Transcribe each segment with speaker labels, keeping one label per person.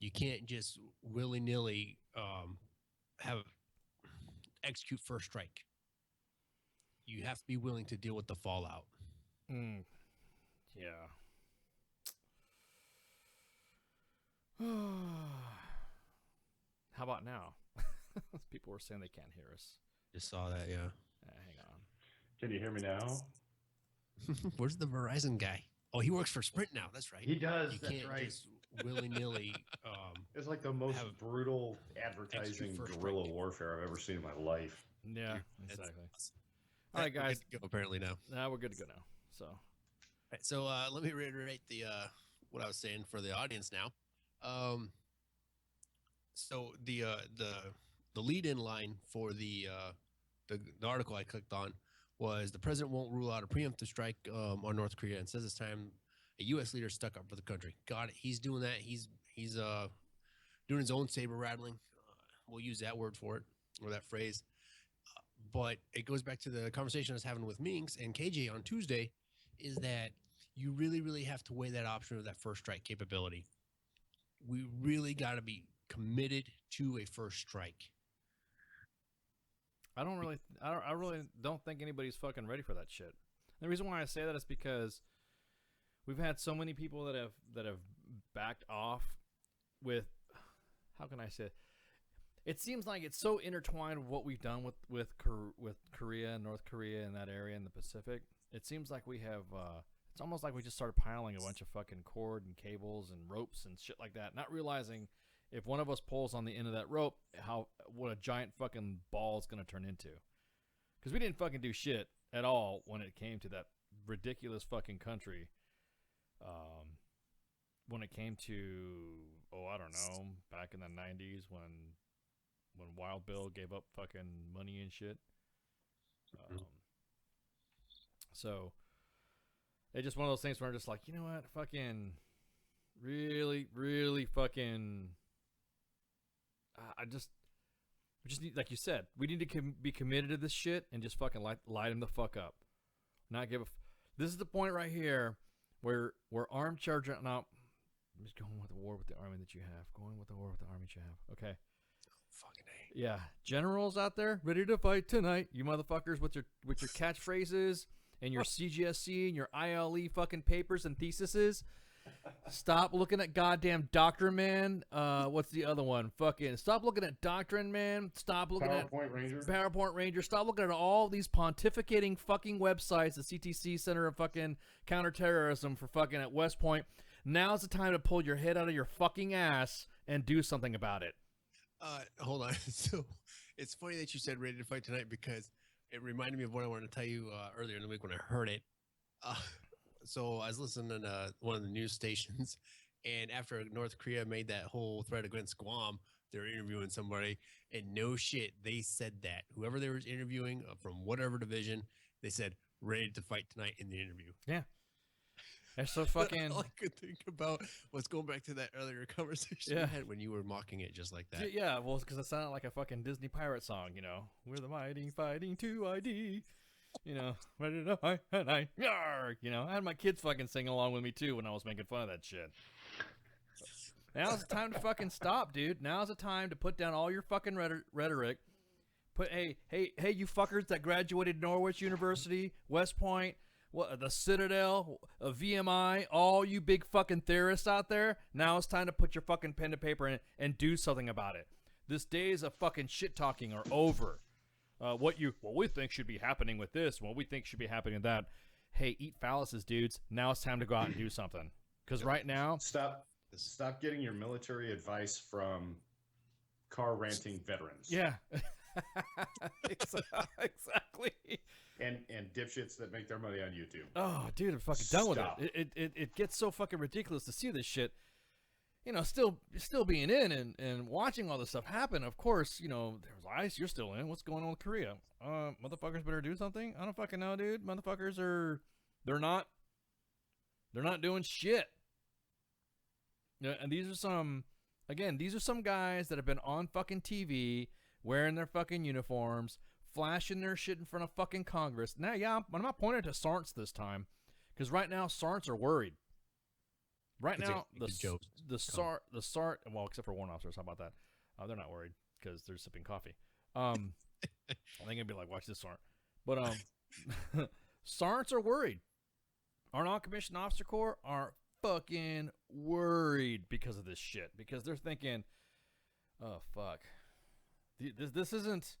Speaker 1: You can't just willy nilly have execute first strike. You have to be willing to deal with the fallout.
Speaker 2: Mm, yeah. How about now? People were saying they can't hear us.
Speaker 1: Just saw that, yeah.
Speaker 2: Hang on.
Speaker 3: Can you hear me now?
Speaker 1: Where's the Verizon guy? Oh, he works for Sprint now. That's right.
Speaker 3: He does.
Speaker 1: You
Speaker 3: That's
Speaker 1: can't
Speaker 3: right.
Speaker 1: just willy nilly.
Speaker 3: It's like the most
Speaker 1: have
Speaker 3: brutal advertising
Speaker 1: first
Speaker 3: guerrilla
Speaker 1: strike.
Speaker 3: warfare I've ever seen in my life.
Speaker 2: Yeah,
Speaker 1: That's
Speaker 2: exactly.
Speaker 1: awesome.
Speaker 2: All right,
Speaker 1: We're
Speaker 2: guys.
Speaker 1: good to go, apparently now.
Speaker 2: Now we're good to go now. So,
Speaker 1: Right, so let me reiterate the what I was saying for the audience now. So the lead in line for the article I clicked on was the president won't rule out a preemptive strike on North Korea and says it's time a U.S. leader stuck up for the country. Got it. He's doing that. He's doing his own saber rattling. We'll use that word for it or that phrase. But it goes back to the conversation I was having with Minx and KJ on Tuesday, is that you really, really have to weigh that option of that first strike capability. We really got to be committed to a first strike.
Speaker 2: I really don't think anybody's fucking ready for that shit. The reason why I say that is because we've had so many people that have backed off with, how can I say it? It seems like it's so intertwined with what we've done with Korea and North Korea and that area in the Pacific. It seems like we have it's almost like we just started piling a bunch of fucking cord and cables and ropes and shit like that, not realizing if one of us pulls on the end of that rope, what a giant fucking ball is going to turn into. Because we didn't fucking do shit at all when it came to that ridiculous fucking country. When it came to, I don't know, back in the 90s when Wild Bill gave up fucking money and shit. So it's just one of those things where I'm just like, you know what, fucking really, really fucking. We just need, like you said, we need to be committed to this shit and just fucking light him the fuck up. Not give a. This is the point right here where armchair. Now, I'm just going with the war with the army that you have. Going with the war with the army that you have. Okay.
Speaker 1: Fucking A.
Speaker 2: Yeah, generals out there ready to fight tonight. You motherfuckers with your catchphrases and your CGSC and your ILE fucking papers and theses. Stop looking at goddamn Doctrine Man. What's the other one? Fucking stop looking at Doctrine Man. Stop looking at PowerPoint Ranger. Stop looking at all these pontificating fucking websites, the CTC Center of fucking Counterterrorism for fucking at West Point. Now's the time to pull your head out of your fucking ass and do something about it.
Speaker 1: Hold on. So it's funny that you said ready to fight tonight because it reminded me of what I wanted to tell you earlier in the week when I heard it. So I was listening to one of the news stations, and after North Korea made that whole threat against Guam, they were interviewing somebody, and no shit, they said that. Whoever they were interviewing from whatever division, they said, ready to fight tonight in the interview.
Speaker 2: Yeah. They're so fucking.
Speaker 1: All I could think about was going back to that earlier conversation we had when you were mocking it just like that.
Speaker 2: Yeah, well, because it sounded like a fucking Disney pirate song, you know. We're the mighty fighting 2ID. You know, ready to fight tonight. Yarr! You know, I had my kids fucking singing along with me too when I was making fun of that shit. Now's the time to fucking stop, dude. Now's the time to put down all your fucking rhetoric. Hey, you fuckers that graduated Norwich University, West Point, the Citadel, VMI, all you big fucking theorists out there, now it's time to put your fucking pen to paper and do something about it. This days of fucking shit talking are over. What we think should be happening with this, what we think should be happening with that. Hey, eat phalluses, dudes. Now it's time to go out and do something. Because right now,
Speaker 3: stop getting your military advice from car ranting veterans.
Speaker 2: Yeah, exactly.
Speaker 3: And dipshits that make their money on YouTube.
Speaker 2: Oh, dude, I'm fucking done with it. It gets so fucking ridiculous to see this shit. You know, still being in and watching all this stuff happen. Of course, you know, there's ice. You're still in. What's going on with Korea? Motherfuckers better do something. I don't fucking know, dude. Motherfuckers they're not doing shit. Yeah, and these are some guys that have been on fucking TV wearing their fucking uniforms, flashing their shit in front of fucking Congress. Now, yeah, I'm not pointing to Sarns this time, because right now Sarns are worried. Right
Speaker 1: It's
Speaker 2: now,
Speaker 1: the
Speaker 2: SART, well, except for warrant officers, how about that? They're not worried because they're sipping coffee. They're gonna be like, watch this SART. But SARTs are worried. Our non-commissioned officer corps are fucking worried because of this shit. Because they're thinking, oh fuck, this isn't.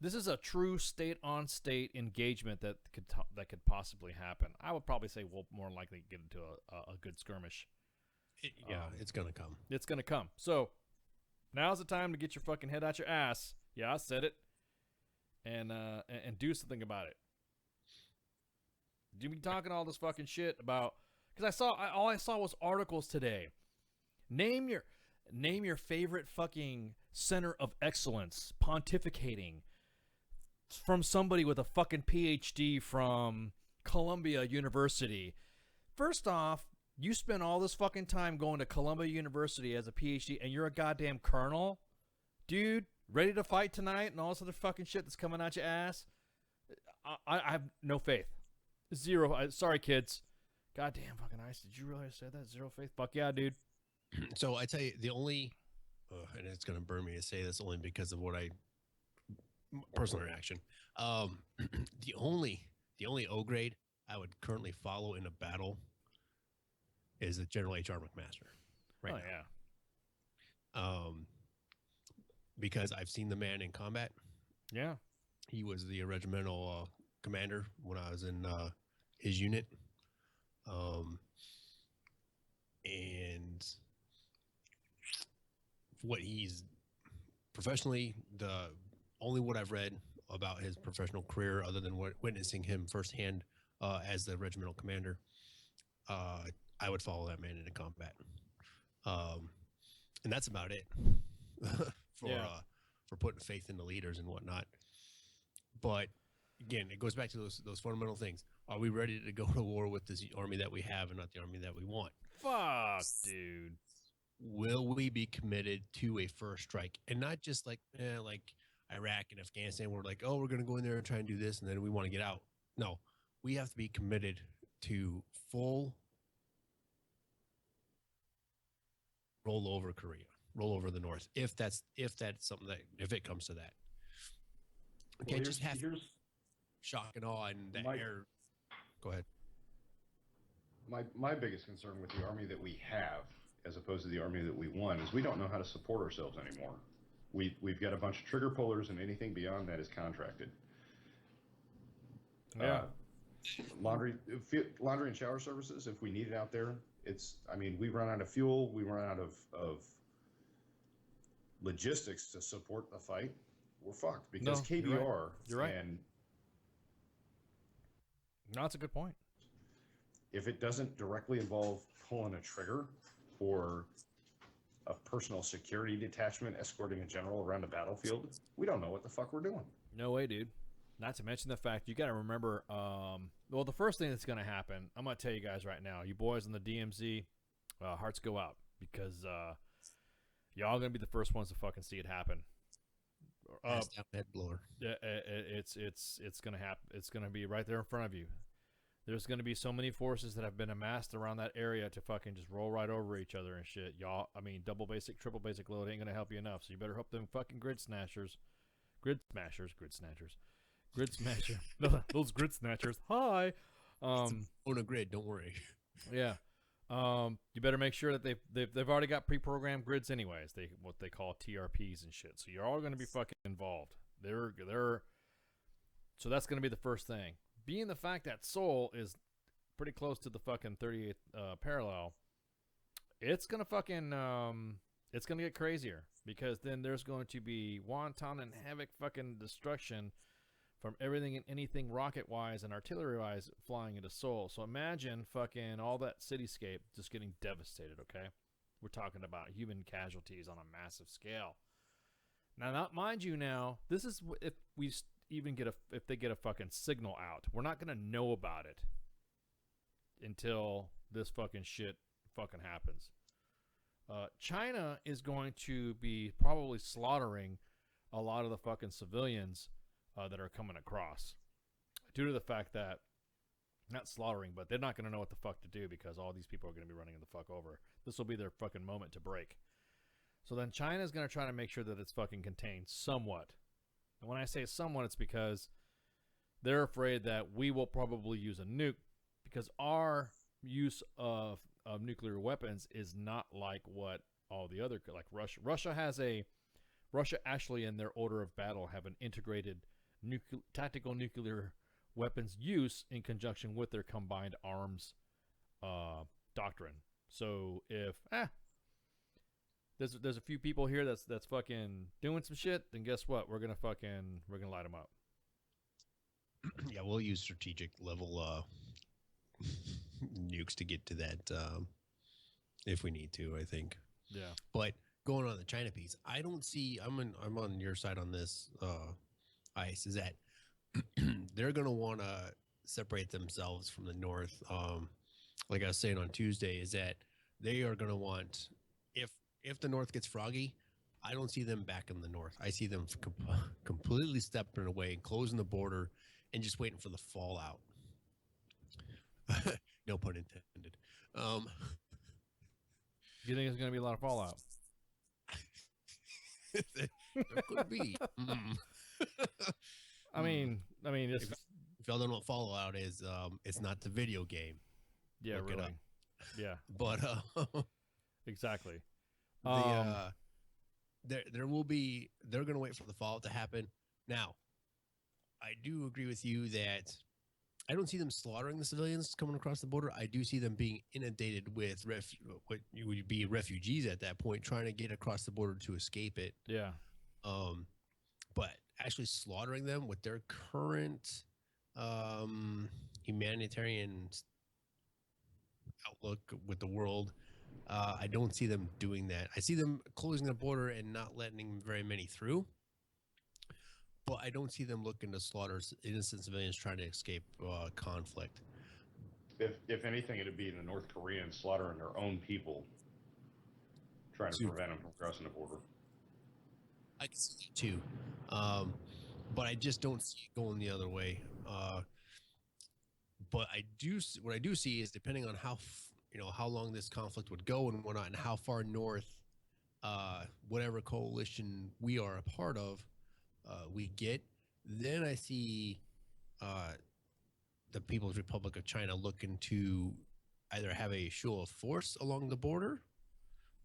Speaker 2: This is a true state-on-state engagement that could possibly happen. I would probably say we'll more likely get into a good skirmish.
Speaker 1: It's gonna come.
Speaker 2: It's gonna come. So now's the time to get your fucking head out your ass. Yeah, I said it. And do something about it. You be talking all this fucking shit about, because all I saw was articles today. Name your favorite fucking center of excellence pontificating from somebody with a fucking PhD from Columbia University. First off, you spent all this fucking time going to Columbia University as a PhD and you're a goddamn colonel? Dude, ready to fight tonight and all this other fucking shit that's coming out your ass? I have no faith. Zero. Sorry, kids. Goddamn fucking ice. Did you really say that? Zero faith? Fuck yeah, dude.
Speaker 1: So I tell you, the only, and it's going to burn me to say this only because of what personal reaction. The only O grade I would currently follow in a battle is a General H.R. McMaster. Right now.
Speaker 2: Yeah.
Speaker 1: Because I've seen the man in combat.
Speaker 2: Yeah.
Speaker 1: He was the regimental commander when I was in his unit. And what he's professionally, only what I've read about his professional career, other than witnessing him firsthand as the regimental commander, I would follow that man into combat. And that's about it for putting faith in the leaders and whatnot. But again, it goes back to those fundamental things. Are we ready to go to war with this army that we have and not the army that we want?
Speaker 2: Fuck, dude.
Speaker 1: Will we be committed to a first strike? And not just like Iraq and Afghanistan, we're like, oh, we're going to go in there and try and do this, and then we want to get out. No, we have to be committed to full roll over Korea, roll over the North, if that's something that, if it comes to that. Okay, just have shock and awe and the air. Go ahead.
Speaker 3: My biggest concern with the army that we have, as opposed to the army that we want, is we don't know how to support ourselves anymore. We've got a bunch of trigger pullers, and anything beyond that is contracted.
Speaker 2: Yeah.
Speaker 3: Laundry and shower services, if we need it out there, we run out of fuel, we run out of logistics to support the fight. We're fucked because KBR.
Speaker 2: You're right.
Speaker 3: And
Speaker 2: no, that's a good point.
Speaker 3: If it doesn't directly involve pulling a trigger or a personal security detachment escorting a general around a battlefield, we don't know what the fuck we're doing.
Speaker 2: No way, dude. Not to mention the fact you got to remember, the first thing that's going to happen, I'm going to tell you guys right now, you boys in the DMZ, hearts go out because y'all going to be the first ones to fucking see it happen.
Speaker 1: Head blower.
Speaker 2: It's going to happen. It's going to be right there in front of you. There's going to be so many forces that have been amassed around that area to fucking just roll right over each other and shit. Y'all, double basic, triple basic load ain't going to help you enough. So you better hope them fucking grid smasher. No, those grid snatchers. Hi.
Speaker 1: On a grid, don't worry.
Speaker 2: Yeah. You better make sure that they've already got pre-programmed grids anyways. What they call TRPs and shit. So you're all going to be fucking involved. So that's going to be the first thing. Being the fact that Seoul is pretty close to the fucking 38th parallel, it's gonna fucking it's gonna get crazier because then there's going to be wanton and havoc fucking destruction from everything and anything rocket wise and artillery wise flying into Seoul. So imagine fucking all that cityscape just getting devastated. Okay, we're talking about human casualties on a massive scale. Now, not mind you, now this is if we even if they get a fucking signal out, we're not gonna know about it until this fucking shit fucking happens. China is going to be probably slaughtering a lot of the fucking civilians that are coming across due to the fact that not slaughtering, but they're not going to know what the fuck to do because all these people are going to be running the fuck over. This will be their fucking moment to break. So then China's going to try to make sure that it's fucking contained somewhat. And when I say somewhat, it's because they're afraid that we will probably use a nuke because our use of nuclear weapons is not like what all the other, like Russia actually in their order of battle have an integrated tactical nuclear weapons use in conjunction with their combined arms doctrine. So if there's a few people here that's fucking doing some shit, then guess what? We're gonna light them up.
Speaker 1: Yeah, we'll use strategic level nukes to get to that if we need to, I think.
Speaker 2: Yeah.
Speaker 1: But going on the China piece, I don't see. I'm on your side on this. Ice is that they're gonna want to separate themselves from the North. Like I was saying on Tuesday, is that they are gonna want if the North gets froggy, I don't see them back in the North. I see them completely stepping away and closing the border and just waiting for the fallout. No pun intended.
Speaker 2: Do you think there's going to be a lot of fallout?
Speaker 1: There could be.
Speaker 2: I mean,
Speaker 1: if y'all don't know what fallout is, it's not the video game.
Speaker 2: Yeah,
Speaker 1: Look it
Speaker 2: really.
Speaker 1: up.
Speaker 2: Yeah,
Speaker 1: But
Speaker 2: exactly.
Speaker 1: there will be. They're going to wait for the fallout to happen. Now, I do agree with you that I don't see them slaughtering the civilians coming across the border. I do see them being inundated with what would be refugees at that point, trying to get across the border to escape it.
Speaker 2: Yeah.
Speaker 1: But actually slaughtering them with their current humanitarian outlook with the world, I don't see them doing that. I see them closing the border and not letting very many through. But I don't see them looking to slaughter innocent civilians trying to escape conflict.
Speaker 3: If anything, it'd be the North Koreans slaughtering their own people, trying to prevent them from crossing the border.
Speaker 1: I can see that too, but I just don't see it going the other way. But what I do see is depending on how long this conflict would go and whatnot, and how far north, whatever coalition we are a part of. We get, then I see the People's Republic of China looking to either have a show of force along the border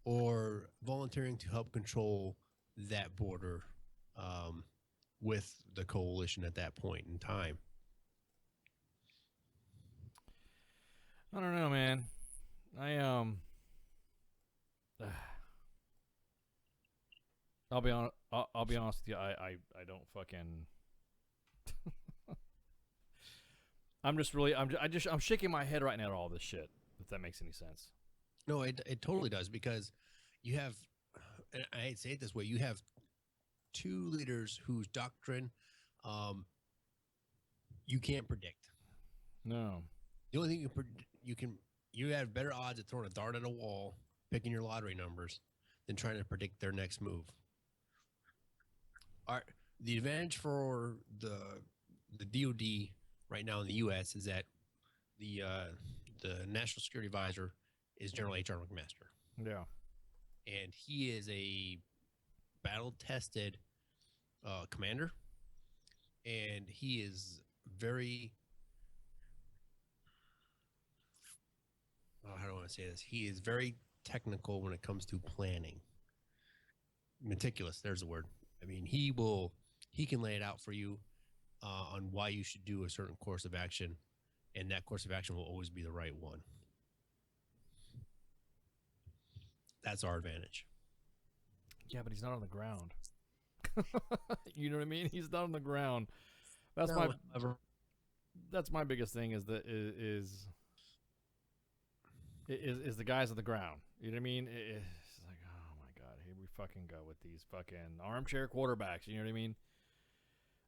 Speaker 1: or volunteering to help control that border with the coalition at that point in time.
Speaker 2: I don't know, man. I'll be honest. I'll be honest with you. I don't fucking. I'm shaking my head right now at all this shit. If that makes any sense.
Speaker 1: No, it totally does, because you have, and I hate to say it this way, you have two leaders whose doctrine you can't predict.
Speaker 2: No.
Speaker 1: The only thing you have better odds at throwing a dart at a wall, picking your lottery numbers, than trying to predict their next move. The advantage for the DoD right now in the U.S. is that the National Security Advisor is General H.R. McMaster.
Speaker 2: Yeah.
Speaker 1: And he is a battle-tested commander, and he is very how do I want to say this? He is very technical when it comes to planning. Meticulous, there's the word. I mean, he can lay it out for you on why you should do a certain course of action, and that course of action will always be the right one. That's our advantage.
Speaker 2: Yeah, but he's not on the ground. You know what I mean? He's not on the ground. That's my biggest thing is the guys on the ground. You know what I mean? It's like, oh my god, here we fucking go with these fucking armchair quarterbacks. You know what I mean?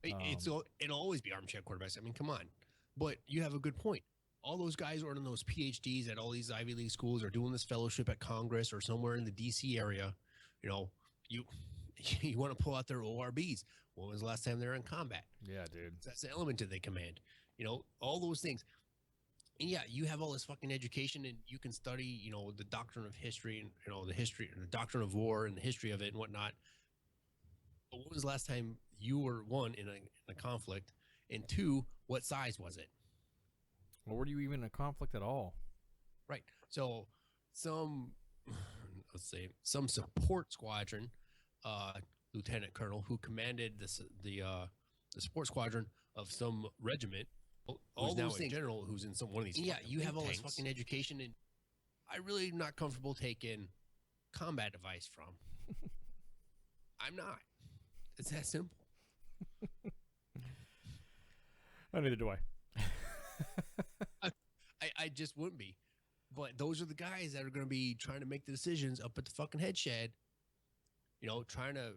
Speaker 1: It'll always be armchair quarterbacks. I mean, come on. But you have a good point. All those guys are in those PhDs at all these Ivy League schools, or doing this fellowship at Congress or somewhere in the DC area. You know, you want to pull out their ORBs. When was the last time they were in combat?
Speaker 2: Yeah, dude.
Speaker 1: That's the element that they command. You know, all those things. And yeah, you have all this fucking education and you can study, the doctrine of history and, the history, the doctrine of war and the history of it and whatnot. But when was the last time you were, one, in a conflict, and two, what size was it?
Speaker 2: Or were you even in a conflict at all?
Speaker 1: Right. So some, let's say, some support squadron, lieutenant colonel who commanded the support squadron of some regiment, all now a general who's in one of these. Yeah, you have all this fucking education, and I'm really not comfortable taking combat advice from. I'm not. It's that simple.
Speaker 2: Neither do I.
Speaker 1: I just wouldn't be. But those are the guys that are going to be trying to make the decisions up at the fucking head shed, trying to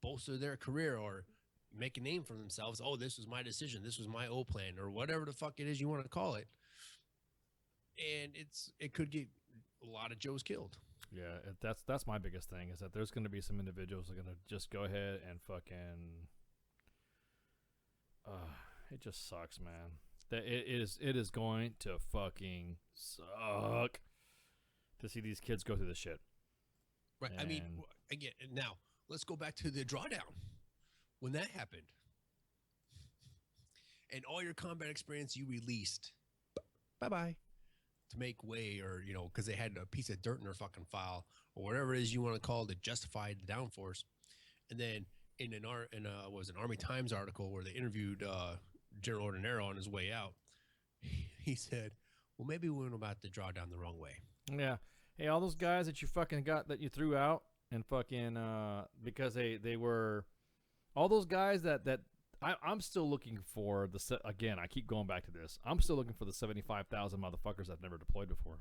Speaker 1: bolster their career or make a name for themselves. Oh, this was my decision. This was my O plan, or whatever the fuck it is you want to call it. And it could get a lot of Joes killed.
Speaker 2: Yeah, that's my biggest thing, is that there's going to be some individuals that are going to just go ahead and fucking. It just sucks, man. That it is going to fucking suck to see these kids go through this shit.
Speaker 1: Right. I mean, again, now let's go back to the drawdown when that happened, and all your combat experience you released. Bye. To make way, or because they had a piece of dirt in their fucking file, or whatever it is you want to call it, to justify the downforce. And then in an Army Times article where they interviewed General Ordinero on his way out, he said, "Well, maybe we went about the drawdown the wrong way."
Speaker 2: Yeah. Hey, all those guys that you fucking got, that you threw out, and fucking because they were all those guys that I'm still looking for again, I keep going back to this. I'm still looking for the 75,000 motherfuckers I've never deployed before.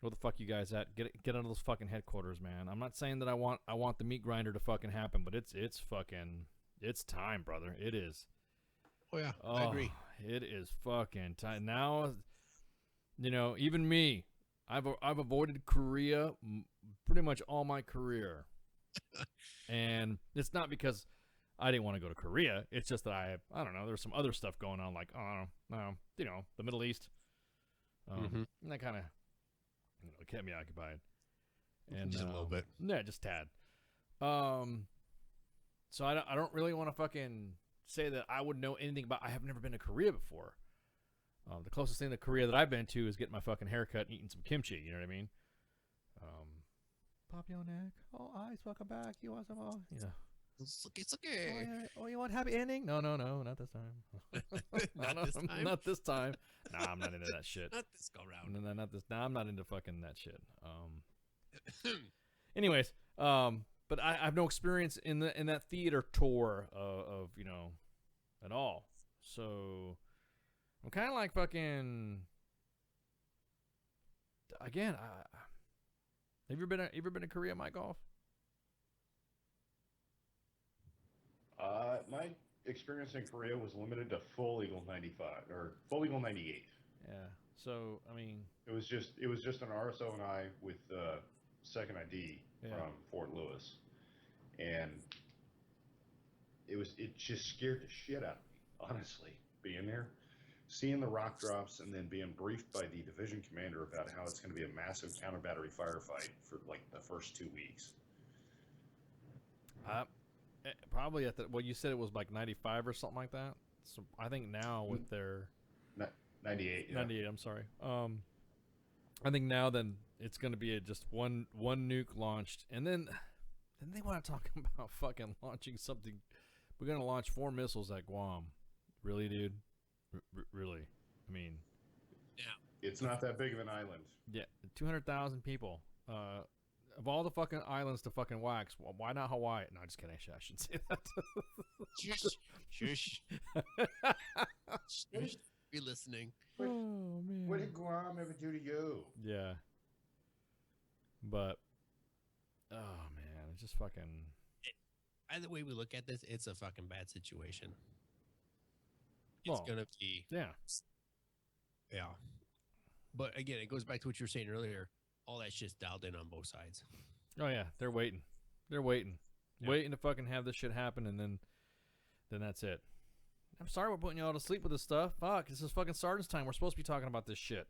Speaker 2: Where the fuck you guys at? Get out of those fucking headquarters, man. I'm not saying that I want the meat grinder to fucking happen, but it's time, brother. It is.
Speaker 1: Oh yeah, I agree.
Speaker 2: It is fucking time now. Even me, I've avoided Korea pretty much all my career. And it's not because I didn't want to go to Korea. It's just that I don't know. There's some other stuff going on, like the Middle East. And that kind of kept me occupied. And
Speaker 1: just a little bit.
Speaker 2: Yeah, just tad. So I don't really want to fucking say that I would know anything about. I have never been to Korea before. The closest thing to Korea that I've been to is getting my fucking haircut and eating some kimchi. You know what I mean? Pop your neck. Oh, eyes, welcome back. You want some more?
Speaker 1: It's okay.
Speaker 2: Oh, you want happy ending? No, not this time.
Speaker 1: Not this time?
Speaker 2: Not this time. Nah, I'm not into that shit.
Speaker 1: Not this go round.
Speaker 2: No, not this. Nah, I'm not into fucking that shit. Anyways, but I have no experience in that theater tour of at all. So I'm kind of like fucking. Again, have you ever been to Korea, Mike Golf?
Speaker 3: My experience in Korea was limited to full Eagle 95 or full Eagle 98.
Speaker 2: Yeah. So I mean,
Speaker 3: it was just an RSO and I with second ID from Fort Lewis, and it just scared the shit out of me, honestly, being there, seeing the rock drops, and then being briefed by the division commander about how it's going to be a massive counter battery firefight for like the first 2 weeks.
Speaker 2: Probably you said it was like 95 or something like that. So I think now with their
Speaker 3: 98,
Speaker 2: 98, I'm sorry. I think now then it's going to be just one nuke launched, and then they want to talk about fucking launching something. We're going to launch 4 missiles at Guam. Really, dude? Really? I mean,
Speaker 1: yeah.
Speaker 3: It's not that big of an island.
Speaker 2: Yeah, 200,000 people. Of all the fucking islands to fucking wax, why not Hawaii? No, just kidding. I shouldn't say that.
Speaker 1: Shush. Shush. Be listening.
Speaker 3: Oh, man. What did Guam ever do to you?
Speaker 2: Yeah. But, oh, man, it's just fucking...
Speaker 1: Either way we look at this, it's a fucking bad situation. It's going to be...
Speaker 2: Yeah.
Speaker 1: Yeah. But, again, it goes back to what you were saying earlier. All that shit's dialed in on both sides.
Speaker 2: Oh, yeah. They're waiting. Waiting to fucking have this shit happen, and then that's it. I'm sorry we're putting you all to sleep with this stuff. Fuck, this is fucking sergeant's time. We're supposed to be talking about this shit.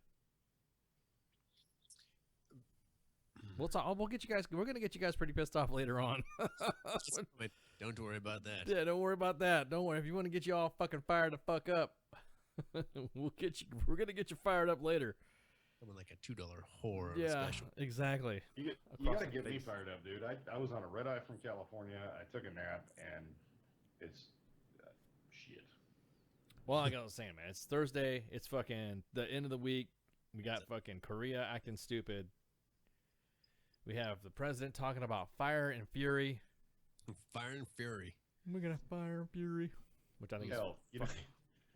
Speaker 2: We'll get you guys. We're gonna get you guys pretty pissed off later on.
Speaker 1: Don't worry about that.
Speaker 2: Yeah, don't worry about that. Don't worry. If you want to get you all fucking fired the fuck up, we'll get you. We're gonna get you fired up later.
Speaker 1: Something like a $2 horror
Speaker 2: Yeah,
Speaker 1: special.
Speaker 2: exactly.
Speaker 3: You gotta get me fired up, dude. I was on a red eye from California. I took a nap, and it's shit.
Speaker 2: Well, like I was saying, man, it's Thursday. It's fucking the end of the week. We got fucking Korea acting stupid. We have the president talking about fire and fury.
Speaker 1: Fire and fury.
Speaker 2: We're gonna fire and fury, which I think
Speaker 3: Hell,
Speaker 2: is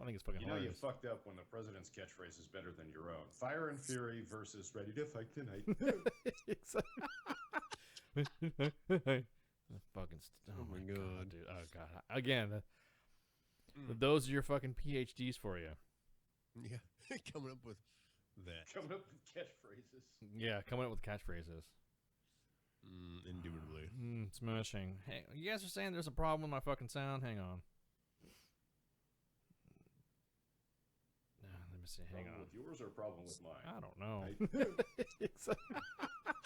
Speaker 2: I think it's fucking
Speaker 3: you know you
Speaker 2: hilarious.
Speaker 3: fucked up when the president's catchphrase is better than your own. Fire and fury versus ready to fight tonight.
Speaker 2: Oh my god, dude. Oh god. Again, those are your fucking PhDs for you.
Speaker 1: Yeah, coming up with that.
Speaker 3: Coming up with catchphrases.
Speaker 2: Yeah, coming up with catchphrases.
Speaker 1: Indubitably.
Speaker 2: Smashing. Hey, you guys are saying there's a problem with my fucking sound? Hang on. Let me see. Hang
Speaker 3: Problem
Speaker 2: on.
Speaker 3: with yours or a problem with mine?
Speaker 2: I don't know.
Speaker 3: I-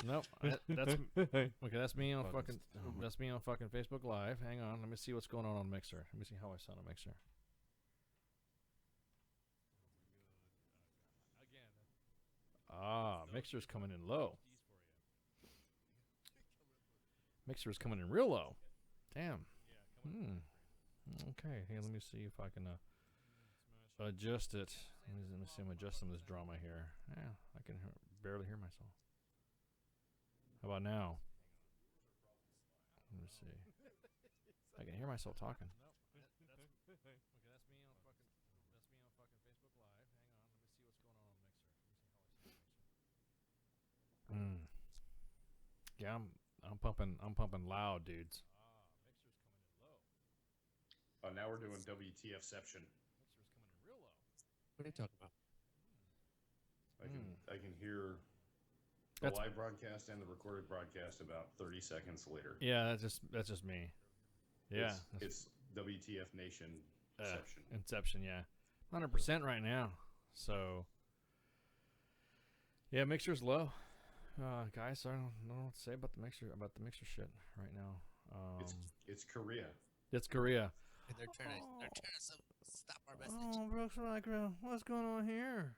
Speaker 2: Nope. That's okay. That's me on fucking. That's me on fucking Facebook Live. Hang on. Let me see what's going on Mixer. Let me see how I sound on Mixer. Mixer's coming in low. Mixer's coming in real low. Damn. Okay. Hey, let me see if I can adjust it. Let me see. I'm adjust some of this drama here. Yeah, I can barely hear myself. How about now? Let me see. I can hear myself talking. Yeah, I'm pumping loud, dudes.
Speaker 3: Oh, now we're doing WTFception.
Speaker 1: What are you talking about?
Speaker 3: I can hear the
Speaker 2: That's-
Speaker 3: live broadcast and the recorded broadcast about 30 seconds later.
Speaker 2: Yeah, that's just me. Yeah,
Speaker 3: It's WTF Nation Inception.
Speaker 2: Inception. Yeah, 100% right now. So yeah, Mixer's low. Guys, I don't know what to say about the mixer shit right now.
Speaker 3: It's Korea.
Speaker 2: It's Korea.
Speaker 1: And they're trying to stop our message.
Speaker 2: Oh, Brooks Micro, what's going on here?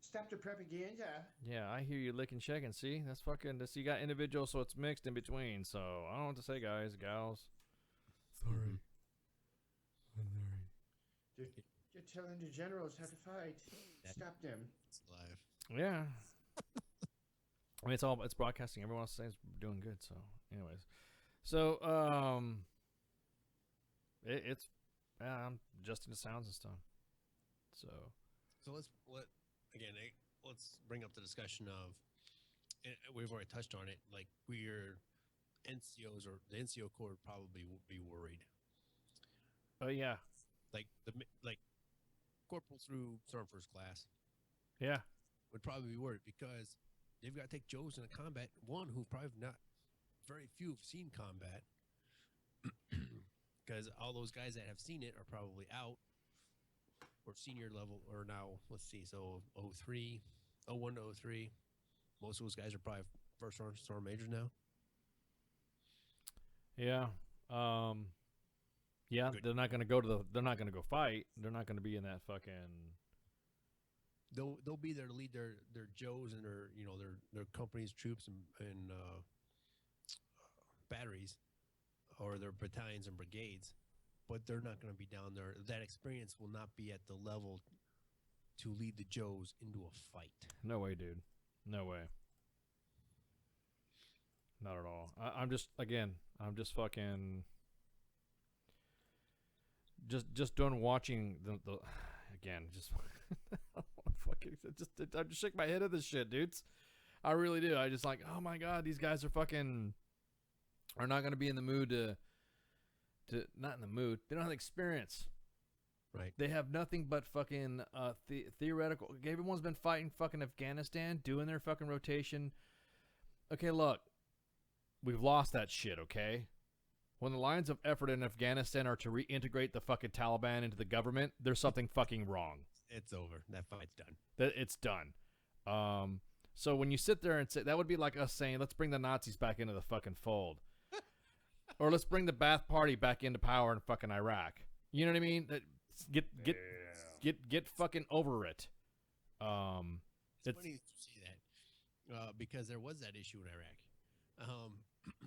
Speaker 3: Stop the propaganda.
Speaker 2: Yeah, I hear you licking chicken. See, that's fucking. You got individual, so it's mixed in between. So I don't know what to say, guys, gals. Sorry. I'm sorry.
Speaker 3: You're telling the generals how to fight. Stop them.
Speaker 1: It's live.
Speaker 2: Yeah. I mean, it's broadcasting. Everyone else is saying it's doing good. So, anyways, I'm adjusting the sounds and stuff. So
Speaker 1: let's bring up the discussion of, and we've already touched on it. Like we're NCOs or the NCO Corps would probably be worried.
Speaker 2: Oh yeah,
Speaker 1: Like corporals through Storm First Class
Speaker 2: yeah,
Speaker 1: would probably be worried because they've got to take Joes into combat. One who probably not very few have seen combat, because all those guys that have seen it are probably out or senior level or now. Let's see, so 03, 01 to 03. Most of those guys are probably first storm majors now.
Speaker 2: yeah. Yeah,
Speaker 1: Good.
Speaker 2: they're not gonna go they're not gonna go fight. They're not gonna be in that fucking.
Speaker 1: They'll be there to lead their Joes and their company's troops and batteries, or their battalions and brigades, but they're not going to be down there. That experience will not be at the level to lead the Joes into a fight.
Speaker 2: No way, dude. No way. Not at all. I'm just fucking just done watching the again. I just shake my head at this shit, dudes. I really do. I just like, oh my god, these guys are not going to be in the mood to not in the mood. They don't have experience.
Speaker 1: Right.
Speaker 2: They have nothing but fucking theoretical. Everyone's been fighting fucking Afghanistan, doing their fucking rotation. Okay, look. We've lost that shit, okay? when the lines of effort in Afghanistan are to reintegrate the fucking Taliban into the government, there's something fucking wrong.
Speaker 1: It's over. That fight's done.
Speaker 2: That it's done. So when you sit there and say, that would be like us saying, let's bring the Nazis back into the fucking fold. Or let's bring the Ba'ath Party back into power in fucking Iraq. You know what I mean? Get fucking over it.
Speaker 1: It's funny you see that because there was that issue in Iraq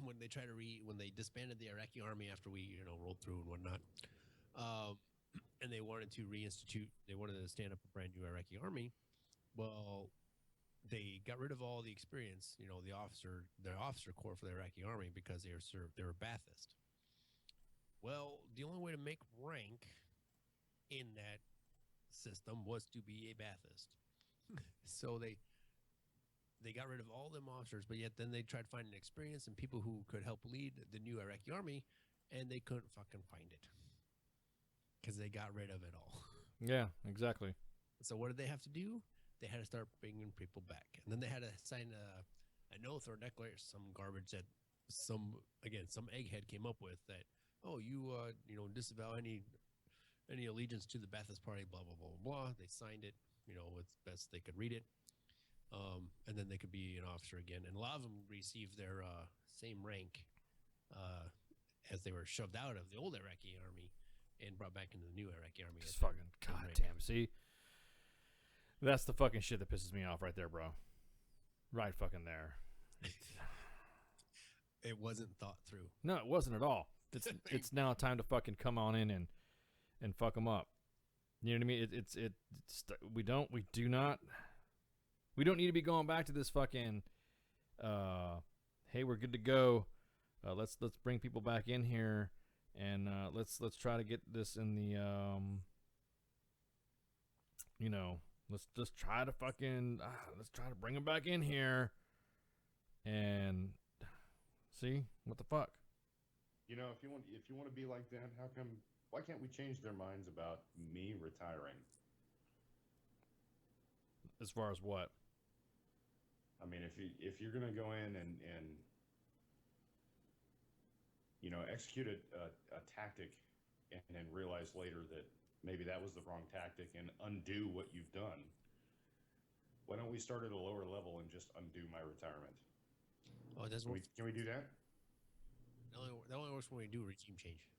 Speaker 1: when they tried to when they disbanded the Iraqi army after we rolled through and whatnot, and they wanted to reinstitute. They wanted to stand up a brand new Iraqi army. Well, they got rid of all the experience, their officer corps for the Iraqi army because they were Ba'athist. Well, the only way to make rank in that system was to be a Ba'athist. So they got rid of all them officers, but yet then they tried finding experience and people who could help lead the new Iraqi army, and they couldn't fucking find it because they got rid of it all.
Speaker 2: Yeah, exactly.
Speaker 1: So what did they have to do? They had to start bringing people back, and then they had to sign an oath or a declaration, some garbage that some egghead came up with that. Oh, you disavow any allegiance to the Ba'athist Party, blah blah blah blah blah. They signed it, with best they could read it, and then they could be an officer again. And a lot of them received their same rank as they were shoved out of the old Iraqi army and brought back into the new Iraqi army.
Speaker 2: Just fucking goddamn. See. That's the fucking shit that pisses me off right there, bro. Right fucking there.
Speaker 1: It wasn't thought through.
Speaker 2: No, it wasn't at all. It's now time to fucking come on in and fuck them up. You know what I mean? We don't need to be going back to this fucking hey, we're good to go. Let's bring people back in here and let's try to get this in the let's just try to fucking let's try to bring them back in here and see what the fuck.
Speaker 3: If you want to be like that, why can't we change their minds about me retiring?
Speaker 2: As far as what?
Speaker 3: I mean, if you're gonna go in and execute a tactic and then realize later that maybe that was the wrong tactic and undo what you've done, why don't we start at a lower level and just undo my retirement?
Speaker 1: Oh, it doesn't work.
Speaker 3: Can we do that?
Speaker 1: That only works when we do a regime change.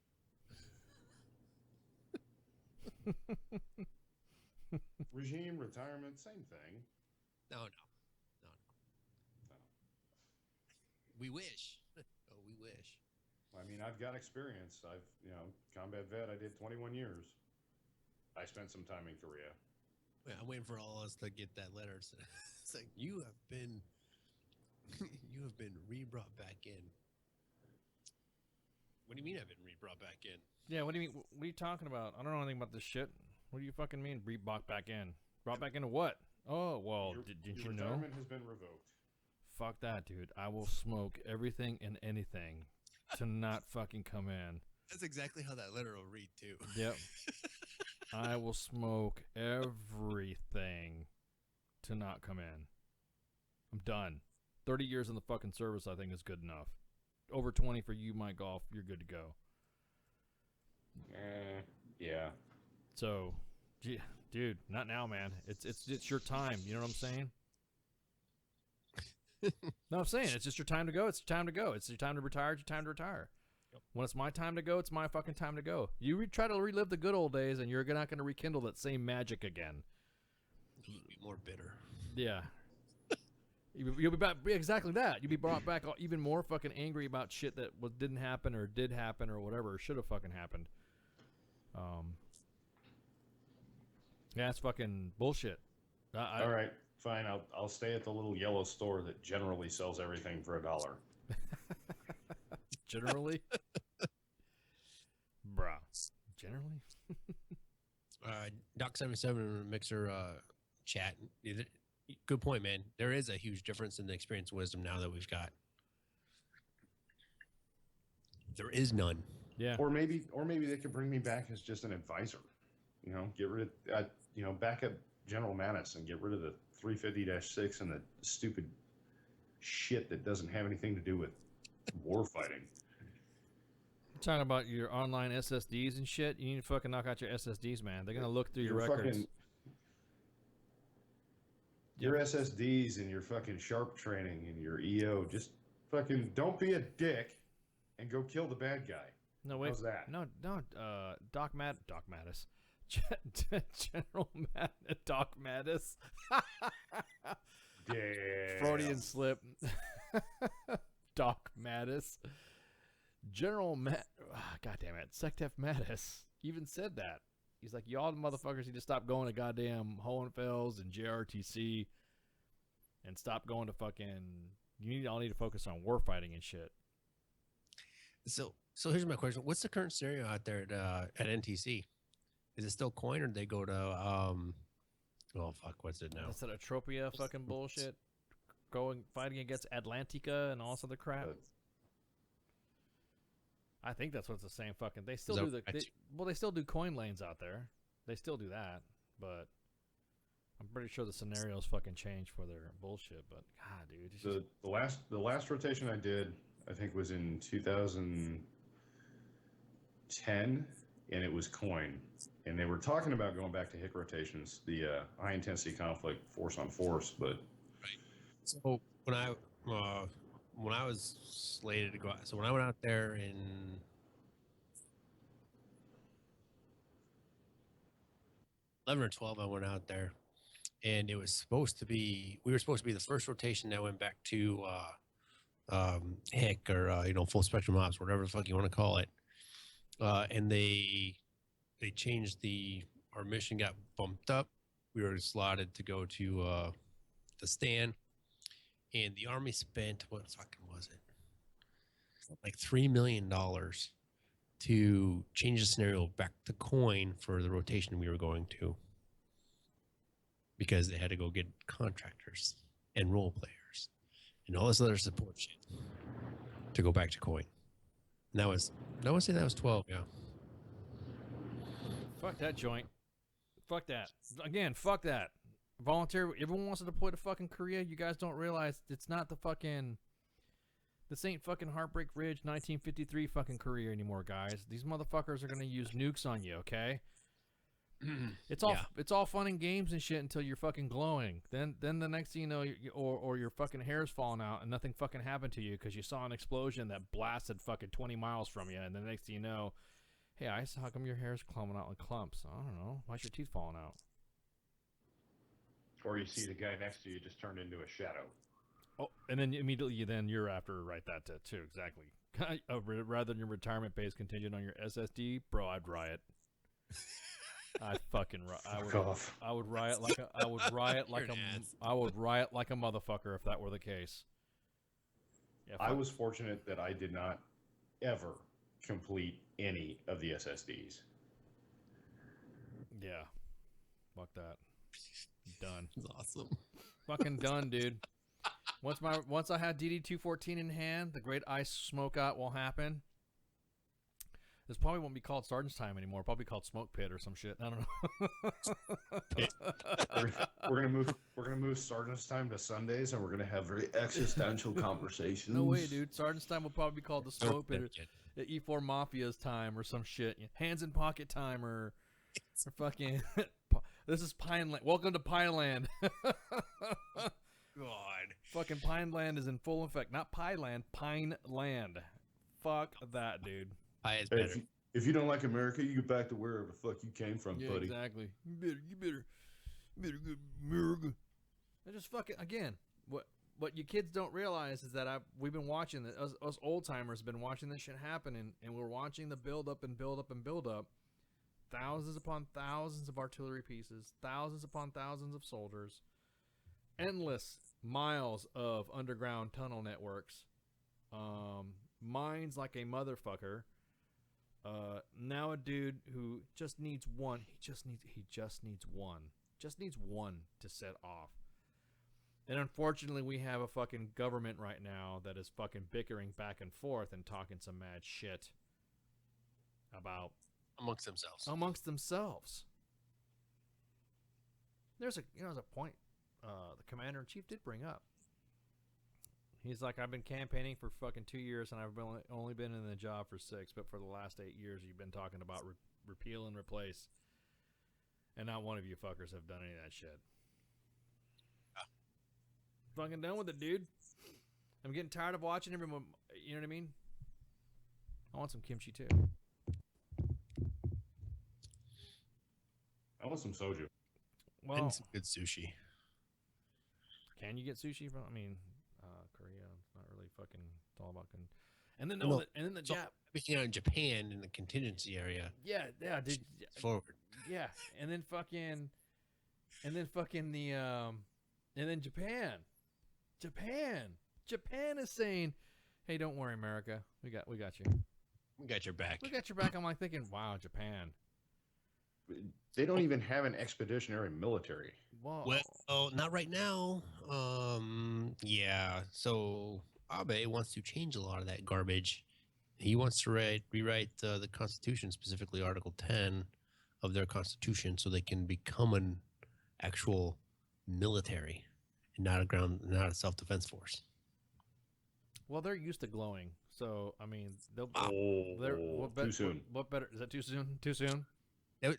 Speaker 3: Regime, retirement, same thing.
Speaker 1: No. We wish. Oh, we wish.
Speaker 3: I mean, I've got experience. I've, combat vet, I did 21 years. I spent some time in Korea.
Speaker 1: Yeah, I'm waiting for all of us to get that letter. It's like, you have been re-brought back in. What do you mean I've been re-brought back in?
Speaker 2: Yeah, what do you mean? What are you talking about? I don't know anything about this shit. What do you fucking mean, brought back in? Brought back into what? Oh, well, didn't you know?
Speaker 3: Your retirement has been revoked.
Speaker 2: Fuck that, dude. I will smoke everything and anything to not fucking come in.
Speaker 1: That's exactly how that letter will read, too.
Speaker 2: Yep. I will smoke everything to not come in. I'm done. 30 years in the fucking service, I think, is good enough. Over 20 for you, my golf, you're good to go.
Speaker 3: Yeah.
Speaker 2: So, dude, not now, man. It's your time. You know what I'm saying? No, I'm saying it's just your time to go. It's your time to go. It's your time to retire. It's your time to retire. Yep. When it's my time to go, it's my fucking time to go. You try to relive the good old days, and you're not going to rekindle that same magic again.
Speaker 1: You'll be more bitter.
Speaker 2: Yeah. You'll be back exactly that. You'll be brought back even more fucking angry about shit that didn't happen or did happen or whatever or should have fucking happened. Yeah, it's fucking bullshit.
Speaker 3: All right, fine. I'll stay at the little yellow store that generally sells everything for $1.
Speaker 2: Generally, bruh. Generally.
Speaker 1: Doc77 Mixer chat. Good point, man. There is a huge difference in the experience and wisdom now that we've got. There is none.
Speaker 2: Yeah.
Speaker 3: Or maybe they could bring me back as just an advisor. Get rid of, back up General Mattis and get rid of the 350-6 and the stupid shit that doesn't have anything to do with war fighting.
Speaker 2: Talking about your online SSDs and shit. You need to fucking knock out your SSDs, man. They're gonna look through your records.
Speaker 3: Fucking, your SSDs and your fucking sharp training and your EO. Just fucking don't be a dick and go kill the bad guy.
Speaker 2: No, wait.
Speaker 3: How's that?
Speaker 2: No. Doc Mattis. General Doc Mattis.
Speaker 3: Damn.
Speaker 2: Freudian slip. Doc Mattis. General God damn it. Sectef Mattis even said that. He's like, y'all motherfuckers need to stop going to goddamn Hohenfels and JRTC and stop going to fucking. Y'all need to focus on war fighting and shit.
Speaker 1: So here's my question: what's the current scenario out there at NTC? Is it still coin, or did they go to oh fuck, what's it now?
Speaker 2: Is that Atropia fucking bullshit? Fighting against Atlantica and all this other crap. I think that's what's the same fucking. They still do they still do coin lanes out there. They still do that, but I'm pretty sure the scenarios fucking change for their bullshit. But God, dude, it's just...
Speaker 3: the last rotation I did, I think, was in 2010, and it was coin, and they were talking about going back to HIC rotations, the high intensity conflict, force on force, but.
Speaker 1: Right. So when I was slated to go out, so when I went out there in 11 or 12, I went out there, and we were supposed to be the first rotation that went back to HIC or full spectrum ops, whatever the fuck you want to call it. And they changed our mission got bumped up. We were slotted to go to the stand. And the Army spent, what fucking was it? Like $3 million to change the scenario back to coin for the rotation we were going to. Because they had to go get contractors and role players and all this other support shit to go back to coin. And I would say that was 12, yeah.
Speaker 2: Fuck that joint. Fuck that. Again, fuck that. Volunteer. Everyone wants to deploy to fucking Korea. You guys don't realize it's not the fucking. This ain't fucking Heartbreak Ridge 1953 fucking Korea anymore, guys. These motherfuckers are gonna use nukes on you, okay? It's all fun and games and shit until you're fucking glowing. Then the next thing you know, or your fucking hair's falling out and nothing fucking happened to you because you saw an explosion that blasted fucking 20 miles from you, and the next thing you know, hey, how come your hair's clumping out like clumps? I don't know. Why's your teeth falling out?
Speaker 3: Or you see the guy next to you just turned into a shadow.
Speaker 2: Oh, and then immediately you're after write that too, exactly. Rather than your retirement base contingent on your SSD, bro, I'd riot. I would riot like a motherfucker if that were the case. Yeah,
Speaker 3: I was fortunate that I did not ever complete any of the SSDs.
Speaker 2: Yeah. Fuck that. Done.
Speaker 1: That's awesome.
Speaker 2: Fucking done, dude. Once I had DD-214 in hand, the great ice smoke out will happen. This probably won't be called Sergeant's Time anymore. Probably called Smoke Pit or some shit. I don't
Speaker 3: know. We're gonna move Sergeant's Time to Sundays, and we're gonna have very existential conversations.
Speaker 2: No way, dude. Sergeant's Time will probably be called the Smoke Pit, or E4 Mafia's Time, or some shit. Hands in Pocket Time, or fucking. This is Pineland. Welcome to Pineland.
Speaker 1: God.
Speaker 2: Fucking Pineland is in full effect. Not Pineland, Pineland. Fuck that, dude.
Speaker 1: Is better.
Speaker 3: If you don't like America, you get back to wherever the fuck you came from,
Speaker 2: yeah,
Speaker 3: buddy.
Speaker 2: Exactly. You better go to America. I just fucking again. What you kids don't realize is that we've been watching this. Us old timers been watching this shit happen, and we're watching the build up and build up and build up. Thousands upon thousands of artillery pieces, thousands upon thousands of soldiers, endless miles of underground tunnel networks, mines like a motherfucker. Now a dude who just needs one. He just needs one to set off. And unfortunately, we have a fucking government right now that is fucking bickering back and forth and talking some mad shit about
Speaker 1: amongst themselves. There's
Speaker 2: a point the commander in chief did bring up. He's like, I've been campaigning for fucking 2 years, and I've only been in the job for 6. But for the last 8 years, you've been talking about repeal and replace, and not one of you fuckers have done any of that shit. Fucking done with it, dude. I'm getting tired of watching everyone. You know what I mean? I want some kimchi too.
Speaker 3: I want some soju.
Speaker 2: Well,
Speaker 1: And some good sushi.
Speaker 2: can you get sushi from? I mean, Korea. It's not really fucking. It's all about. And then
Speaker 1: No,
Speaker 2: and then the
Speaker 1: so
Speaker 2: Jap.
Speaker 1: everything out in Japan in the contingency area.
Speaker 2: Yeah, dude.
Speaker 1: Forward.
Speaker 2: Yeah, and then fucking the and then Japan is saying, "Hey, don't worry, America. We got you.
Speaker 1: We got your back.
Speaker 2: We got your back." I'm like thinking, "Wow, Japan."
Speaker 3: They don't even have an expeditionary military.
Speaker 2: Well,
Speaker 1: not right now. Yeah. So Abe wants to change a lot of that garbage. He wants to rewrite the Constitution, specifically Article 10 of their Constitution, so they can become an actual military and not a self-defense force.
Speaker 2: well, they're used to glowing, so I mean, they'll.
Speaker 3: Too soon.
Speaker 2: What better? Is that too soon? Too soon?
Speaker 1: The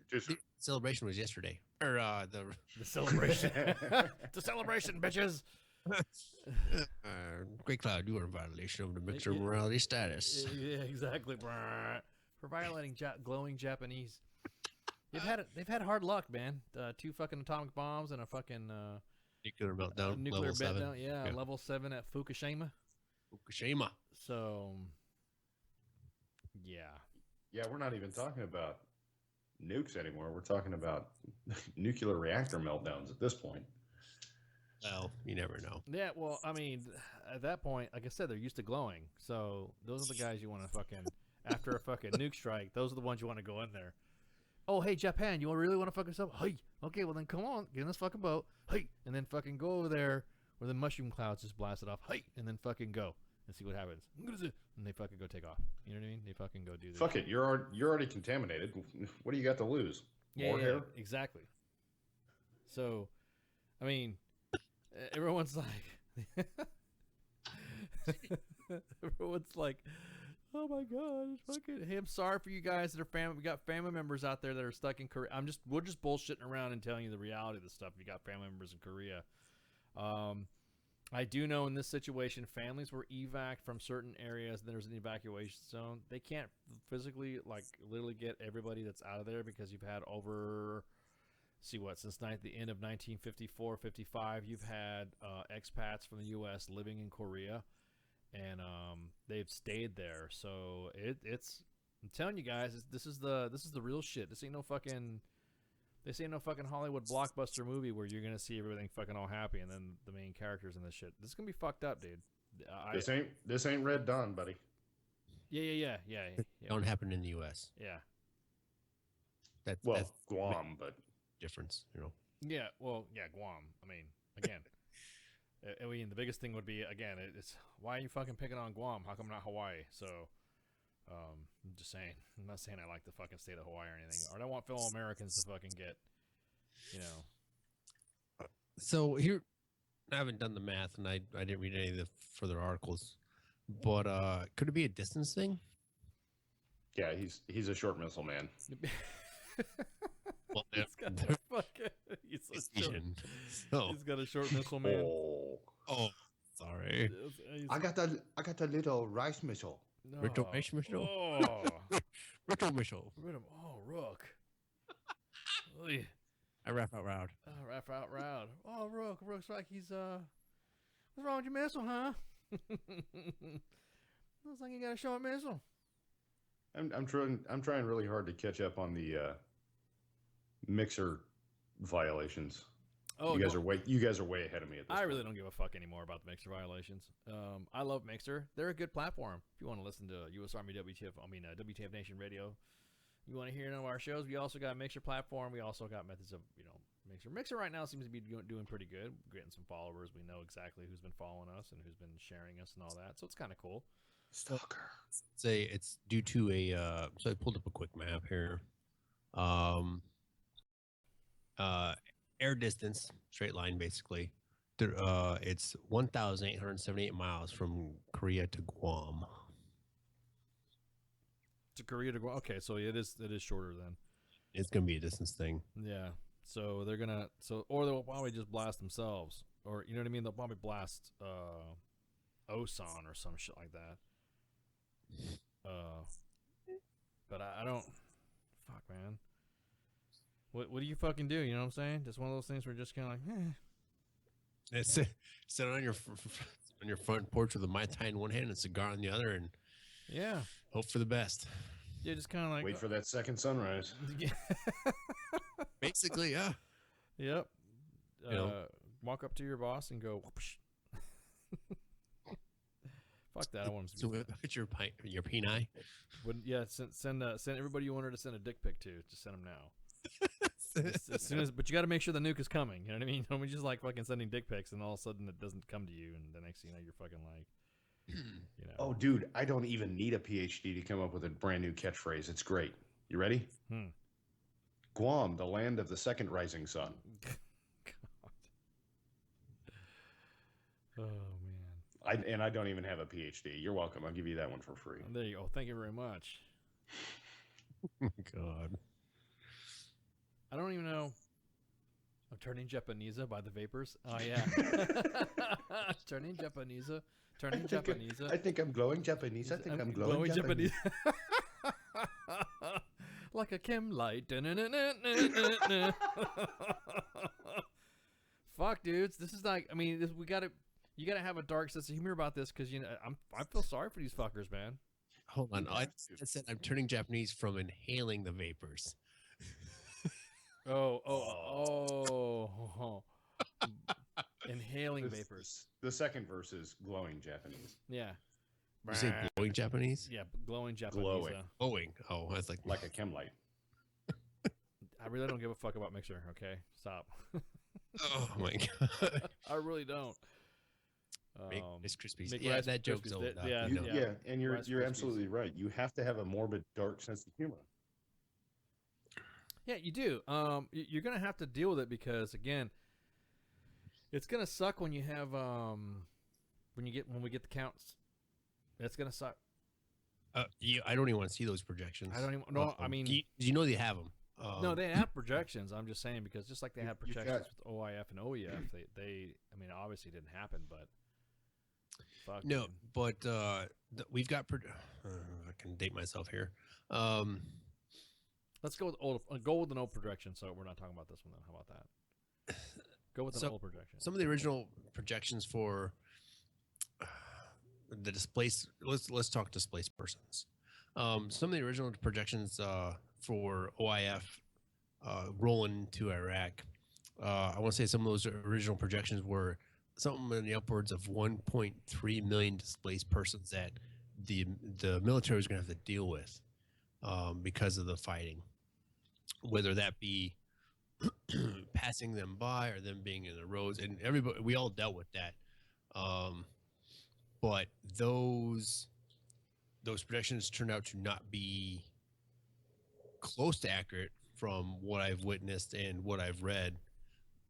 Speaker 1: celebration was yesterday, or
Speaker 2: The celebration. It's a celebration, bitches.
Speaker 1: Great Cloud, you are in violation of the mixer morality status.
Speaker 2: Yeah, exactly. For violating glowing Japanese. They've had hard luck, man. 2 fucking atomic bombs and a fucking
Speaker 1: Nuclear meltdown.
Speaker 2: nuclear
Speaker 1: level 7.
Speaker 2: meltdown. Yeah, level 7 at Fukushima.
Speaker 1: Fukushima.
Speaker 2: So, yeah.
Speaker 3: Yeah, we're not even talking about nukes anymore. We're talking about nuclear reactor meltdowns at this point.
Speaker 1: Well, you never know.
Speaker 2: Yeah, well, I mean, at that point, like I said, they're used to glowing. So those are the guys you want to fucking, after a fucking nuke strike, those are the ones you want to go in there. Oh, hey, Japan, you really want to fuck us up? Hey, okay, well then come on, get in this fucking boat. Hey, and then fucking go over there where the mushroom clouds just blast it off. Hey, and then fucking go and see what happens. And they fucking go take off. You know what I mean? They fucking go do that.
Speaker 3: Fuck it, you're already contaminated. What do you got to lose? More hair?
Speaker 2: Exactly. So, I mean, everyone's like, oh my god, fucking. Hey, I'm sorry for you guys that are family. We got family members out there that are stuck in Korea. We're just bullshitting around and telling you the reality of the stuff. You got family members in Korea. I do know in this situation, families were evac'd from certain areas. There's an evacuation zone. They can't physically, like, literally get everybody that's out of there because you've had since the end of 1954, 55, you've had expats from the U.S. living in Korea, and they've stayed there. So it's. I'm telling you guys, this is the real shit. This ain't no fucking Hollywood blockbuster movie where you're gonna see everything fucking all happy and then the main characters in this shit. This is gonna be fucked up, dude.
Speaker 3: This ain't Red Dawn, buddy.
Speaker 2: Yeah.
Speaker 1: Don't happen in the U.S.
Speaker 2: Yeah.
Speaker 1: That's
Speaker 3: Guam, but
Speaker 1: difference, you know.
Speaker 2: Yeah. Well, yeah, Guam. I mean, again, the biggest thing would be again, it's why are you fucking picking on Guam? How come not Hawaii? So. I'm just saying. I'm not saying I like the fucking state of Hawaii or anything. Or I don't want fellow Americans to fucking get, you know.
Speaker 1: So here, I haven't done the math, and I didn't read any of the further articles, but could it be a distance thing?
Speaker 3: Yeah, he's a short missile man.
Speaker 1: Well,
Speaker 2: he's got a fucking. He's got a short missile man.
Speaker 1: Oh, sorry.
Speaker 3: I got the little rice missile.
Speaker 2: No.
Speaker 1: Rito Mishel.
Speaker 2: Oh.
Speaker 1: Rito Mishel.
Speaker 2: Oh, Rook.
Speaker 1: I rap out loud.
Speaker 2: Oh, rap out loud. Oh, Rook. Rook's like he's what's wrong with your missile, huh? Looks like you got a short missile.
Speaker 3: I'm trying really hard to catch up on the mixer violations.
Speaker 2: Oh,
Speaker 3: you guys are way ahead of me at this
Speaker 2: I
Speaker 3: point.
Speaker 2: really don't give a fuck anymore about the Mixer violations. I love Mixer. They're a good platform. If you want to listen to U.S. Army WTF Nation Radio, you want to hear any of our shows, we also got a Mixer platform. We also got methods of, Mixer. Mixer right now seems to be doing pretty good. We're getting some followers. We know exactly who's been following us and who's been sharing us and all that. So it's kind of cool.
Speaker 3: Stalker.
Speaker 1: It's due to a. So I pulled up a quick map here. Air distance, straight line basically, It's 1,878 miles from Korea to Guam.
Speaker 2: To Korea to go. Okay, so it is shorter then.
Speaker 1: It's gonna be a distance thing.
Speaker 2: Yeah. So they're gonna or they'll probably just blast themselves, or you know what I mean. They'll probably blast Osan or some shit like that. But I don't. Fuck, man. What do you fucking do? You know what I'm saying? Just one of those things where just kind of like,
Speaker 1: It's sit on your front porch with a Mai Tai in one hand and a cigar in the other, and
Speaker 2: yeah,
Speaker 1: hope for the best.
Speaker 2: yeah, just kind of like
Speaker 3: Wait for that second sunrise.
Speaker 1: Basically, yeah.
Speaker 2: Yep.
Speaker 1: You know?
Speaker 2: Walk up to your boss and go. Whoosh. Fuck that! I want to.
Speaker 1: So what's your penile?
Speaker 2: Yeah, send everybody you want her to send a dick pic to. Just send them now. As soon as, but you got to make sure the nuke is coming. You know what I mean? Don't we just like fucking sending dick pics and all of a sudden it doesn't come to you, and the next thing you know, you're fucking like, you know.
Speaker 3: Oh, dude, I don't even need a PhD to come up with a brand new catchphrase. It's great. You ready? Guam, the land of the second rising sun.
Speaker 2: God. Oh man.
Speaker 3: I don't even have a PhD. You're welcome. I'll give you that one for free.
Speaker 2: There you go. Thank you very much.
Speaker 1: God.
Speaker 2: I don't even know. I'm turning Japanese by the Vapors. Oh yeah. Turning Japanese. Turning Japanese.
Speaker 3: I think I'm glowing Japanese. I think I'm glowing Japanese.
Speaker 2: Like a chem light. Fuck, dudes. This is like. I mean, you gotta have a dark sense of humor about this because you know I feel sorry for these fuckers, man.
Speaker 1: Hold on. I said I'm turning Japanese from inhaling the vapors.
Speaker 2: Inhaling vapors.
Speaker 3: The second verse is glowing Japanese.
Speaker 2: Yeah.
Speaker 1: You say glowing Japanese?
Speaker 2: Yeah, glowing Japanese.
Speaker 1: Glowing. Oh, that's like
Speaker 3: a chem light.
Speaker 2: I really don't give a fuck about Mixer. Okay, stop.
Speaker 1: Oh my god.
Speaker 2: I really don't.
Speaker 1: Rice Krispies.
Speaker 2: Make
Speaker 1: Yeah,
Speaker 2: Rice
Speaker 1: that joke's
Speaker 2: Krispies.
Speaker 1: old.
Speaker 3: Yeah, and you're
Speaker 2: Rice Krispies.
Speaker 3: absolutely right. You have to have a morbid, dark sense of humor.
Speaker 2: Yeah, you do. You're gonna have to deal with it because again, it's gonna suck when you have when we get the counts. It's gonna suck.
Speaker 1: Yeah, I don't even want to see those projections.
Speaker 2: I don't even. No, I mean,
Speaker 1: you know they have them.
Speaker 2: no, they have projections. I'm just saying because just like they have projections
Speaker 3: got-
Speaker 2: with OIF and OEF, they I mean, obviously didn't happen, but fuck.
Speaker 1: No,
Speaker 2: dude.
Speaker 1: but we've got. I can date myself here.
Speaker 2: Let's go with an old projection. So we're not talking about this one then. How about that? Go with an old projection.
Speaker 1: Some of the original projections for the displaced. Let's talk displaced persons. Some of the original projections for OIF rolling to Iraq. I want to say some of those original projections were something in the upwards of 1.3 million displaced persons that the military was going to have to deal with because of the fighting, whether that be passing them by or them being in the roads, and everybody, we all dealt with that. But those projections turned out to not be close to accurate from what I've witnessed and what I've read.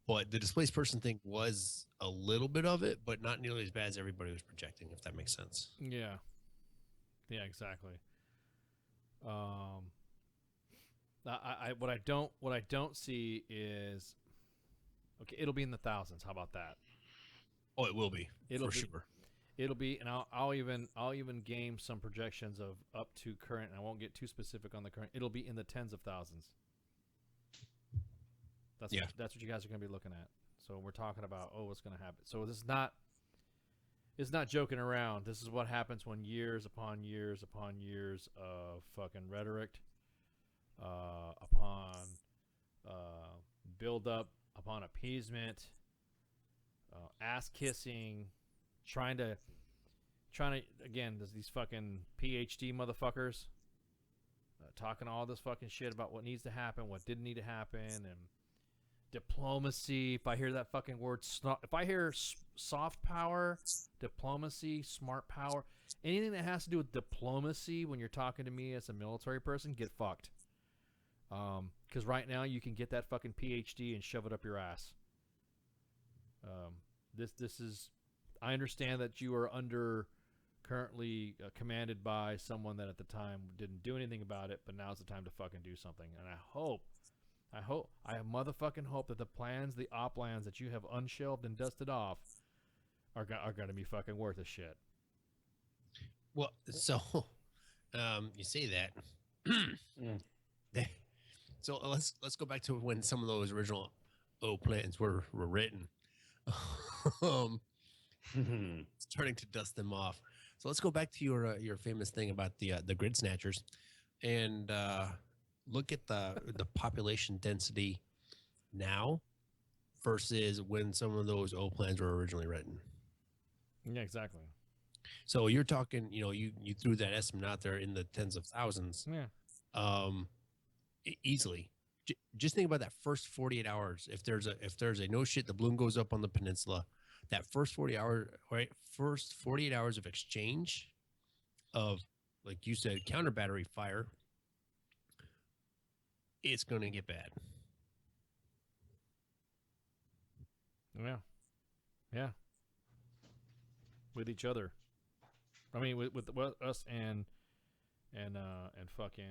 Speaker 1: But the displaced person thing was a little bit of it, but not nearly as bad as everybody was projecting, if that makes sense.
Speaker 2: Yeah. Yeah, exactly. What I don't see is okay. It'll be in the thousands. How about that?
Speaker 1: Oh, it will be for sure.
Speaker 2: It'll be, and I'll even game some projections of up to current. And I won't get too specific on the current. It'll be in the tens of thousands. That's what you guys are going to be looking at. So we're talking about what's going to happen. So this is not. It's not joking around. This is what happens when years upon years upon years of fucking rhetoric, upon build up, upon appeasement, ass kissing, trying to again, there's these fucking PhD motherfuckers talking all this fucking shit about what needs to happen, what didn't need to happen, and diplomacy. If I hear that fucking word, if I hear soft power, diplomacy, smart power, anything that has to do with diplomacy when you're talking to me as a military person, get fucked. Because right now you can get that fucking PhD and shove it up your ass. this is. I understand that you are currently commanded by someone that at the time didn't do anything about it, but now's the time to fucking do something. And I motherfucking hope that the op plans that you have unshelved and dusted off are going to be fucking worth a shit.
Speaker 1: Well, so you say that. So let's go back to when some of those original plans were written. Starting to dust them off. So let's go back to your famous thing about the grid snatchers, and look at the population density now versus when some of those plans were originally written.
Speaker 2: Yeah, exactly.
Speaker 1: So you're talking, you threw that estimate out there in the tens of thousands.
Speaker 2: Yeah.
Speaker 1: Easily. Just think about that first 48 hours. If there's a no shit, the balloon goes up on the peninsula. That first 48 hours of exchange of, like you said, counter battery fire, it's going to get bad.
Speaker 2: Yeah. Yeah. With each other. I mean, with us and fucking.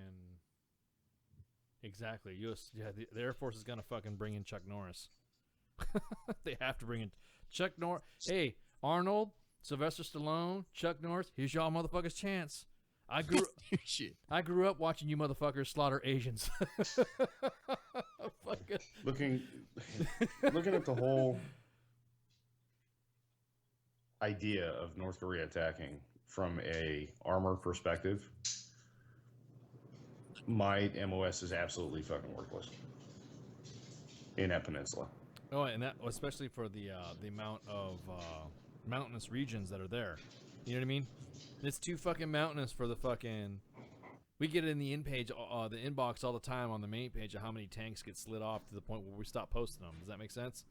Speaker 2: Exactly. The Air Force is going to fucking bring in Chuck Norris. They have to bring in Chuck Norris. Hey, Arnold, Sylvester Stallone, Chuck Norris, here's y'all motherfuckers' chance. I grew up watching you motherfuckers slaughter Asians.
Speaker 3: Looking at the whole idea of North Korea attacking from a armor perspective, my MOS is absolutely fucking worthless in that peninsula.
Speaker 2: Oh, and that especially for the amount of mountainous regions that are there. You know what I mean? It's too fucking mountainous for the fucking. We get it in the the inbox all the time on the main page of how many tanks get slid off to the point where we stop posting them. Does that make sense?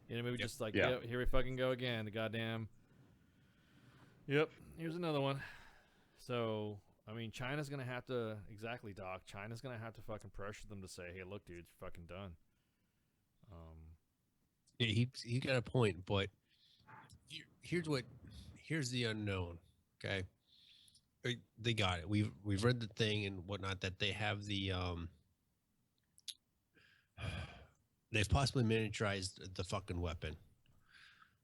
Speaker 2: You know, maybe just like, yep, here we fucking go again. The goddamn. Yep, here's another one. So, I mean, China's gonna have to Doc. China's gonna have to fucking pressure them to say, hey, look, dude, you're fucking done.
Speaker 1: Yeah, he got a point, but here's the unknown. Okay, they got it. We've read the thing and whatnot that they have they've possibly miniaturized the fucking weapon.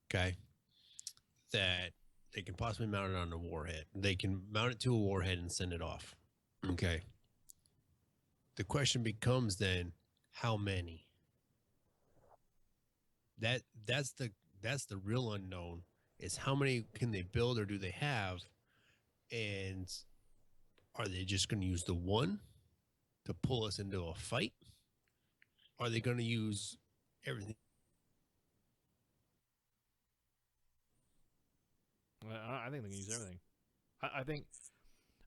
Speaker 1: Okay, that they can possibly mount it on a warhead. They can mount it to a warhead and send it off. Okay. The question becomes then, how many? That's the real unknown, is how many can they build or do they have, and are they just going to use the one to pull us into a fight? Are they going to use everything?
Speaker 2: I think they can use everything. I think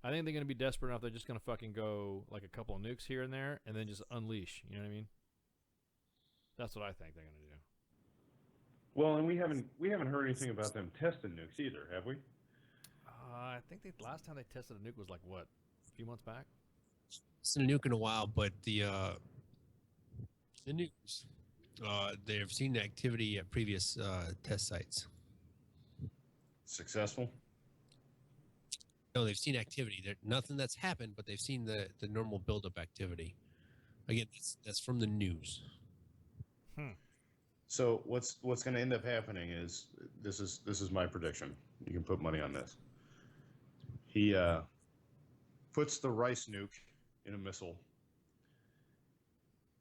Speaker 2: they're going to be desperate enough. They're just going to fucking go like a couple of nukes here and there, and then just unleash. You know what I mean? That's what I think they're going to do.
Speaker 3: Well, and we haven't heard anything about them testing nukes either, have we?
Speaker 2: I think last time they tested a nuke was like what, a few months back.
Speaker 1: It's a nuke in a while, but the nukes, they've seen activity at previous test sites.
Speaker 3: Successful?
Speaker 1: No, they've seen activity. Nothing that's happened, but they've seen the normal buildup activity. Again, that's from the news.
Speaker 3: So what's going to end up happening is this is my prediction. You can put money on this. He puts the rice nuke in a missile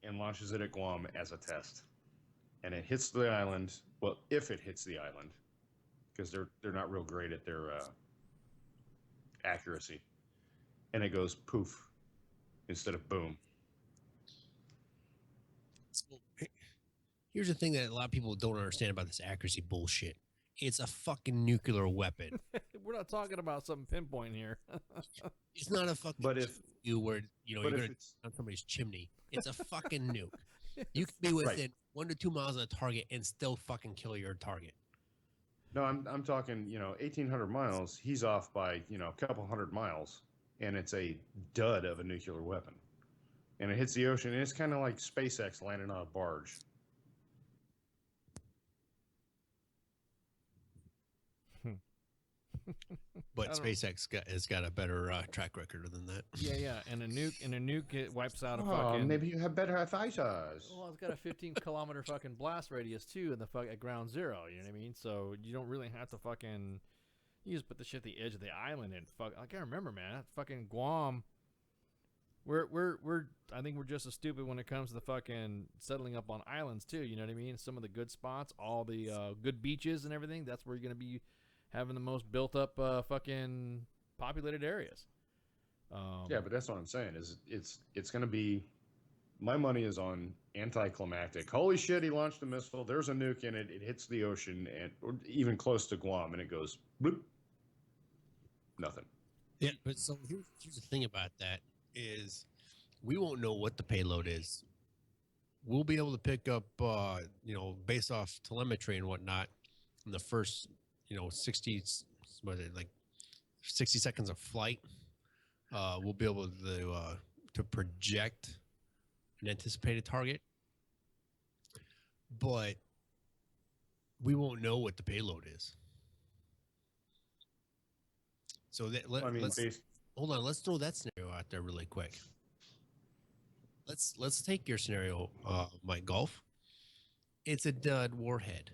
Speaker 3: and launches it at Guam as a test, and it hits the island. Well, if it hits the island, because they're not real great at their accuracy, and it goes poof instead of boom.
Speaker 1: Here's the thing that a lot of people don't understand about this accuracy bullshit. It's a fucking nuclear weapon.
Speaker 2: We're not talking about something pinpoint here.
Speaker 1: It's not a fucking.
Speaker 3: But if
Speaker 1: you're gonna on somebody's chimney, it's a fucking nuke. You can be within 1 to 2 miles of the target and still fucking kill your target.
Speaker 3: No, I'm talking, 1,800 miles. He's off by, a couple hundred miles, and it's a dud of a nuclear weapon. And it hits the ocean, and it's kind of like SpaceX landing on a barge.
Speaker 1: But
Speaker 2: I don't-
Speaker 1: SpaceX has got a better track record than that.
Speaker 2: Yeah, and a nuke it wipes out a
Speaker 3: Oh,
Speaker 2: fucking.
Speaker 3: maybe you have better advisors.
Speaker 2: Well, it's got a 15-kilometer fucking blast radius too, in the at ground zero. You know what I mean? So you don't really have to fucking. You just put the shit at the edge of the island and fuck. I can't remember, man. That fucking Guam. We're. I think we're just as stupid when it comes to the fucking settling up on islands too. You know what I mean? Some of the good spots, all the good beaches and everything. That's where you're gonna be having the most built up fucking populated areas.
Speaker 3: Yeah, but that's what I'm saying. Is it's going to be. My money is on anticlimactic. Holy shit! He launched a missile. There's a nuke in it. It hits the ocean and or even close to Guam, and it goes bloop. Nothing.
Speaker 1: Yeah, but so here's the thing about that is we won't know what the payload is. We'll be able to pick up, based off telemetry and whatnot, in the first, 60, what is it, like 60 seconds of flight. We'll be able to project an anticipated target, but we won't know what the payload is. So hold on. Let's throw that scenario out there really quick. Let's take your scenario, Mike Golf. It's a dud warhead.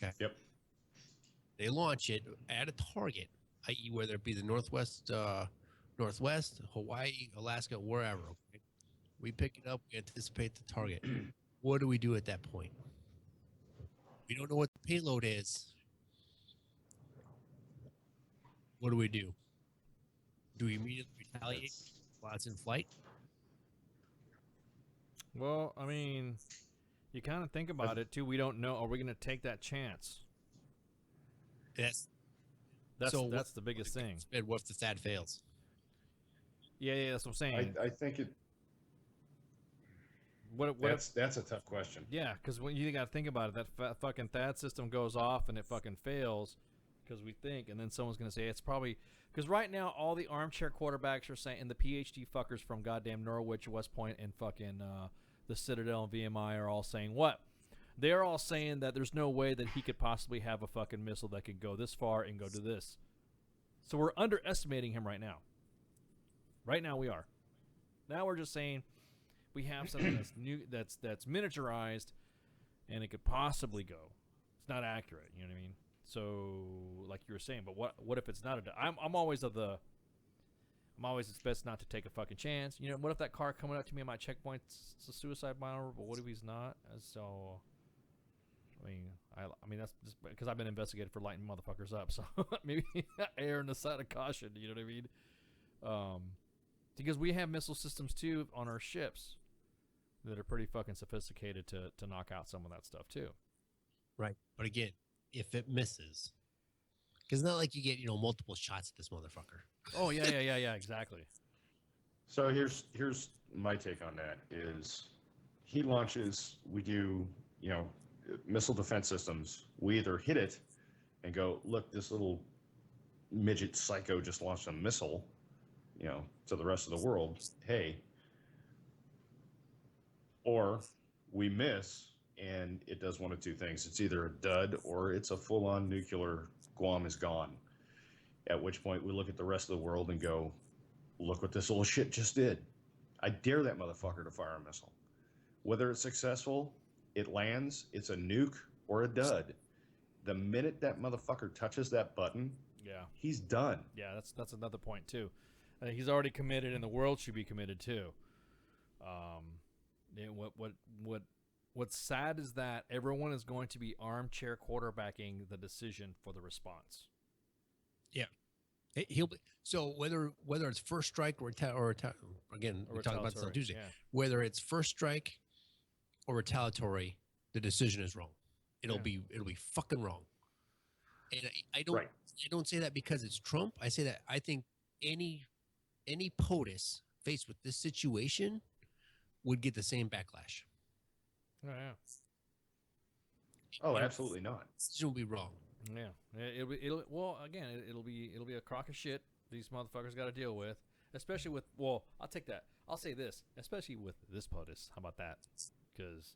Speaker 1: Okay.
Speaker 3: Yep.
Speaker 1: They launch it at a target, i.e., whether it be the northwest, Hawaii, Alaska, wherever. Okay? We pick it up. We anticipate the target. What do we do at that point? We don't know what the payload is. What do we do? Do we immediately retaliate while it's in flight?
Speaker 2: Well, I mean, you kind of think about it too. We don't know. Are we going to take that chance?
Speaker 1: That's
Speaker 2: the biggest thing.
Speaker 1: And what if the THAAD fails?
Speaker 2: Yeah, that's what I'm saying.
Speaker 3: I think it. That's a tough question.
Speaker 2: Yeah, because when you got to think about it, that fucking THAAD system goes off and it fucking fails because we think, and then someone's going to say it's probably because right now all the armchair quarterbacks are saying, and the PhD fuckers from goddamn Norwich, West Point, and fucking the Citadel and VMI are all saying what? They're all saying that there's no way that he could possibly have a fucking missile that could go this far and go to this. So we're underestimating him right now. Right now we are. Now we're just saying we have something that's new, that's miniaturized, and it could possibly go. It's not accurate, you know what I mean? So, like you were saying, but what if it's not I'm always it's best not to take a fucking chance. You know, what if that car coming up to me at my checkpoint's a suicide bomber, but what if he's not? So, I mean that's just because I've been investigated for lighting motherfuckers up, so maybe err on the side of caution. You know what I mean? Because we have missile systems too on our ships that are pretty fucking sophisticated to knock out some of that stuff too.
Speaker 1: Right. But again, if it misses, because it's not like you get multiple shots at this motherfucker.
Speaker 2: Oh yeah, exactly.
Speaker 3: So here's my take on that is he launches, we do, missile defense systems. We either hit it and go, look, this little midget psycho just launched a missile, to the rest of the world. Hey. Or we miss and it does one of two things. It's either a dud or it's a full-on nuclear Guam is gone. At which point we look at the rest of the world and go, look what this little shit just did. I dare that motherfucker to fire a missile. Whether it's successful, it lands, it's a nuke or a dud. The minute that motherfucker touches that button, he's done.
Speaker 2: Yeah, that's another point too. He's already committed, and the world should be committed too. What's sad is that everyone is going to be armchair quarterbacking the decision for the response.
Speaker 1: Yeah, he'll be, so whether it's first strike or again we talked about this on Tuesday. Yeah. Whether it's first strike or retaliatory, the decision is wrong. It'll be fucking wrong. And I don't say that because it's Trump. I say that I think any POTUS faced with this situation would get the same backlash.
Speaker 2: Oh yeah.
Speaker 3: Oh, absolutely not.
Speaker 1: Decision will be wrong.
Speaker 2: Yeah, it'll be a crock of shit these motherfuckers got to deal with, especially with. Well, I'll take that. I'll say this, especially with this POTUS. How about that? Because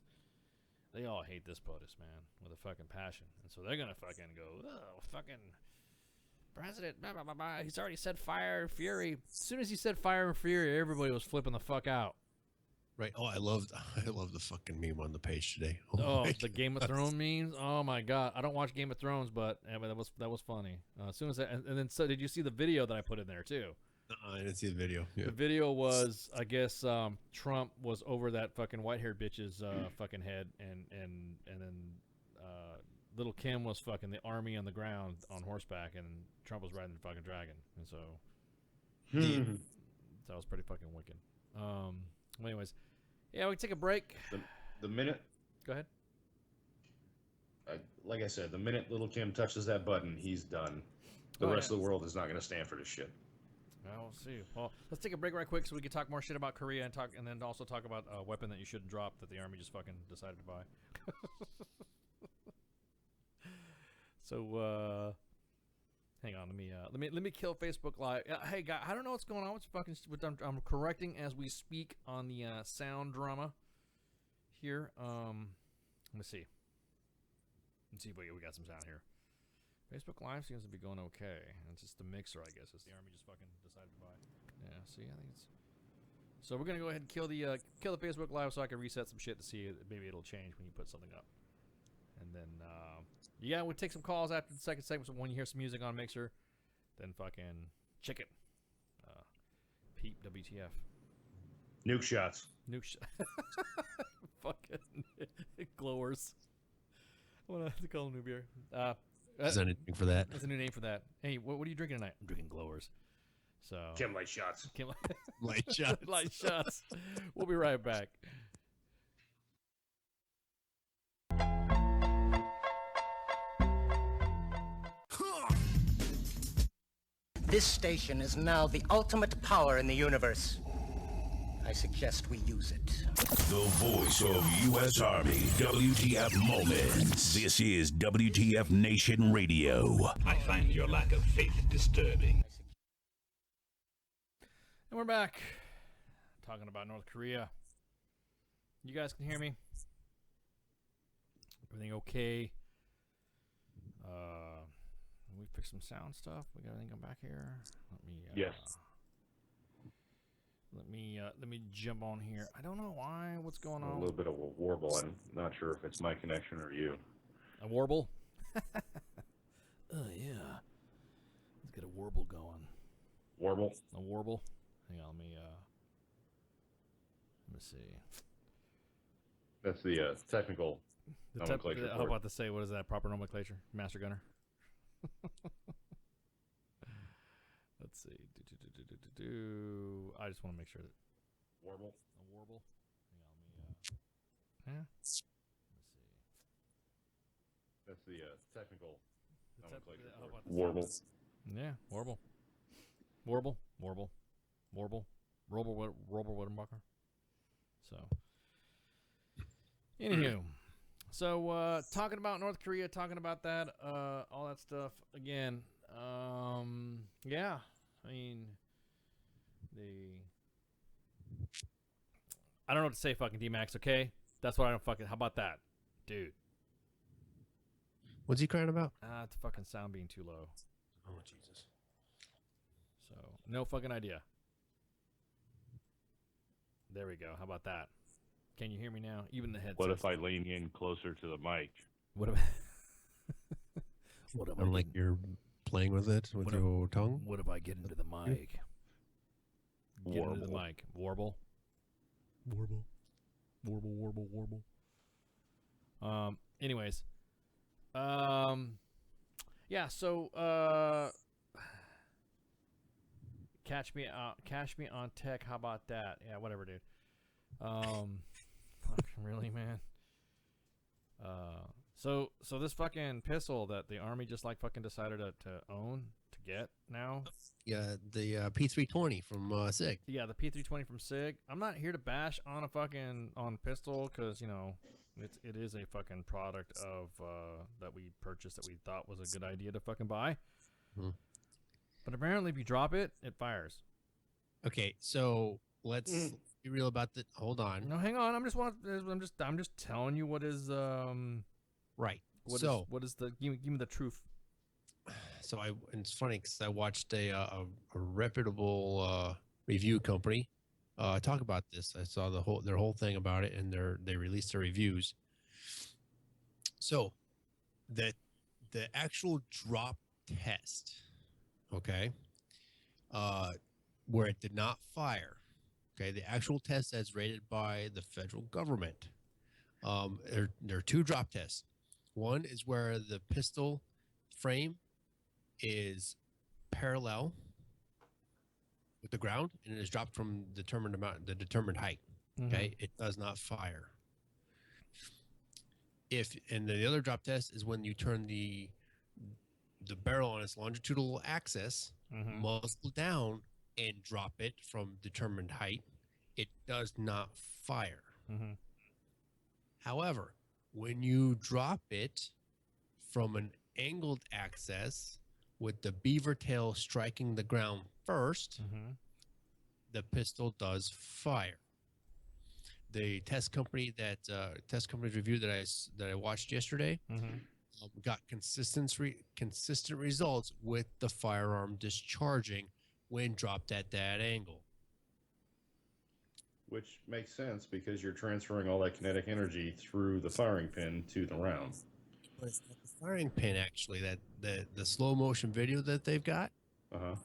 Speaker 2: they all hate this POTUS, man, with a fucking passion, and so they're gonna fucking go, oh, fucking. President, blah, blah, blah, blah. He's already said fire and fury. As soon as he said fire and fury, everybody was flipping the fuck out.
Speaker 1: Right. Oh, I love the fucking meme on the page today.
Speaker 2: Oh,
Speaker 1: my
Speaker 2: the Game of Thrones memes. Oh my god, I don't watch Game of Thrones, but that was funny. As soon as and then so did you see the video that I put in there too?
Speaker 1: I didn't see the video. Yeah.
Speaker 2: The video was, I guess, Trump was over that fucking white-haired bitch's fucking head, and then little Kim was fucking the army on the ground on horseback, and Trump was riding the fucking dragon, and so that was pretty fucking wicked. Well, anyways, yeah, we can take a break.
Speaker 3: The minute,
Speaker 2: Go ahead.
Speaker 3: like I said, the minute little Kim touches that button, he's done. The rest of the world is not going to stand for this shit.
Speaker 2: Well, we'll see. Well, let's take a break right quick so we can talk more shit about Korea and then also talk about a weapon that you shouldn't drop that the army just fucking decided to buy. So, hang on, let me kill Facebook Live. Hey, guy, I don't know what's going on with fucking. I'm correcting as we speak on the sound drama here. Let me see. Let's see if we got some sound here. Facebook Live seems to be going okay. It's just the mixer, I guess. It's the army just fucking decided to buy. Yeah, see, I think it's. So we're gonna go ahead and kill the Facebook Live so I can reset some shit to see if maybe it'll change when you put something up. And then yeah, we'll take some calls after the second segment. So when you hear some music on mixer, then fucking check it. Peep WTF.
Speaker 3: Nuke shots.
Speaker 2: Fucking glowers. I want to call them new beer.
Speaker 1: Is there anything for that?
Speaker 2: That's a new name for that. Hey, what are you drinking tonight? I'm drinking glowers. So
Speaker 3: Kim light shots.
Speaker 1: Light shots.
Speaker 2: Light shots. We'll be right back.
Speaker 4: This station is now the ultimate power in the universe. I suggest we use it.
Speaker 5: The voice of U.S. Army, WTF Moments. This is WTF Nation Radio.
Speaker 6: I find your lack of faith disturbing.
Speaker 2: And we're back. Talking about North Korea. You guys can hear me? Everything okay? We fixed some sound stuff. We got anything back here? Let me
Speaker 3: Yes.
Speaker 2: Let me jump on here. I don't know why. What's going on?
Speaker 3: A little bit of a warble. I'm not sure if it's my connection or you.
Speaker 2: A warble? Oh yeah. Let's get a warble going.
Speaker 3: Warble?
Speaker 2: A warble? Hang on, let me see.
Speaker 3: That's the technical nomenclature.
Speaker 2: I was about to say, what is that proper nomenclature? Master Gunner. Let's see. I just want to make sure that
Speaker 3: Warble?
Speaker 2: a warble. Hang on, let me Let's see.
Speaker 3: That's the technical nomenclature.
Speaker 2: How about
Speaker 3: for warble.
Speaker 2: Yeah, warble. Warble. Wittenbacher. So, anywho, so talking about North Korea, talking about that, all that stuff again. Yeah, I mean, I don't know what to say, fucking D-Max. Okay, that's what I don't fucking. How about that, dude?
Speaker 1: What's he crying about?
Speaker 2: It's fucking sound being too low.
Speaker 1: Oh, Jesus.
Speaker 2: So, no fucking idea. There we go. How about that? Can you hear me now? Even the headset.
Speaker 3: What if I lean in closer to the mic?
Speaker 2: What if? What if
Speaker 1: I'm like you're playing with it with your tongue?
Speaker 2: What if I get into the mic? Get into the mic. Warble. Anyways. Yeah, so catch me on tech. How about that? Yeah, whatever, dude. Fucking really, man. So this fucking pistol that the army just like fucking decided to own, to get now.
Speaker 1: Yeah, the P320 from SIG.
Speaker 2: Yeah, the P320 from SIG. I'm not here to bash on a fucking pistol because, you know, it is a fucking product of that we purchased that we thought was a good idea to fucking buy.
Speaker 1: Hmm.
Speaker 2: But apparently, if you drop it, it fires.
Speaker 1: Okay, so let's be real about the. Hold on.
Speaker 2: No, hang on. I'm just telling you what is
Speaker 1: Right.
Speaker 2: What is the give me the truth.
Speaker 1: and it's funny because I watched a reputable review company talk about this. I saw their whole thing about it, and they released their reviews. So that the actual drop test, okay, where it did not fire, okay, the actual test as rated by the federal government. There are two drop tests. One is where the pistol frame is parallel with the ground and it is dropped from the determined height. Okay, it does not fire. And the other drop test is when you turn the barrel on its longitudinal axis, muzzle down, and drop it from determined height. It does not fire. However, when you drop it from an angled axis with the beaver tail striking the ground first, the pistol does fire. The test company's review that I watched yesterday got consistent results with the firearm discharging when dropped at that angle.
Speaker 3: Which makes sense because you're transferring all that kinetic energy through the firing pin to the round.
Speaker 1: But it's not the firing pin, actually. That the slow motion video that they've got, trigger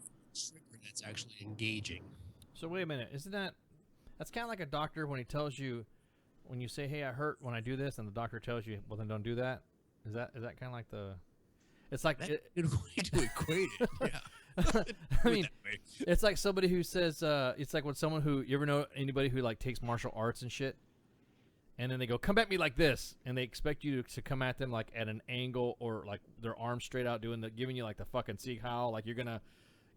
Speaker 1: that's actually engaging.
Speaker 2: So wait a minute, isn't that's kind of like a doctor when he tells you, when you say, "Hey, I hurt when I do this," and the doctor tells you, "Well, then don't do that." Is that kind of like the? It's like
Speaker 1: That's a good way to equate it. Yeah.
Speaker 2: I mean, it's like somebody who says, it's like when someone who, you ever know anybody who like takes martial arts and shit, and then they go, "Come at me like this," and they expect you to come at them like at an angle or like their arms straight out, giving you like the fucking Sieg Heil, like you're gonna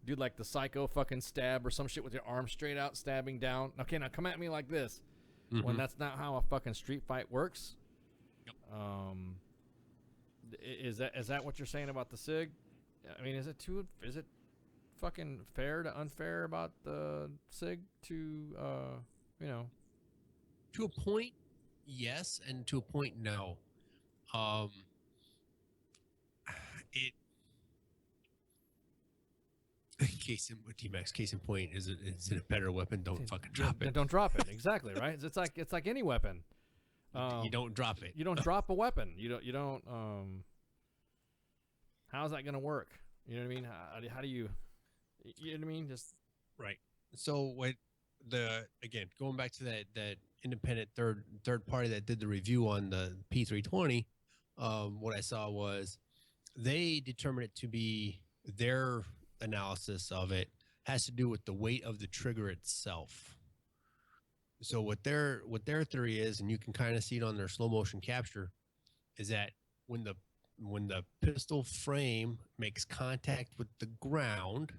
Speaker 2: do like the psycho fucking stab or some shit with your arms straight out, stabbing down. Okay, now come at me like this. When that's not how a fucking street fight works.
Speaker 1: Yep.
Speaker 2: Is that what you're saying about the SIG? I mean, is it fucking fair to unfair about the SIG to
Speaker 1: To a point, yes, and to a point, no. It case in point, is it a better weapon? Don't fucking drop it.
Speaker 2: Don't drop it. Exactly, right? It's like any weapon.
Speaker 1: You don't drop it.
Speaker 2: You don't drop a weapon. You don't. How's that gonna work? You know what I mean? How do you? You know what I mean? Just
Speaker 1: right. So what again going back to that independent third party that did the review on the P320, what I saw was they determined it to be their analysis of it has to do with the weight of the trigger itself. So what their theory is, and you can kind of see it on their slow motion capture, is that when the pistol frame makes contact with the ground,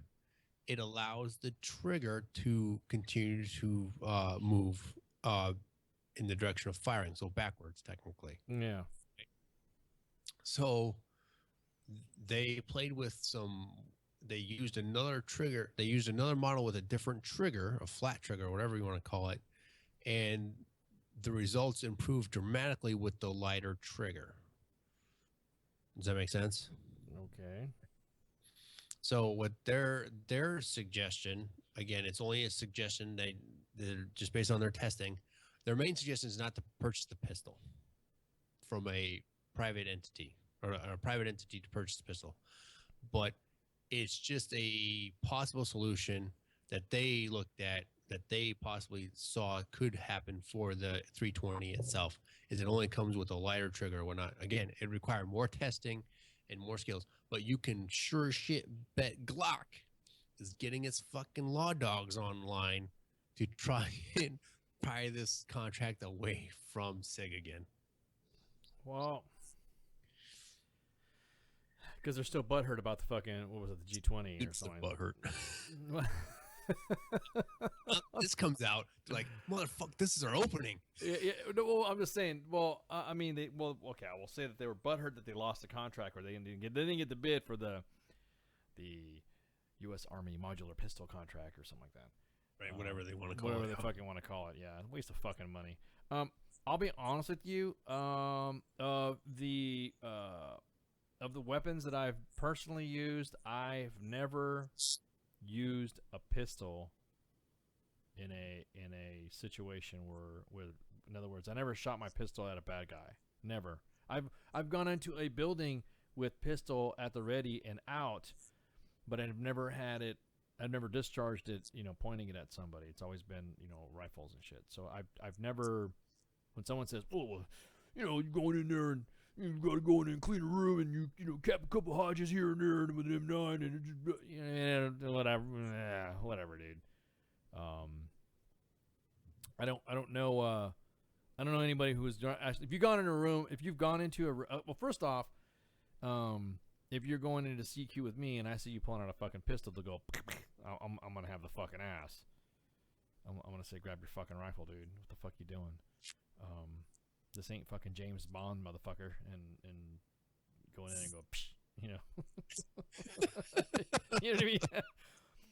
Speaker 1: it allows the trigger to continue to move in the direction of firing, so backwards technically.
Speaker 2: Yeah.
Speaker 1: So they played with they used another trigger. They used another model with a different trigger, a flat trigger, or whatever you want to call it. And the results improved dramatically with the lighter trigger. Does that make sense?
Speaker 2: Okay.
Speaker 1: So what their suggestion, again, it's only a suggestion. They're just based on their testing. Their main suggestion is not to purchase the pistol from a private entity or a private entity to purchase the pistol, but it's just a possible solution that they looked at, that they possibly saw could happen for the 320 itself, is it only comes with a lighter trigger or whatnot. Again, it required more testing and more skills, but you can sure shit bet Glock is getting its fucking law dogs online to try and pry this contract away from SIG again.
Speaker 2: Well, because they're still butthurt about the fucking, what was it, the G20 or something.
Speaker 1: Butthurt. This comes out like, motherfucker, this is our opening.
Speaker 2: Yeah, no, well, I'm just saying. Well, I mean, okay, I will say that they were butthurt that they lost the contract, or they didn't get the bid for the U.S. Army modular pistol contract or something like that.
Speaker 1: Right, whatever they want to call it.
Speaker 2: Whatever they fucking want to call it. Yeah, waste of fucking money. I'll be honest with you. of the weapons that I've personally used, I've never used a pistol in a situation where in other words, I never shot my pistol at a bad guy. Never. I've gone into a building with pistol at the ready and out, but I've never had it. I've never discharged it, pointing it at somebody. It's always been, rifles and shit. So I've never, when someone says, "Oh, you're going in there and you got to go in and clean a room and you cap a couple Hodges here and there with an M9 and it just, whatever, dude." I don't know. I don't know anybody who is actually. If you've gone in a room, if you've gone into a well, first off, if you're going into CQ with me and I see you pulling out a fucking pistol to go, I'm gonna have the fucking ass. I'm gonna say, grab your fucking rifle, dude. What the fuck you doing? This ain't fucking James Bond, motherfucker, and going in and go, you know what I mean?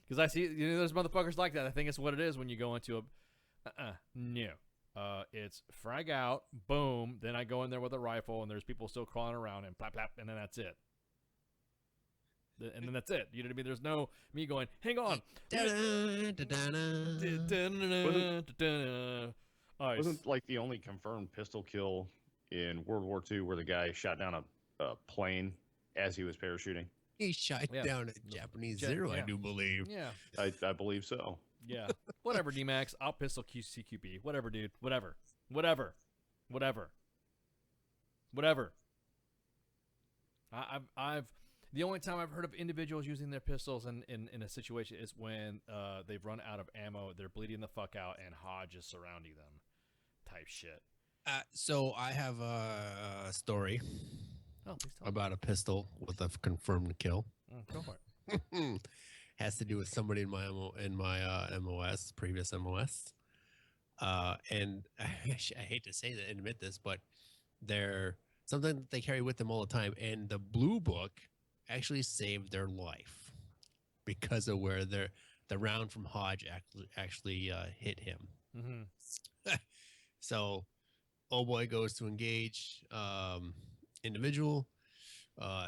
Speaker 2: Because I see, there's motherfuckers like that. I think it's what it is when you go into a, no. It's frag out, boom. Then I go in there with a rifle, and there's people still crawling around, and plap, plap, and then that's it. And then that's it. You know what I mean? There's no me going, hang on.
Speaker 3: Wasn't like the only confirmed pistol kill in World War II where the guy shot down a plane as he was parachuting?
Speaker 1: He shot down a Japanese Zero, I do believe.
Speaker 2: Yeah.
Speaker 3: I believe so.
Speaker 2: Yeah. Whatever, D-Max. I'll pistol CQB. Whatever, dude. Whatever. I've the only time I've heard of individuals using their pistols in a situation is when they've run out of ammo, they're bleeding the fuck out, and Hodge is surrounding them, type shit.
Speaker 1: So I have a story about a pistol with a confirmed kill.
Speaker 2: Go for it.
Speaker 1: Has to do with somebody in my MOS, previous MOS. And I hate to say that and admit this, but they're something that they carry with them all the time. And the blue book actually saved their life because of where the round from Hodge actually hit him.
Speaker 2: Mm-hmm.
Speaker 1: So, oh boy goes to engage individual.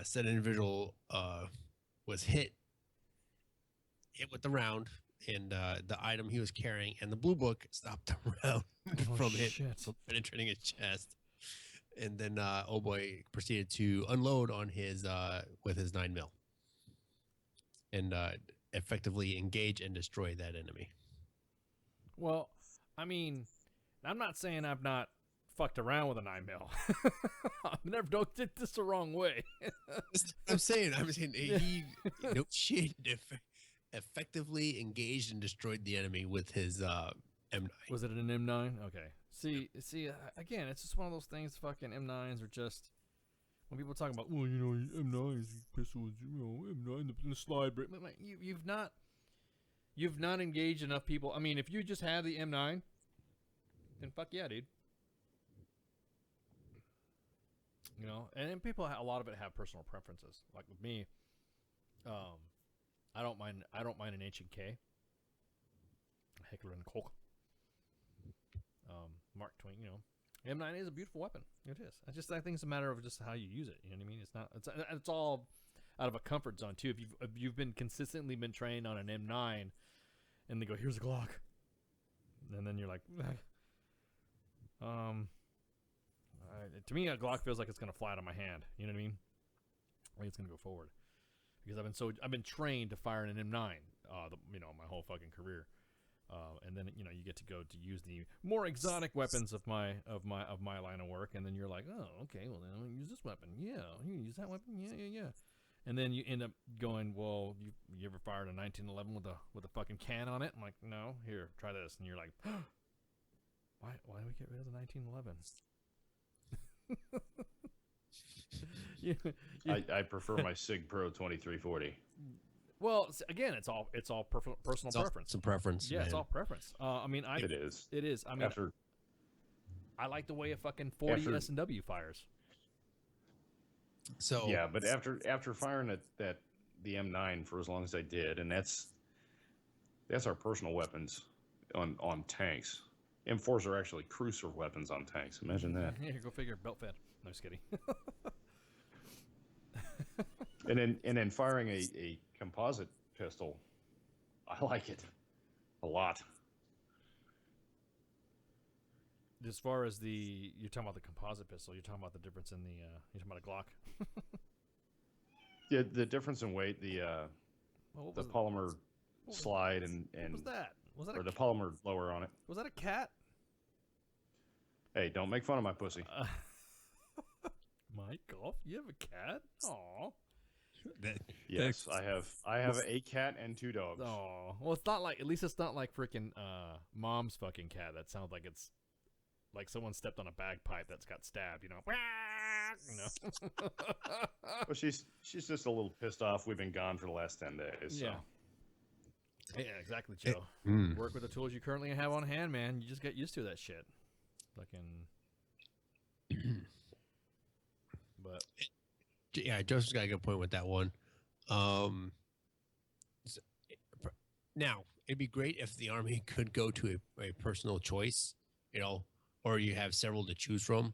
Speaker 1: Said individual was hit with the round, and the item he was carrying, and the blue book stopped the round from penetrating his chest. And then oh boy proceeded to unload on his with his 9mm and effectively engage and destroy that enemy.
Speaker 2: Well, I mean, I'm not saying I've not fucked around with a 9mm. I've never don't did this the wrong way.
Speaker 1: I'm saying he no shit effectively engaged and destroyed the enemy with his M9.
Speaker 2: Was it an M9? Okay. See, again, it's just one of those things. Fucking M9s are just, when people talk about, well, M9s, pistols, M9, the slide break. Like, you've not engaged enough people. I mean, if you just have the M9, then fuck yeah, dude. And people, a lot of it have personal preferences. Like with me, I don't mind an H&K, Heckler and Koch. Mark Twain, M9 is a beautiful weapon. It is. I think it's a matter of just how you use it. You know what I mean? It's all out of a comfort zone too. If you've been consistently been trained on an M9, and they go, here's a Glock, and then you're like, to me, a Glock feels like it's gonna fly out of my hand. You know what I mean? Like it's gonna go forward because I've been trained to fire an M9, my whole fucking career. And then you get to go to use the more exotic weapons of my line of work, and then you're like, oh, okay, well then I'll use this weapon. Yeah, you use that weapon. Yeah. And then you end up going, well, you ever fired a 1911 with a fucking can on it? I'm like, no. Here, try this. And you're like, why do we get rid of the 1911?
Speaker 3: I prefer my Sig Pro 2340.
Speaker 2: Well, again, it's all personal preference.
Speaker 1: Some preference.
Speaker 2: Yeah,
Speaker 1: man.
Speaker 2: It's all preference.
Speaker 3: It is.
Speaker 2: It is. I mean, I like the way a fucking 40 S&W fires.
Speaker 1: So
Speaker 3: yeah, but after firing the M9 for as long as I did, and that's our personal weapons on tanks. M4s are actually cruiser weapons on tanks. Imagine that.
Speaker 2: Yeah, go figure. Belt fed. No, just kidding.
Speaker 3: And then firing a composite pistol, I like it a lot.
Speaker 2: As far as you're talking about the composite pistol, you're talking about the difference in you're talking about a Glock.
Speaker 3: Yeah, the difference in weight, the
Speaker 2: Well,
Speaker 3: polymer slide and
Speaker 2: what was that? Was that
Speaker 3: or the polymer lower on it.
Speaker 2: Was that a cat?
Speaker 3: Hey, don't make fun of my pussy.
Speaker 2: Mike Golf, you have a cat? Aw.
Speaker 3: Yes, I have a cat and 2 dogs.
Speaker 2: Oh, well, it's not like, at least it's not like freaking mom's fucking cat. That sounds like it's like someone stepped on a bagpipe that's got stabbed, you know.
Speaker 3: Well, she's just a little pissed off. We've been gone for the last 10 days. So.
Speaker 2: Yeah. Yeah, exactly, Joe. Work with the tools you currently have on hand, man. You just get used to that shit. Fucking. But
Speaker 1: yeah, Joseph's got a good point with that one. Now, it'd be great if the Army could go to a personal choice, or you have several to choose from.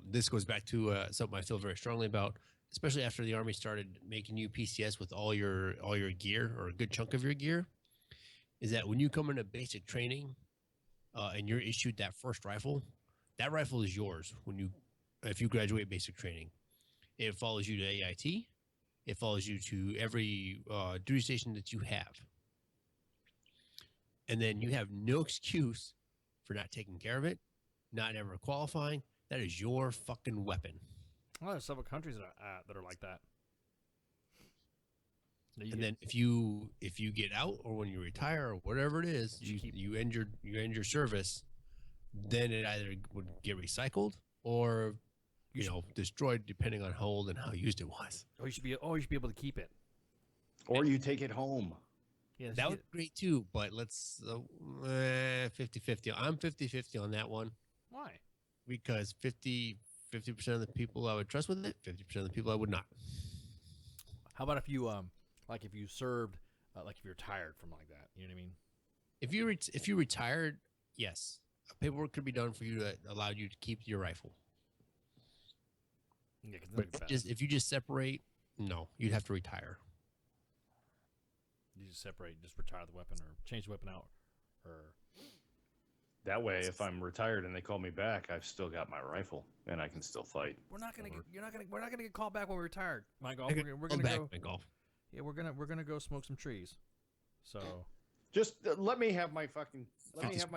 Speaker 1: This goes back to something I feel very strongly about, especially after the Army started making you PCS with all your gear, or a good chunk of your gear, is that when you come into basic training and you're issued that first rifle, that rifle is yours if you graduate basic training. It follows you to AIT. It follows you to every duty station that you have. And then you have no excuse for not taking care of it, not ever qualifying. That is your fucking weapon.
Speaker 2: Well, there's several countries that are like that.
Speaker 1: And then if you get out, or when you retire, or whatever it is, you end your service, then it either would get recycled or destroyed, depending on how old and how used it was.
Speaker 2: You should be able to keep it,
Speaker 3: or you take it home.
Speaker 2: Yeah,
Speaker 1: that would be great too. But let's 50-50. I'm 50-50 on that one.
Speaker 2: Why?
Speaker 1: Because 50% of the people I would trust with it, 50% of the people I would not.
Speaker 2: How about if you if you served, if you're retired from like that? You know what I mean?
Speaker 1: If you retired, yes, paperwork could be done for you to allow you to keep your rifle.
Speaker 2: Yeah,
Speaker 1: but if you just separate, no, you'd have to retire.
Speaker 2: You just separate, just retire the weapon, or change the weapon out, or
Speaker 3: that way, if I'm retired and they call me back, I've still got my rifle and I can still fight.
Speaker 2: We're not gonna get called back when we're retired. My golf. We're gonna go.
Speaker 1: My golf.
Speaker 2: Yeah, we're gonna go smoke some trees. So
Speaker 3: just let me have my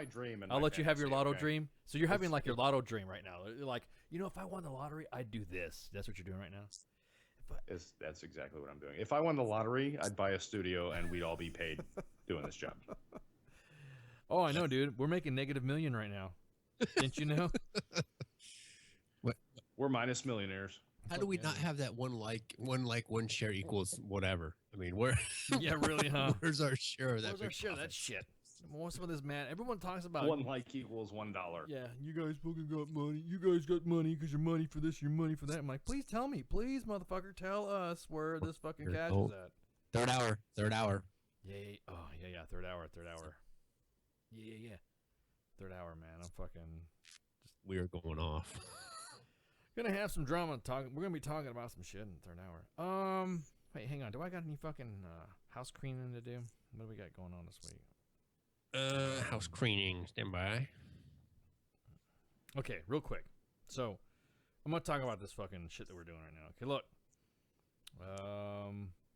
Speaker 3: dream. And
Speaker 2: I'll let you have your lotto dream. So you're having like your lotto dream right now. You're like, if I won the lottery, I'd do this. That's what you're doing right now.
Speaker 3: That's exactly what I'm doing. If I won the lottery, I'd buy a studio and we'd all be paid doing this job.
Speaker 2: Oh, I know, dude. We're making -1 million right now. Didn't you know?
Speaker 3: We're minus millionaires.
Speaker 1: How do we not have that one share equals whatever? I mean, where?
Speaker 2: Yeah, really, huh?
Speaker 1: Where's our share of that?
Speaker 2: Where's our share of that shit? What's with this, man? Everyone talks about
Speaker 3: one like equals $1.
Speaker 2: Yeah, you guys fucking got money. You guys got money because you're money for this, you're money for that. I'm like, please tell me, please, motherfucker, tell us where this fucking cash is at.
Speaker 1: Third hour.
Speaker 2: Yeah. Oh, yeah. Third hour. Yeah. Third hour, man. I'm fucking.
Speaker 1: We are going off.
Speaker 2: Gonna have some drama talking. We're gonna be talking about some shit in the third hour. Wait, hang on. Do I got any fucking house cleaning to do? What do we got going on this week?
Speaker 1: House cleaning. Stand by.
Speaker 2: Okay, real quick. So, I'm gonna talk about this fucking shit that we're doing right now. Okay, look.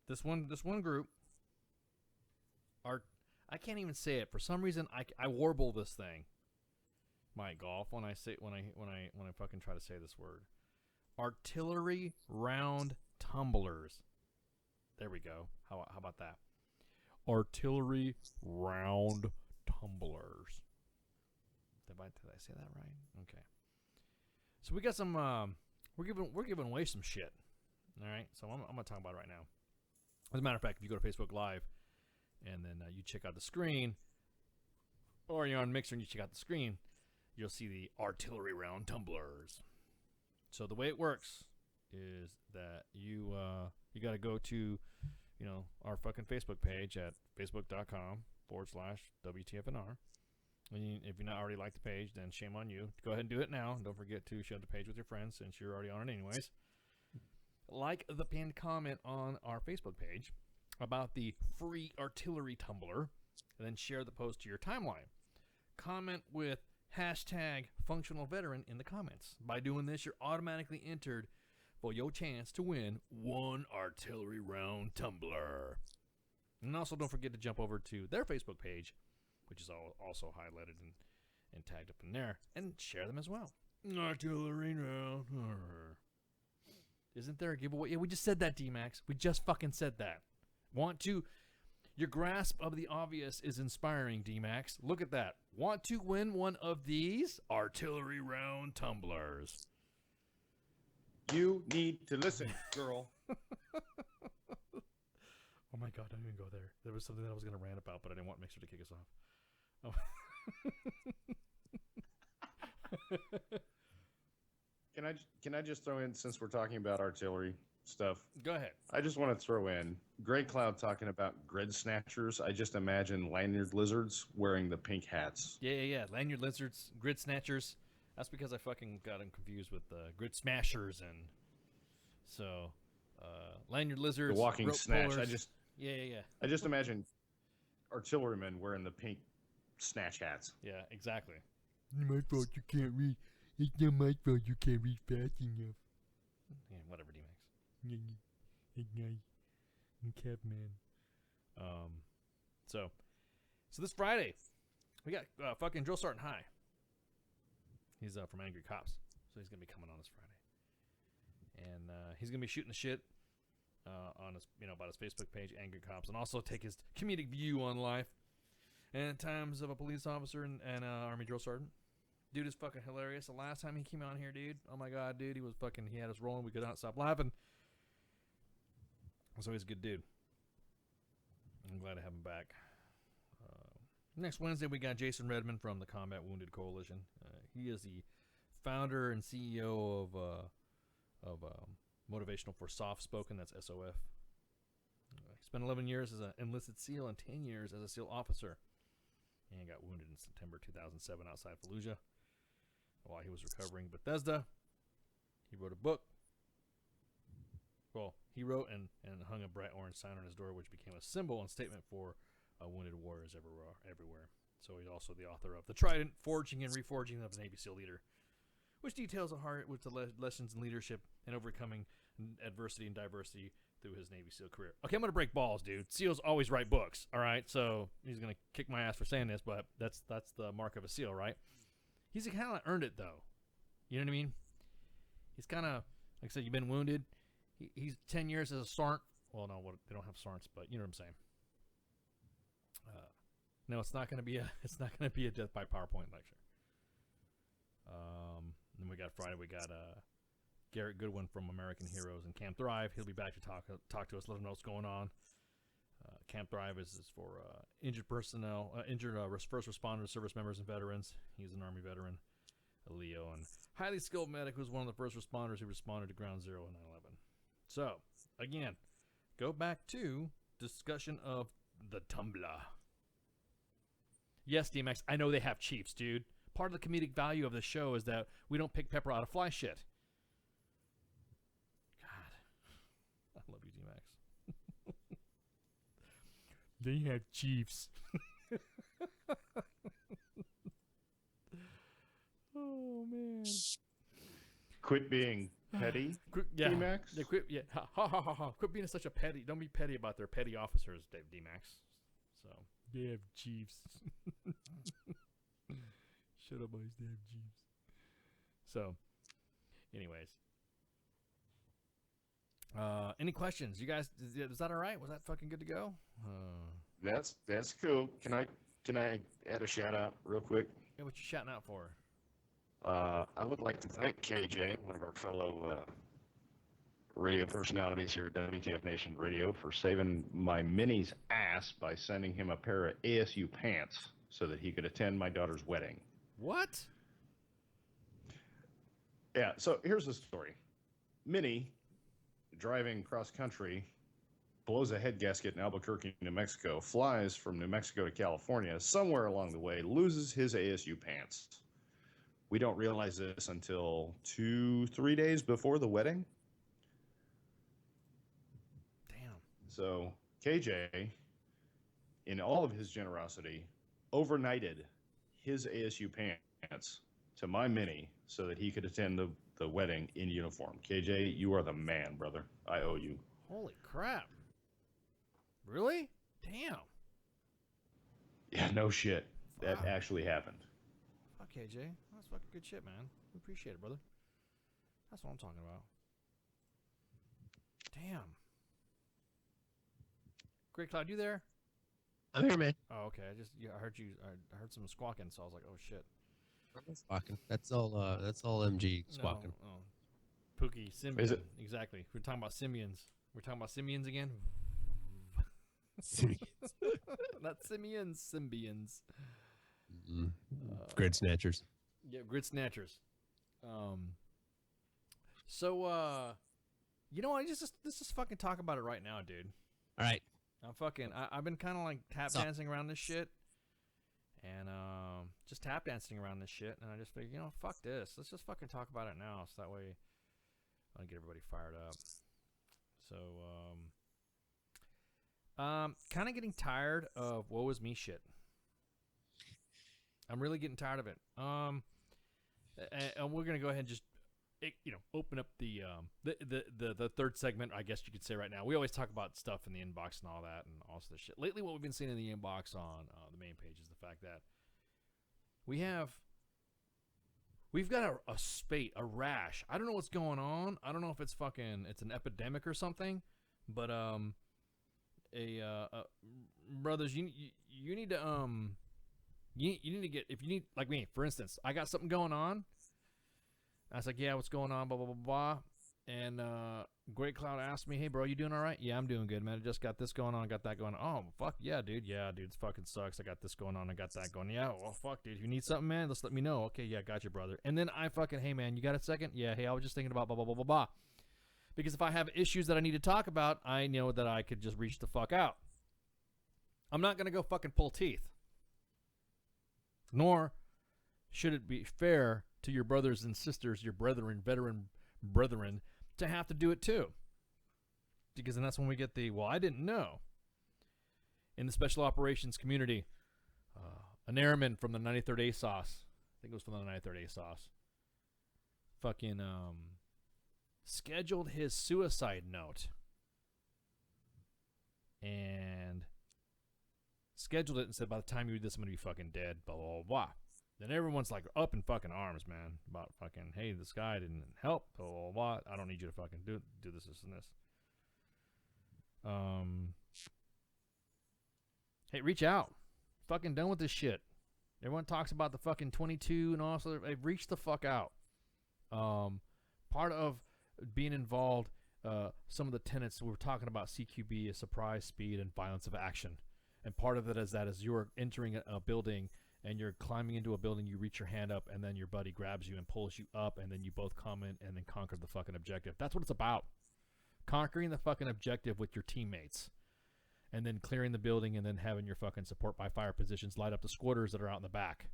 Speaker 2: This one group. I can't even say it. For some reason, I warble this thing. My golf when I fucking try to say this word. Artillery round tumblers. There we go. How about that? Artillery round tumblers. Did I say that right? Okay. So we got some. We're giving away some shit. All right. So I'm gonna talk about it right now. As a matter of fact, if you go to Facebook Live, and then you check out the screen, or you're on Mixer and you check out the screen, you'll see the artillery round tumblers. So the way it works is that you got to go to, our fucking Facebook page at facebook.com/WTFNR. And if you're not already like the page, then shame on you. Go ahead and do it now. Don't forget to share the page with your friends since you're already on it anyways. like the pinned comment on our Facebook page about the free artillery tumbler, and then share the post to your timeline. Comment with hashtag functional veteran in the comments. By doing this, you're automatically entered for your chance to win one artillery round tumbler. And also don't forget to jump over to their Facebook page, which is also highlighted and tagged up in there, and share them as well. Artillery round. Isn't there a giveaway? Yeah, we just said that, D-Max. We just fucking said that. Want to... Your grasp of the obvious is inspiring, D-Max. Look at that. Want to win one of these artillery round tumblers?
Speaker 3: You need to listen, girl.
Speaker 2: Oh my god, don't even go there. There was something that I was going to rant about, but I didn't want Mixer to kick us off. Oh.
Speaker 3: Can I just throw in, since we're talking about artillery stuff?
Speaker 2: Go ahead.
Speaker 3: I just want to throw in Grey Cloud talking about grid snatchers. I just imagine lanyard lizards wearing the pink hats.
Speaker 2: Yeah. Lanyard lizards, grid snatchers. That's because I fucking got them confused with grid smashers and so lanyard lizards.
Speaker 3: The walking
Speaker 2: rope
Speaker 3: snatch.
Speaker 2: pullers. Yeah.
Speaker 3: I just imagine artillerymen wearing the pink snatch hats.
Speaker 2: Yeah, exactly.
Speaker 7: My fault you can't read. It's not my fault you can't read fast enough.
Speaker 2: Yeah, whatever, D-Max.
Speaker 7: It's nice. I'm Capman.
Speaker 2: So this Friday, we got fucking Drill Sergeant High. He's from Angry Cops, so he's gonna be coming on this Friday, and he's gonna be shooting the shit on his, about his Facebook page, Angry Cops, and also take his comedic view on life and times of a police officer and Army Drill Sergeant. Dude is fucking hilarious. The last time he came on here, dude, oh my god, dude, he had us rolling. We could not stop laughing. So he's a good dude. I'm glad to have him back. Next Wednesday, we got Jason Redmond from the Combat Wounded Coalition. He is the founder and CEO of Motivational for Soft Spoken. That's SOF. He spent 11 years as an enlisted SEAL and 10 years as a SEAL officer. And got wounded in September 2007 outside Fallujah while he was recovering in Bethesda. He wrote a book. Well, he wrote and hung a bright orange sign on his door, which became a symbol and statement for wounded warriors everywhere. So he's also the author of The Trident, Forging and Reforging of the Navy SEAL Leader, which details the lessons in leadership and overcoming adversity and diversity through his Navy SEAL career. Okay, I'm going to break balls, dude. SEALs always write books, all right? So he's going to kick my ass for saying this, but that's the mark of a SEAL, right? He's kind of earned it, though. You know what I mean? He's kind of, like I said, you've been wounded. He's 10 years as a SART. Well, no, they don't have SARTs, but you know what I'm saying. No, it's not going to be a death by PowerPoint lecture. Then we got Friday. We got Garrett Goodwin from American Heroes and Camp Thrive. He'll be back to talk to us, let him know what's going on. Camp Thrive is for injured personnel, injured first responders, service members, and veterans. He's an Army veteran, a Leo, and highly skilled medic who's one of the first responders who responded to Ground Zero in 9/11. So, again, go back to discussion of the tumbler. Yes, DMX, I know they have chiefs, dude. Part of the comedic value of the show is that we don't pick pepper out of fly shit. God, I love you, DMX.
Speaker 7: They have chiefs.
Speaker 2: Oh, man.
Speaker 3: Quit being petty, D-Max.
Speaker 2: They quit, yeah. Ha. Quit being such a petty. Don't be petty about their petty officers, D-Max. So.
Speaker 7: They have chiefs. Shut up, boys. They have chiefs.
Speaker 2: So, anyways. Any questions? You guys, is that all right? Was that fucking good to go?
Speaker 8: That's cool. Can I add a shout out real quick?
Speaker 2: Yeah, what you shouting out for?
Speaker 8: I would like to thank KJ, one of our fellow radio personalities here at WTF Nation Radio, for saving my Minnie's ass by sending him a pair of ASU pants so that he could attend my daughter's wedding.
Speaker 2: What?
Speaker 3: Yeah, so here's the story. Minnie, driving cross country, blows a head gasket in Albuquerque, New Mexico, flies from New Mexico to California. Somewhere along the way, loses his ASU pants. We don't realize this until 2-3 days before the wedding. So KJ, in all of his generosity, overnighted his ASU pants to my mini so that he could attend the wedding in uniform. KJ, you are the man, brother. I owe you.
Speaker 2: Holy crap. Really? Damn.
Speaker 3: Yeah, no shit. That
Speaker 2: Fuck.
Speaker 3: actually happened.
Speaker 2: Fuck KJ. That's fucking good shit, man. We appreciate it, brother. That's what I'm talking about. Damn. Great Cloud, you there?
Speaker 1: I'm here, man.
Speaker 2: Oh, okay. I heard you. I heard some squawking, so I was like, oh shit.
Speaker 1: Squawking. That's all. That's all. MG squawking.
Speaker 2: No, oh. Pookie, Symbian.
Speaker 3: Is it?
Speaker 2: Exactly. We're talking about simians. We're talking about simians again. Not simians, symbians.
Speaker 1: Grid snatchers.
Speaker 2: Yeah, grid snatchers. So let's just fucking talk about it right now, dude.
Speaker 1: All right.
Speaker 2: I've been kind of like tap dancing around this shit, and just tap dancing around this shit, and I just figured, fuck this. Let's just fucking talk about it now, so that way I'll get everybody fired up. So, kind of getting tired of woe is me shit. I'm really getting tired of it. And we're gonna go ahead and just, open up the third segment, I guess you could say right now. We always talk about stuff in the inbox and all that and all this shit. Lately, what we've been seeing in the inbox on the main page is the fact that we've got a spate, a rash. I don't know what's going on. I don't know if it's an epidemic or something, but brothers, you need to you need to get, if you need, like me, for instance, I got something going on. I was like, yeah, what's going on, blah, blah, blah, blah. And Great Cloud asked me, hey, bro, you doing all right? Yeah, I'm doing good, man. I just got this going on, got that going on. Oh, fuck, yeah, dude. Yeah, dude, it fucking sucks. I got this going on, I got that going. Yeah, well, fuck, dude. If you need something, man, just let me know. Okay, yeah, got you, brother. And then I fucking, hey, man, you got a second? Yeah, hey, I was just thinking about blah, blah, blah, blah, blah. Because if I have issues that I need to talk about, I know that I could just reach the fuck out. I'm not going to go fucking pull teeth. Nor should it be fair to your brothers and sisters, your brethren, veteran brethren, to have to do it too. Because then that's when we get the, well, I didn't know. In the special operations community, an airman from the 93rd ASOS, I think it was from the 93rd ASOS, fucking scheduled his suicide note. And scheduled it and said, by the time you read this, I'm going to be fucking dead, blah, blah, blah, blah. Then everyone's like up in fucking arms, man, about fucking, hey, this guy didn't help, blah, blah, blah. I don't need you to fucking do this, and this. Hey, reach out. Fucking done with this shit. Everyone talks about the fucking 22 and all, so hey, reach the fuck out. Part of being involved, some of the tenets we were talking about, CQB is surprise, speed, and violence of action. And part of it is that as you're entering a building and you're climbing into a building, you reach your hand up and then your buddy grabs you and pulls you up and then you both come in and then conquer the fucking objective. That's what it's about. Conquering the fucking objective with your teammates. And then clearing the building and then having your fucking support by fire positions light up the squatters that are out in the back.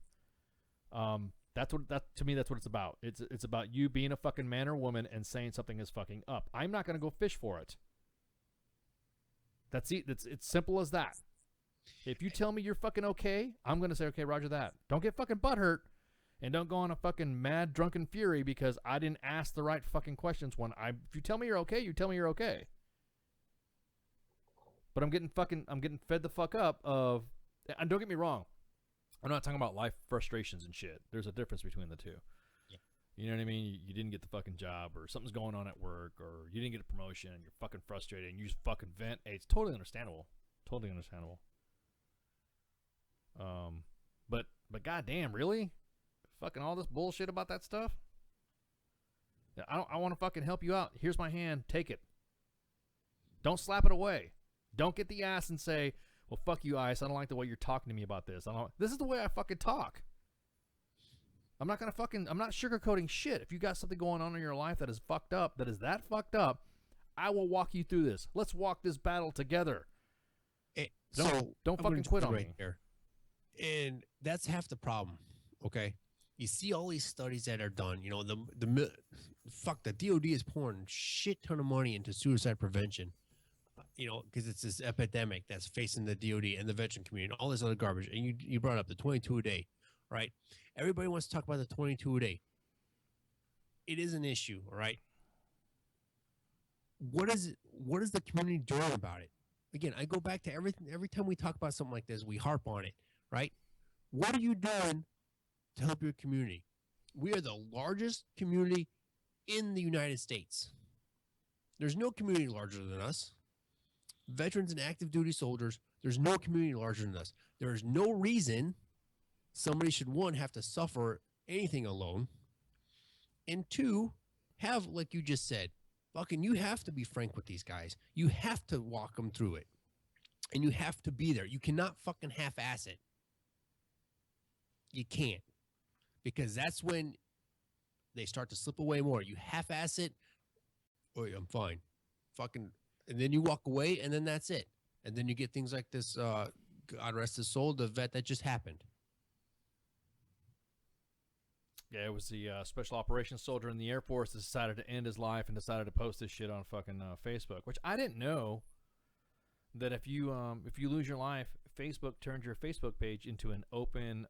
Speaker 2: To me, that's what it's about. It's about you being a fucking man or woman and saying something is fucking up. I'm not going to go fish for it. That's it. It's simple as that. If you tell me you're fucking okay, I'm going to say, okay, roger that. Don't get fucking butthurt and don't go on a fucking mad drunken fury because I didn't ask the right fucking questions if you tell me you're okay, you tell me you're okay. But I'm getting fed the fuck up of, and don't get me wrong, I'm not talking about life frustrations and shit. There's a difference between the two. Yeah. You know what I mean? You didn't get the fucking job or something's going on at work or you didn't get a promotion and you're fucking frustrated and you just fucking vent. Hey, it's totally understandable. Totally understandable. But goddamn, really? Fucking all this bullshit about that stuff? Yeah, I want to fucking help you out. Here's my hand. Take it. Don't slap it away. Don't get the ass and say, well, fuck you, Ice. I don't like the way you're talking to me about this. This is the way I fucking talk. I'm not sugarcoating shit. If you got something going on in your life that is fucked up, I will walk you through this. Let's walk this battle together. Don't fucking quit on me.
Speaker 1: Here. And that's half the problem, okay? You see all these studies that are done, the DOD is pouring shit ton of money into suicide prevention. because it's this epidemic that's facing the DoD and the veteran community and all this other garbage. And you brought up the 22 a day, right? Everybody wants to talk about the 22 a day. It is an issue, all right? What is the community doing about it? Again, I go back to everything. Every time we talk about something like this, we harp on it, right? What are you doing to help your community? We are the largest community in the United States. There's no community larger than us. Veterans and active duty soldiers, there's no community larger than us. There is no reason somebody should, one, have to suffer anything alone, and two, have, like you just said, fucking, you have to be frank with these guys. You have to walk them through it, and you have to be there. You cannot fucking half-ass it. You can't, because that's when they start to slip away more. You half-ass it, oh, I'm fine, fucking. And then you walk away, and then that's it. And then you get things like this, God rest his soul, the vet that just happened.
Speaker 2: Yeah, it was the special operations soldier in the Air Force that decided to end his life and decided to post this shit on fucking Facebook, which I didn't know that if you lose your life, Facebook turns your Facebook page into an open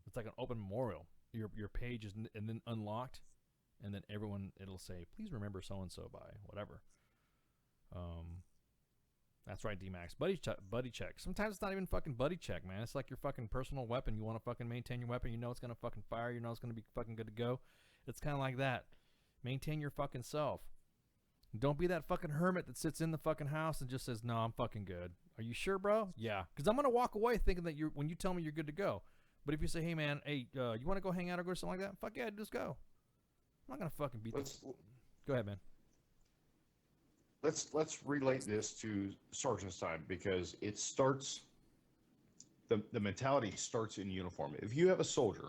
Speaker 2: it's like an open memorial. Your page is and then unlocked, and then it'll say, please remember so and so by whatever. That's right, D-Max. Buddy check. Sometimes it's not even fucking buddy check, man. It's like your fucking personal weapon. You want to fucking maintain your weapon. You know it's gonna fucking fire. You know it's gonna be fucking good to go. It's kind of like that. Maintain your fucking self. Don't be that fucking hermit that sits in the fucking house and just says, no, I'm fucking good. Are you sure, bro? Yeah. Because I'm gonna walk away thinking that when you tell me you're good to go. But if you say, hey, man, you want to go hang out or go something like that? Fuck yeah, just go. I'm not going to fucking beat this. Go ahead, man.
Speaker 3: Let's relate this to Sergeant's time, because it starts, the mentality starts in uniform. If you have a soldier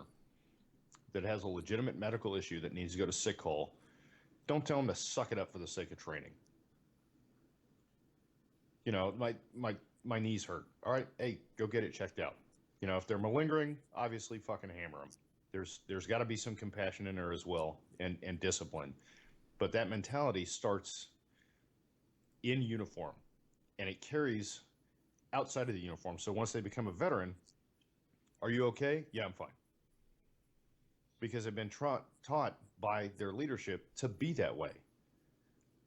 Speaker 3: that has a legitimate medical issue that needs to go to sick call, don't tell him to suck it up for the sake of training. You know, my knees hurt. All right, hey, go get it checked out. You know, if they're malingering, obviously fucking hammer them. There's got to be some compassion in there as well, and discipline. But that mentality starts in uniform, and it carries outside of the uniform. So once they become a veteran, are you okay? Yeah, I'm fine. Because they've been taught by their leadership to be that way.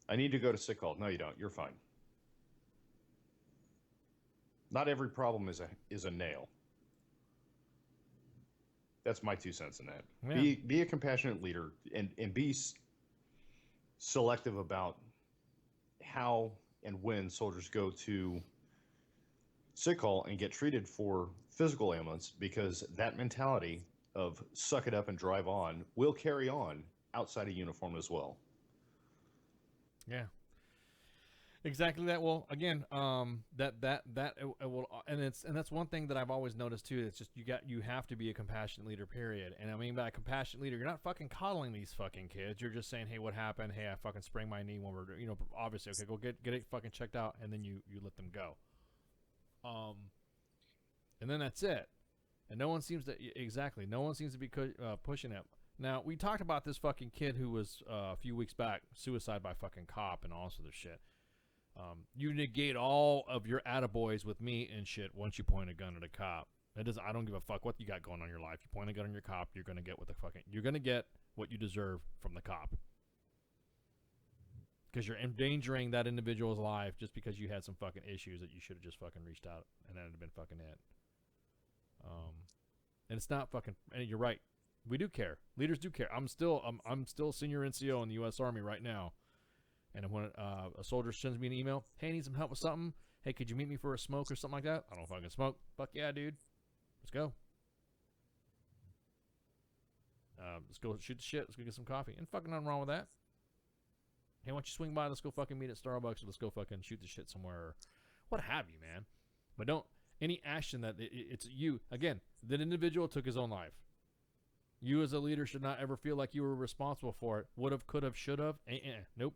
Speaker 3: I need to go to sick call. No, you don't. You're fine. Not every problem is a nail. That's my 2 cents in that. Yeah. Be a compassionate leader, and be selective about how and when soldiers go to sick call and get treated for physical ailments, because that mentality of suck it up and drive on will carry on outside of uniform as well.
Speaker 2: Yeah. Exactly that. Well, again, that it will, and that's one thing that I've always noticed too. It's just you have to be a compassionate leader, period. And I mean by a compassionate leader, you're not fucking coddling these fucking kids. You're just saying, hey, what happened? Hey, I fucking sprained my knee when we're, obviously, okay, go get it fucking checked out, and then you let them go. And then that's it. And no one seems to be pushing it. Now, we talked about this fucking kid who was a few weeks back suicide by fucking cop and all sorts of shit. You negate all of your attaboys with me and shit once you point a gun at a cop. I don't give a fuck what you got going on in your life. You point a gun on your cop, you're gonna get what you deserve from the cop. Because you're endangering that individual's life just because you had some fucking issues that you should have just fucking reached out, and that'd have been fucking it. And it's not fucking. And you're right. We do care. Leaders do care. I'm still senior NCO in the U.S. Army right now. And when a soldier sends me an email, hey, I need some help with something. Hey, could you meet me for a smoke or something like that? I don't fucking smoke. Fuck yeah, dude. Let's go. Let's go shoot the shit. Let's go get some coffee. And fucking nothing wrong with that. Hey, why don't you swing by? Let's go fucking meet at Starbucks, or let's go fucking shoot the shit somewhere, or what have you, man. But don't, any action that it's you, again, that individual took his own life. You as a leader should not ever feel like you were responsible for it. Would have, could have, should have. Nope.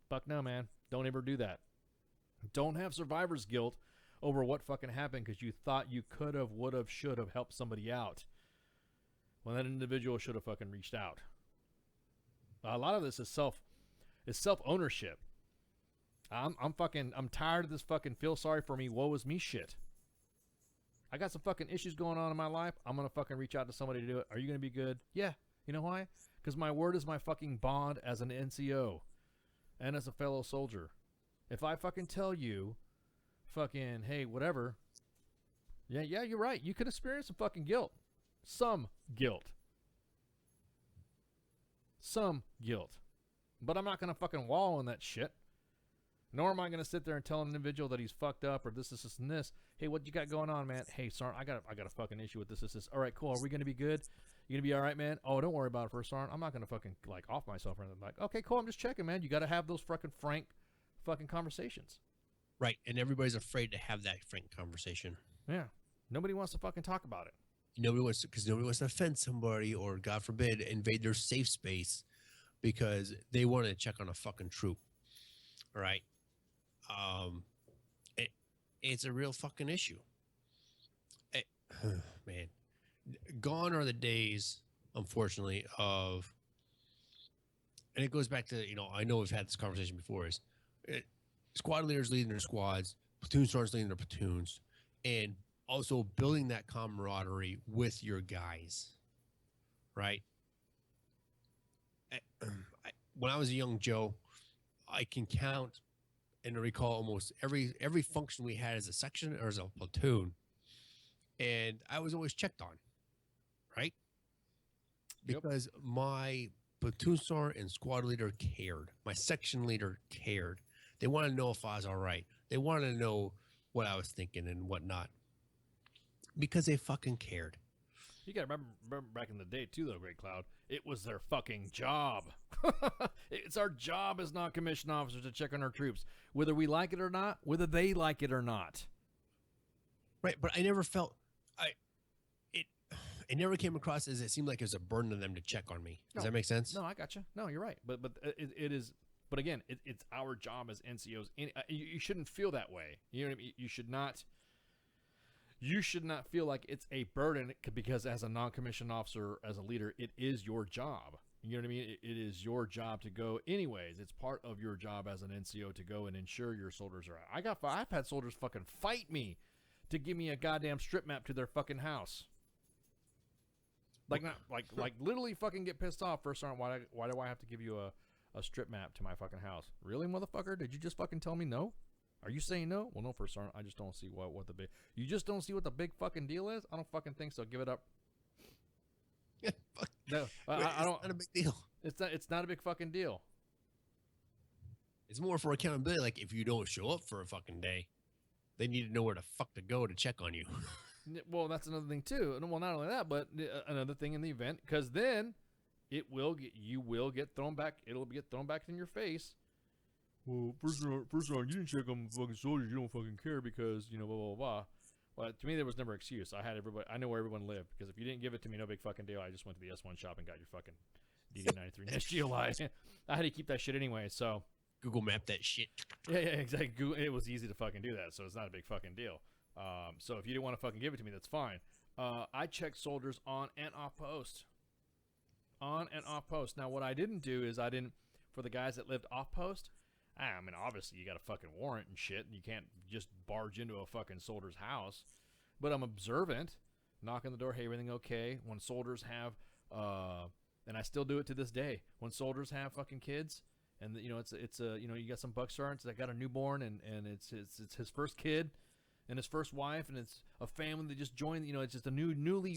Speaker 2: Fuck no, man. Don't ever do that. Don't have survivor's guilt over what fucking happened because you thought you could have, would have, should have helped somebody out when that individual should have fucking reached out. A lot of this is self ownership. I'm tired of this fucking feel sorry for me, woe is me shit. I got some fucking issues going on in my life. I'm gonna fucking reach out to somebody to do it. Are you gonna be good? Yeah. You know why? Because my word is my fucking bond as an NCO and as a fellow soldier. If I fucking tell you, fucking, hey, whatever, yeah, you're right. You could experience some fucking guilt. Some guilt. Some guilt. But I'm not going to fucking wallow in that shit. Nor am I going to sit there and tell an individual that he's fucked up or this, and this. Hey, what you got going on, man? Hey, Sergeant, I got a fucking issue with this. All right, cool. Are we going to be good? You going to be all right, man? Oh, don't worry about it first, Sergeant. I'm not going to fucking, like, off myself or anything. Like, okay, cool. I'm just checking, man. You got to have those fucking frank fucking conversations.
Speaker 1: Right. And everybody's afraid to have that frank conversation.
Speaker 2: Yeah. Nobody wants to fucking talk about it.
Speaker 1: Nobody wants to offend somebody or, God forbid, invade their safe space because they want to check on a fucking troop. All right. It's a real fucking issue. Man, gone are the days, unfortunately, of, and it goes back to, I know we've had this conversation before, squad leaders leading their squads, platoon sergeants leading their platoons, and also building that camaraderie with your guys, right? When I was a young Joe, I can count and recall almost every function we had as a section or as a platoon, and I was always checked on, right? Because my platoon sergeant and squad leader cared. My section leader cared. They wanted to know if I was all right. They wanted to know what I was thinking and whatnot because they fucking cared.
Speaker 2: You got to remember back in the day, too, though, Great Cloud. It was their fucking job. It's our job as non-commissioned officers to check on our troops, whether we like it or not, whether they like it or not.
Speaker 1: Right, but I never felt it never came across as it seemed like it was a burden on them to check on me. Does that make sense?
Speaker 2: No, I got you. No, you're right. But it is. But again, it's our job as NCOs. You shouldn't feel that way. You know what I mean? You should not. You should not feel like it's a burden because as a non-commissioned officer, as a leader, it is your job. You know what I mean? It is your job to go anyways. It's part of your job as an NCO to go and ensure your soldiers are out. I've had soldiers fucking fight me to give me a goddamn strip map to their fucking house. Like literally fucking get pissed off. First Sergeant, why do I have to give you a strip map to my fucking house? Really, motherfucker? Did you just fucking tell me no? Are you saying no? Well, no, First Sergeant. I just don't see what the big. You just don't see what the big fucking deal is. I don't fucking think so. Give it up.
Speaker 1: Yeah,
Speaker 2: no, I don't.
Speaker 1: It's not a big deal.
Speaker 2: It's not a big fucking deal.
Speaker 1: It's more for accountability. Like if you don't show up for a fucking day, they need to know where the fuck to go to check on you.
Speaker 2: Well, that's another thing too. Well, not only that, but another thing in the event, because then you will get thrown back. It'll get thrown back in your face. Well, first round, you didn't check on fucking soldiers. You don't fucking care because blah blah blah. Well, to me, there was never an excuse. I know where everyone lived because if you didn't give it to me, no big fucking deal. I just went to the S1 shop and got your fucking DD93 SGLI. I had to keep that shit anyway. So
Speaker 1: Google Map that shit.
Speaker 2: Yeah, exactly. It was easy to fucking do that, so it's not a big fucking deal. So if you didn't want to fucking give it to me, that's fine. I checked soldiers on and off post. On and off post. Now, what I didn't do is for the guys that lived off post, I mean, obviously you got a fucking warrant and shit, and you can't just barge into a fucking soldier's house. But I'm observant, knock on the door, hey, everything okay? When soldiers have, and I still do it to this day, when soldiers have fucking kids, and you got some buck sergeants that got a newborn, and it's his first kid, and his first wife, and it's a family that just joined. It's just a newly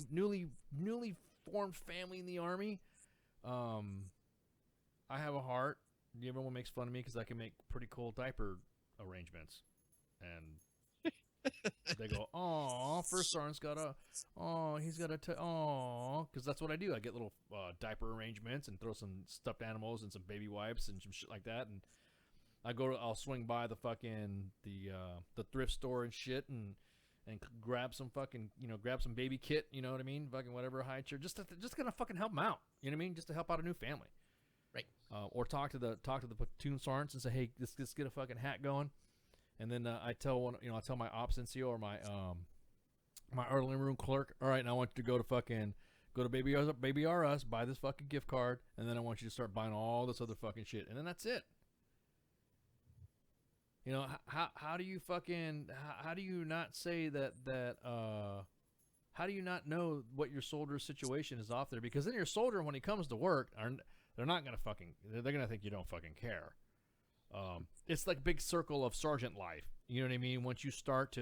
Speaker 2: formed family in the Army. I have a heart. Everyone makes fun of me because I can make pretty cool diaper arrangements, and they go, "Oh, first sergeant's got he's got because that's what I do. I get little diaper arrangements and throw some stuffed animals and some baby wipes and some shit like that, and I'll swing by the fucking the thrift store and shit and grab some fucking grab some baby kit, you know what I mean, fucking whatever high chair, just gonna fucking help them out, you know what I mean, just to help out a new family,
Speaker 1: right?
Speaker 2: Or talk to the platoon sergeants and say, hey, let's get a fucking hat going, and then I tell my ops NCO or my my early room clerk, all right, and I want you to go Go to Baby R Us, buy this fucking gift card, and then I want you to start buying all this other fucking shit, and then that's it. You know, how do you fucking how do you not say that how do you not know what your soldier's situation is off there? Because then your soldier, when he comes to work, they're not gonna fucking, they're gonna think you don't fucking care. It's like a big circle of sergeant life. You know what I mean? Once you start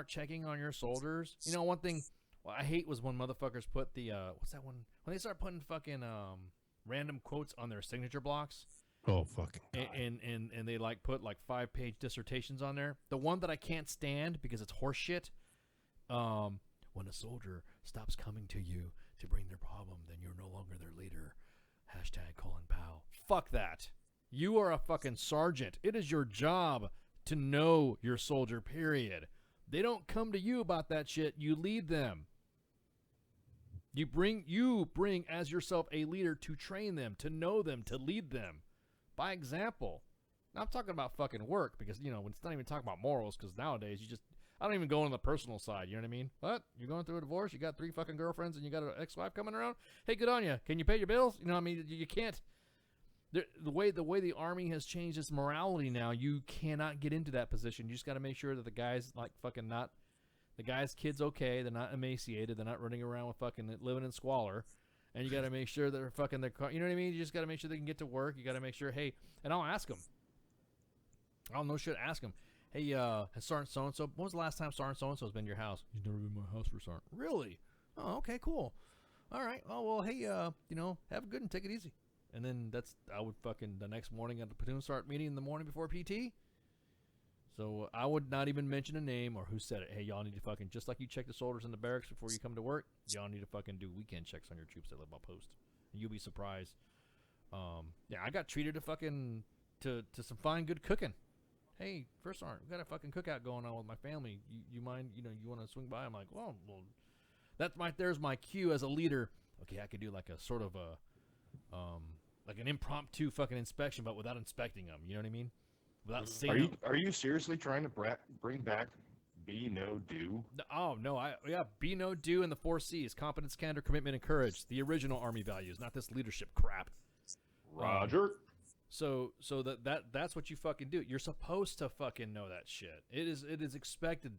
Speaker 2: checking on your soldiers, you know, one thing I hate was when motherfuckers put the what's that one, when they start putting fucking random quotes on their signature blocks.
Speaker 1: Oh fucking God.
Speaker 2: And they like put like 5-page dissertations on there. The one that I can't stand because it's horseshit. When a soldier stops coming to you to bring their problem, then you're no longer their leader. # Colin Powell. Fuck that. You are a fucking sergeant. It is your job to know your soldier, period. They don't come to you about that shit. You lead them. You bring as yourself a leader to train them, to know them, to lead them by example. Now I'm talking about fucking work because, you know, it's not even talking about morals because nowadays I don't even go on the personal side. You know what I mean? What? You're going through a divorce? You got 3 fucking girlfriends and you got an ex-wife coming around? Hey, good on you. Can you pay your bills? You know what I mean? You can't. The way the Army has changed its morality now, you cannot get into that position. You just got to make sure that the guy's like fucking not, the guy's kid's okay. They're not emaciated. They're not running around with fucking living in squalor. And you got to make sure that they're fucking their car. You know what I mean? You just got to make sure they can get to work. You got to make sure, hey, and I'll ask them. I'll no shit ask them. Hey, has Sergeant so-and-so, when was the last time Sergeant so-and-so's been to your house? He's never been to my house for Sergeant. Really? Oh, okay, cool. All right. Oh, well, hey, you know, have a good and take it easy. And then I would fucking, the next morning at the platoon start meeting in the morning before PT. So I would not even mention a name or who said it. Hey, y'all need to fucking, just like you check the soldiers in the barracks before you come to work, y'all need to fucking do weekend checks on your troops that live outpost. And you'll be surprised. Yeah, I got treated to fucking, to some fine good cooking. Hey, First Sergeant, we got a fucking cookout going on with my family. You mind, you know, you want to swing by? I'm like, well, there's my cue as a leader. Okay, I could do like a sort of a, like an impromptu fucking inspection, but without inspecting them. You know what I mean? Without seeing.
Speaker 8: Are you seriously trying to bring back be no do?
Speaker 2: Oh no, be no do in the 4 C's: competence, candor, commitment, and courage. The original Army values, not this leadership crap.
Speaker 8: Roger.
Speaker 2: So that's what you fucking do. You're supposed to fucking know that shit. It is expected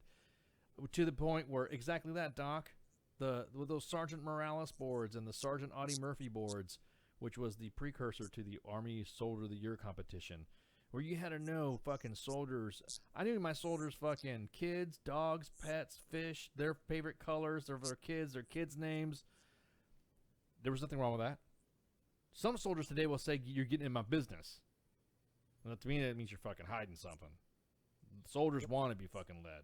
Speaker 2: to the point where exactly that, Doc. With those Sergeant Morales boards and the Sergeant Audie Murphy boards, which was the precursor to the Army Soldier of the Year competition, where you had to know fucking soldiers. I knew my soldiers' fucking kids, dogs, pets, fish, their favorite colors, their kids' names. There was nothing wrong with that. Some soldiers today will say, you're getting in my business. Well, to me, that means you're fucking hiding something. Soldiers want to be fucking led.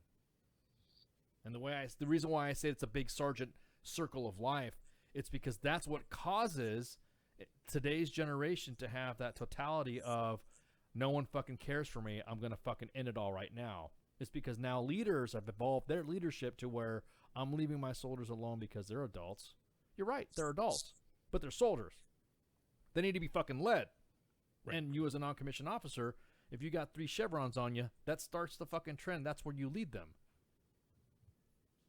Speaker 2: And the reason why I say it's a big sergeant circle of life, it's because that's what causes today's generation to have that totality of no one fucking cares for me. I'm going to fucking end it all right now. It's because now leaders have evolved their leadership to where I'm leaving my soldiers alone because they're adults. You're right. They're adults, but they're soldiers. They need to be fucking led. Right. And you as a non-commissioned officer, if you got 3 chevrons on you, that starts the fucking trend. That's where you lead them.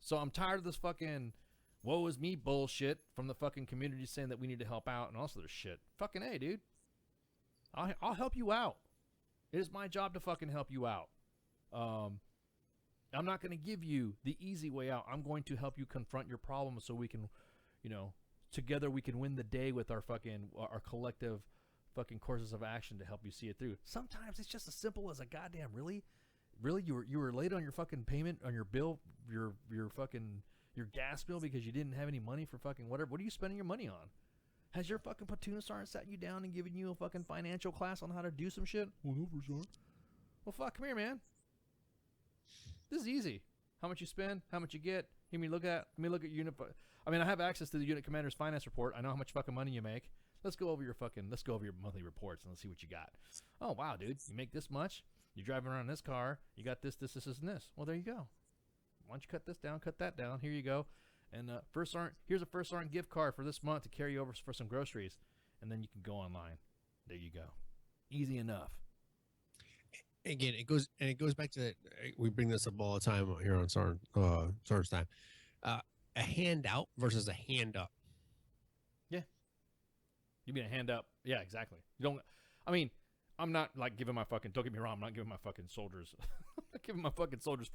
Speaker 2: So I'm tired of this fucking woe is me bullshit from the fucking community saying that we need to help out and all this other shit. Fucking A, dude. I'll help you out. It is my job to fucking help you out. I'm not going to give you the easy way out. I'm going to help you confront your problems so we can, you know, together we can win the day with our collective fucking courses of action to help you see it through. Sometimes it's just as simple as a goddamn really you were late on your fucking payment on your bill, your gas bill because you didn't have any money for fucking whatever. What are you spending your money on? Has your fucking platoon sergeant sat you down and given you a fucking financial class on how to do some shit? Well, no, for sure. Well, fuck, come here, man. This is easy. How much you spend, how much you get. Let me look at unit. I mean, I have access to the unit commander's finance report. I know how much fucking money you make. Let's go over your monthly reports and let's see what you got. Oh, wow, dude. You make this much. You're driving around in this car. You got this, and this. Well, there you go. Why don't you cut this down, cut that down. Here you go. And here's a First Sergeant gift card for this month to carry over for some groceries. And then you can go online. There you go. Easy enough.
Speaker 1: Again, it goes back to that. We bring this up all the time here on Sergeant's Time. a handout versus a hand up.
Speaker 2: You mean a hand up? Yeah, exactly. You don't. I mean, I'm not like giving my fucking. Don't get me wrong. I'm not giving my fucking soldiers. I'm not giving my fucking soldiers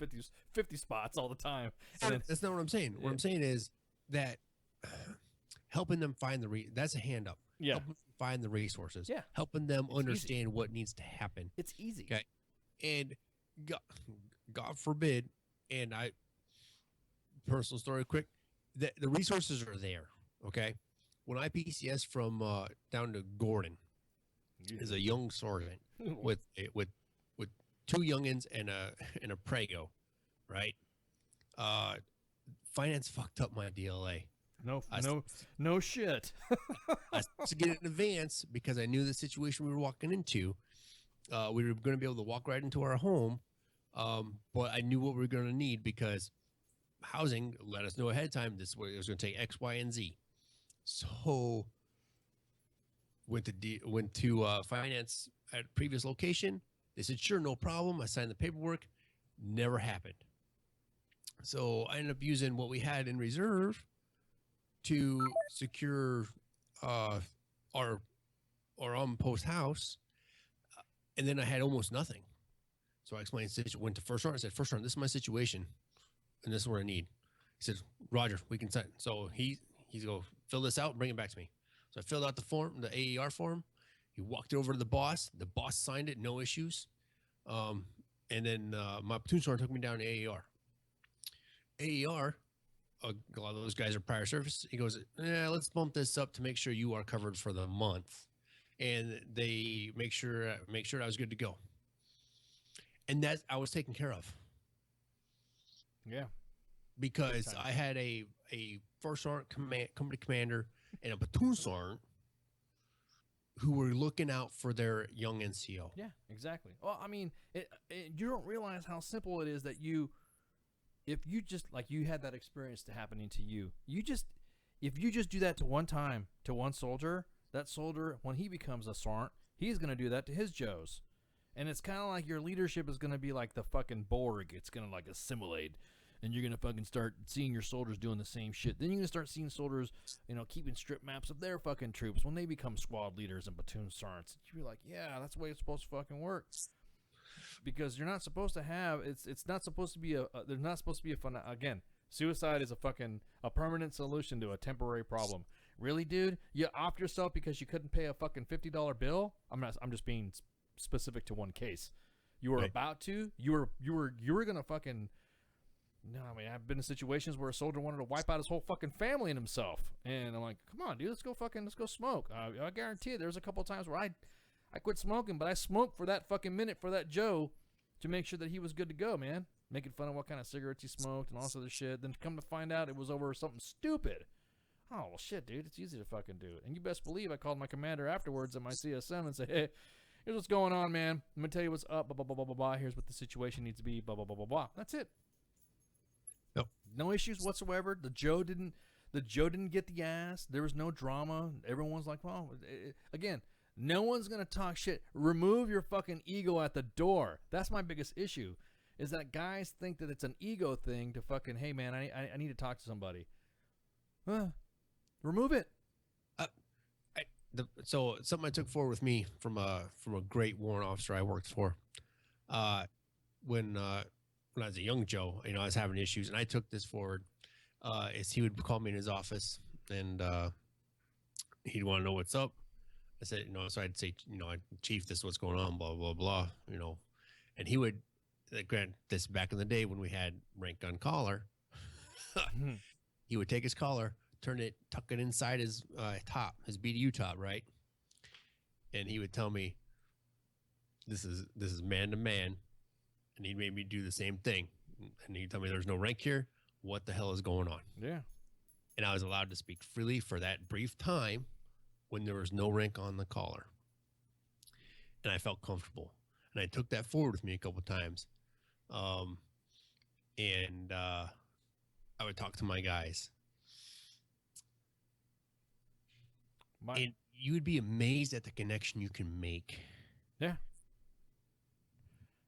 Speaker 2: 50 spots all the time. And then,
Speaker 1: That's not what I'm saying. What I'm saying is that helping them find that's a hand up.
Speaker 2: yeah,
Speaker 1: Helping them find the resources.
Speaker 2: Yeah.
Speaker 1: Helping them
Speaker 2: It's
Speaker 1: understand what needs to happen.
Speaker 2: it's easy.
Speaker 1: Okay. And God forbid, and personal story quick, the resources are there. Okay. When I PCS from down to Gordon as a young sergeant with two youngins and a prego, right? Finance fucked up my DLA.
Speaker 2: No shit.
Speaker 1: I supposed to get it in advance because I knew the situation we were walking into. We were going to be able to walk right into our home, but I knew what we were going to need because housing let us know ahead of time this way it was going to take X, Y, and Z. So went to finance at a previous location. They said, sure, no problem. I signed the paperwork. Never happened. So I ended up using what we had in reserve to secure our post house. And then I had almost nothing. So I explained the situation, went to First Sergeant. I said, First Sergeant, this is my situation, and this is what I need. He said, Roger, we can sign. So he's go fill this out and bring it back to me. So I filled out the form, the AER form. He walked it over to the boss. The boss signed it, no issues. And then my platoon sergeant took me down to AER. AER, a lot of those guys are prior service. He goes, yeah, let's bump this up to make sure you are covered for the month. And they make sure I was good to go. And that I was taken care of.
Speaker 2: Yeah.
Speaker 1: Because I had a first sergeant company commander and a platoon sergeant who were looking out for their young NCO.
Speaker 2: Yeah, exactly. Well, I mean, you don't realize how simple it is that if you just, like you had that experience to happening to you, if you just do that to one time to one soldier, that soldier, when he becomes a sergeant, he's going to do that to his Joes. And it's kind of like your leadership is going to be like the fucking Borg. It's going to like assimilate. And you're going to fucking start seeing your soldiers doing the same shit. Then you're going to start seeing soldiers, keeping strip maps of their fucking troops when they become squad leaders and platoon sergeants. You're like, yeah, that's the way it's supposed to fucking work. Because you're not supposed to have, it's not supposed to be there's not supposed to be a fun, again, suicide is a permanent solution to a temporary problem. Really, dude? You offed yourself because you couldn't pay a fucking $50 bill? I'm just being specific to one case. You were about to, you were going to fucking, no, I mean, I've been in situations where a soldier wanted to wipe out his whole fucking family and himself. And I'm like, come on, dude, let's go smoke. I guarantee you there's a couple of times where I quit smoking, but I smoked for that fucking minute for that Joe to make sure that he was good to go, man. Making fun of what kind of cigarettes he smoked and all this other shit. Then come to find out it was over something stupid. Oh, well, shit, dude, it's easy to fucking do it. And you best believe I called my commander afterwards at my CSM and said, hey, here's what's going on, man. I'm going to tell you what's up, blah, blah, blah, blah, blah. Here's what the situation needs to be, blah, blah, blah, blah, blah. That's it.
Speaker 1: Nope.
Speaker 2: No issues whatsoever. The Joe didn't get the ass. There was no drama. Everyone's like, well, again, no one's going to talk shit. Remove your fucking ego at the door. That's my biggest issue, is that guys think that it's an ego thing to fucking, hey, man, I need to talk to somebody. Remove it.
Speaker 1: So something I took forward with me from a great warrant officer I worked for, when I was a young Joe, I was having issues, and I took this forward. Is he would call me in his office, and he'd want to know what's up. I said, so I'd say, Chief, this is what's going on, blah blah blah, and he would grant this back in the day when we had rank gun collar. He would take his collar, tuck it inside his top, his BDU top, right? And he would tell me, this is man to man. And he made me do the same thing. And he'd tell me there's no rank here. What the hell is going on?
Speaker 2: Yeah.
Speaker 1: And I was allowed to speak freely for that brief time when there was no rank on the collar. And I felt comfortable. And I took that forward with me a couple of times. And I would talk to my guys. And you would be amazed at the connection you can make.
Speaker 2: Yeah.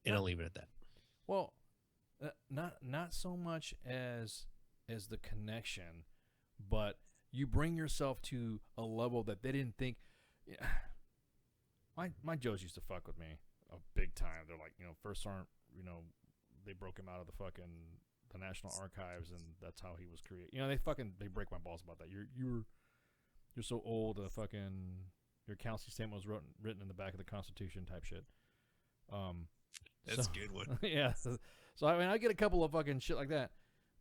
Speaker 1: And I'll leave it at that.
Speaker 2: Well, not so much as as the connection, but you bring yourself to a level that they didn't think. Yeah. My Joes used to fuck with me a big time. They're like, First Sergeant, they broke him out of the National Archives, and that's how he was created. They break my balls about that. You're so old. Your counseling statement was written in the back of the Constitution type shit.
Speaker 1: That's a good one.
Speaker 2: Yeah. So I get a couple of fucking shit like that,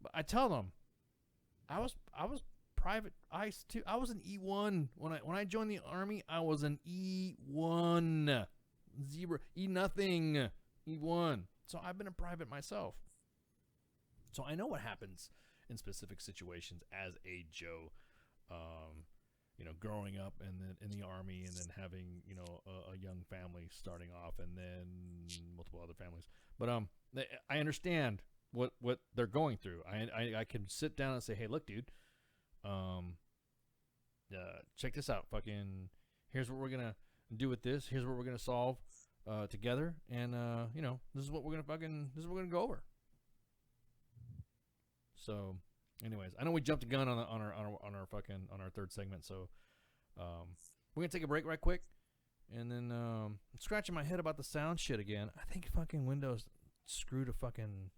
Speaker 2: but I tell them, I was private ice too. I was an E1 when I joined the Army. I was an E1, E nothing, E1. So I've been a private myself. So I know what happens in specific situations as a Joe. Growing up and then in the Army, and then having a young family starting off, and then multiple other families. But I understand what they're going through. I can sit down and say, hey, look, dude, check this out. Fucking, here's what we're gonna do with this. Here's what we're gonna solve together, and this is what we're gonna go over. So, anyways, I know we jumped the gun on our third segment, so we're gonna take a break right quick, and then I'm scratching my head about the sound shit again. I think fucking Windows screwed a fucking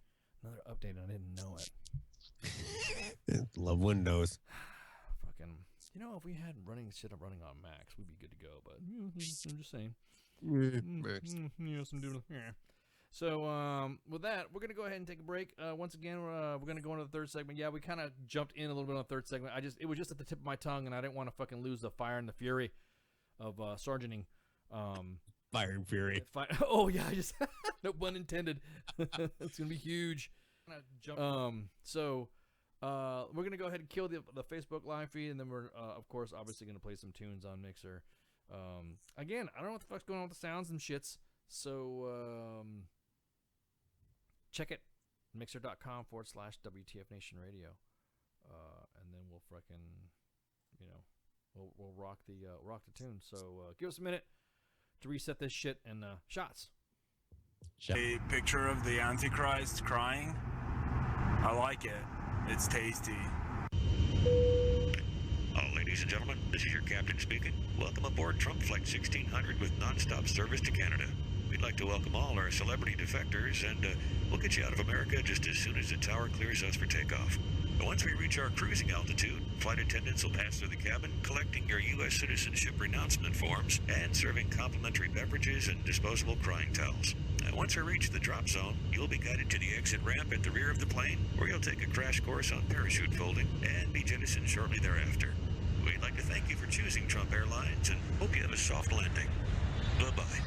Speaker 2: another update, and I didn't know it.
Speaker 1: Love Windows.
Speaker 2: Fucking, if we had running on Macs, we'd be good to go. But I'm just saying. Some doodle. Yeah. So with that, we're gonna go ahead and take a break. Once again, we're gonna go into the third segment. Yeah, we kind of jumped in a little bit on the third segment. It was just at the tip of my tongue, and I didn't want to fucking lose the fire and the fury of sergeanting.
Speaker 1: Fire and fury.
Speaker 2: Oh yeah, no pun intended. It's gonna be huge. So we're gonna go ahead and kill the Facebook live feed, and then we're of course obviously gonna play some tunes on Mixer. Again, I don't know what the fuck's going on with the sounds and shits. So check it, mixer.com/WTF Nation Radio, and then we'll fucking, we'll rock the tune. So give us a minute to reset this shit, and shots.
Speaker 9: A picture of the Antichrist crying. I like it. It's tasty.
Speaker 10: Ladies and gentlemen, this is your captain speaking. Welcome aboard Trump Flight 1600 with nonstop service to Canada. We'd like to welcome all our celebrity defectors, and we'll get you out of America just as soon as the tower clears us for takeoff. But once we reach our cruising altitude, flight attendants will pass through the cabin, collecting your U.S. citizenship renouncement forms and serving complimentary beverages and disposable crying towels. Once we reach the drop zone, you'll be guided to the exit ramp at the rear of the plane, where you'll take a crash course on parachute folding and be jettisoned shortly thereafter. We'd like to thank you for choosing Trump Airlines and hope you have a soft landing. Bye-bye.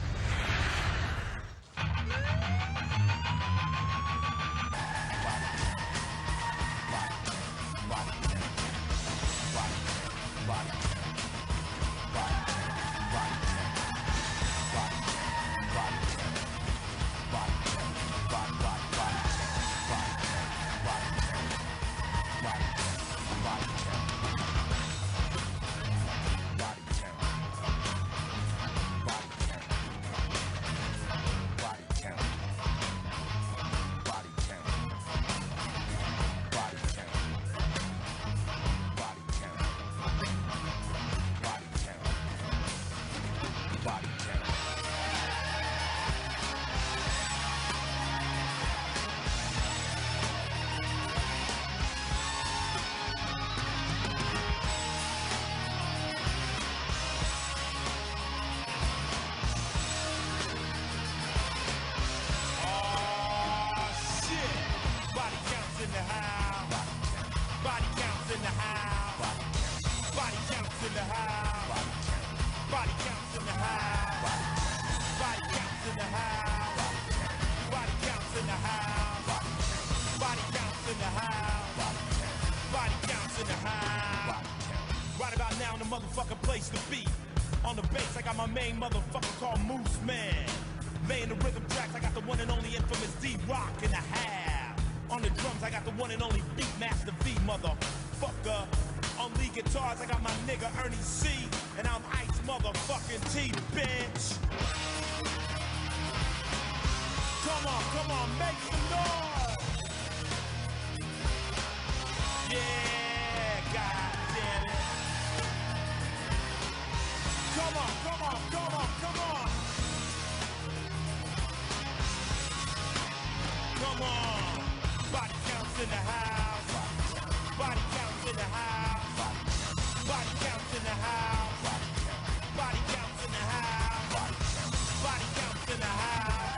Speaker 11: Motherfucking place to be. On the bass, I got my main motherfucker called Moose Man. Laying the rhythm tracks, I got the one and only infamous D-Rock in the half. On the drums, I got the one and only Beatmaster V, motherfucker. On lead guitars, I got my nigga Ernie C. And I'm Ice motherfucking T, bitch. Come on, make some noise. Yeah, God damn it. Come on, come on, come on, come on. Come on. Body counts in the house. Body counts in the house. Body counts in the house. Body counts in the house. Body counts in the house.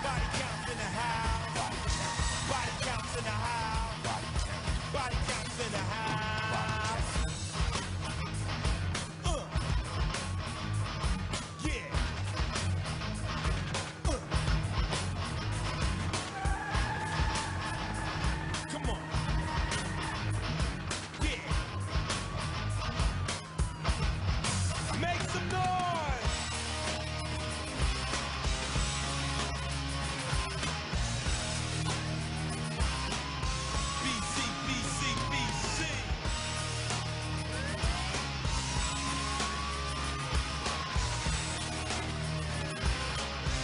Speaker 11: Body counts in the house. Body counts in the house. Body counts in the house. Yeah. Come on. Yeah. Make some noise. BC, BC, BC.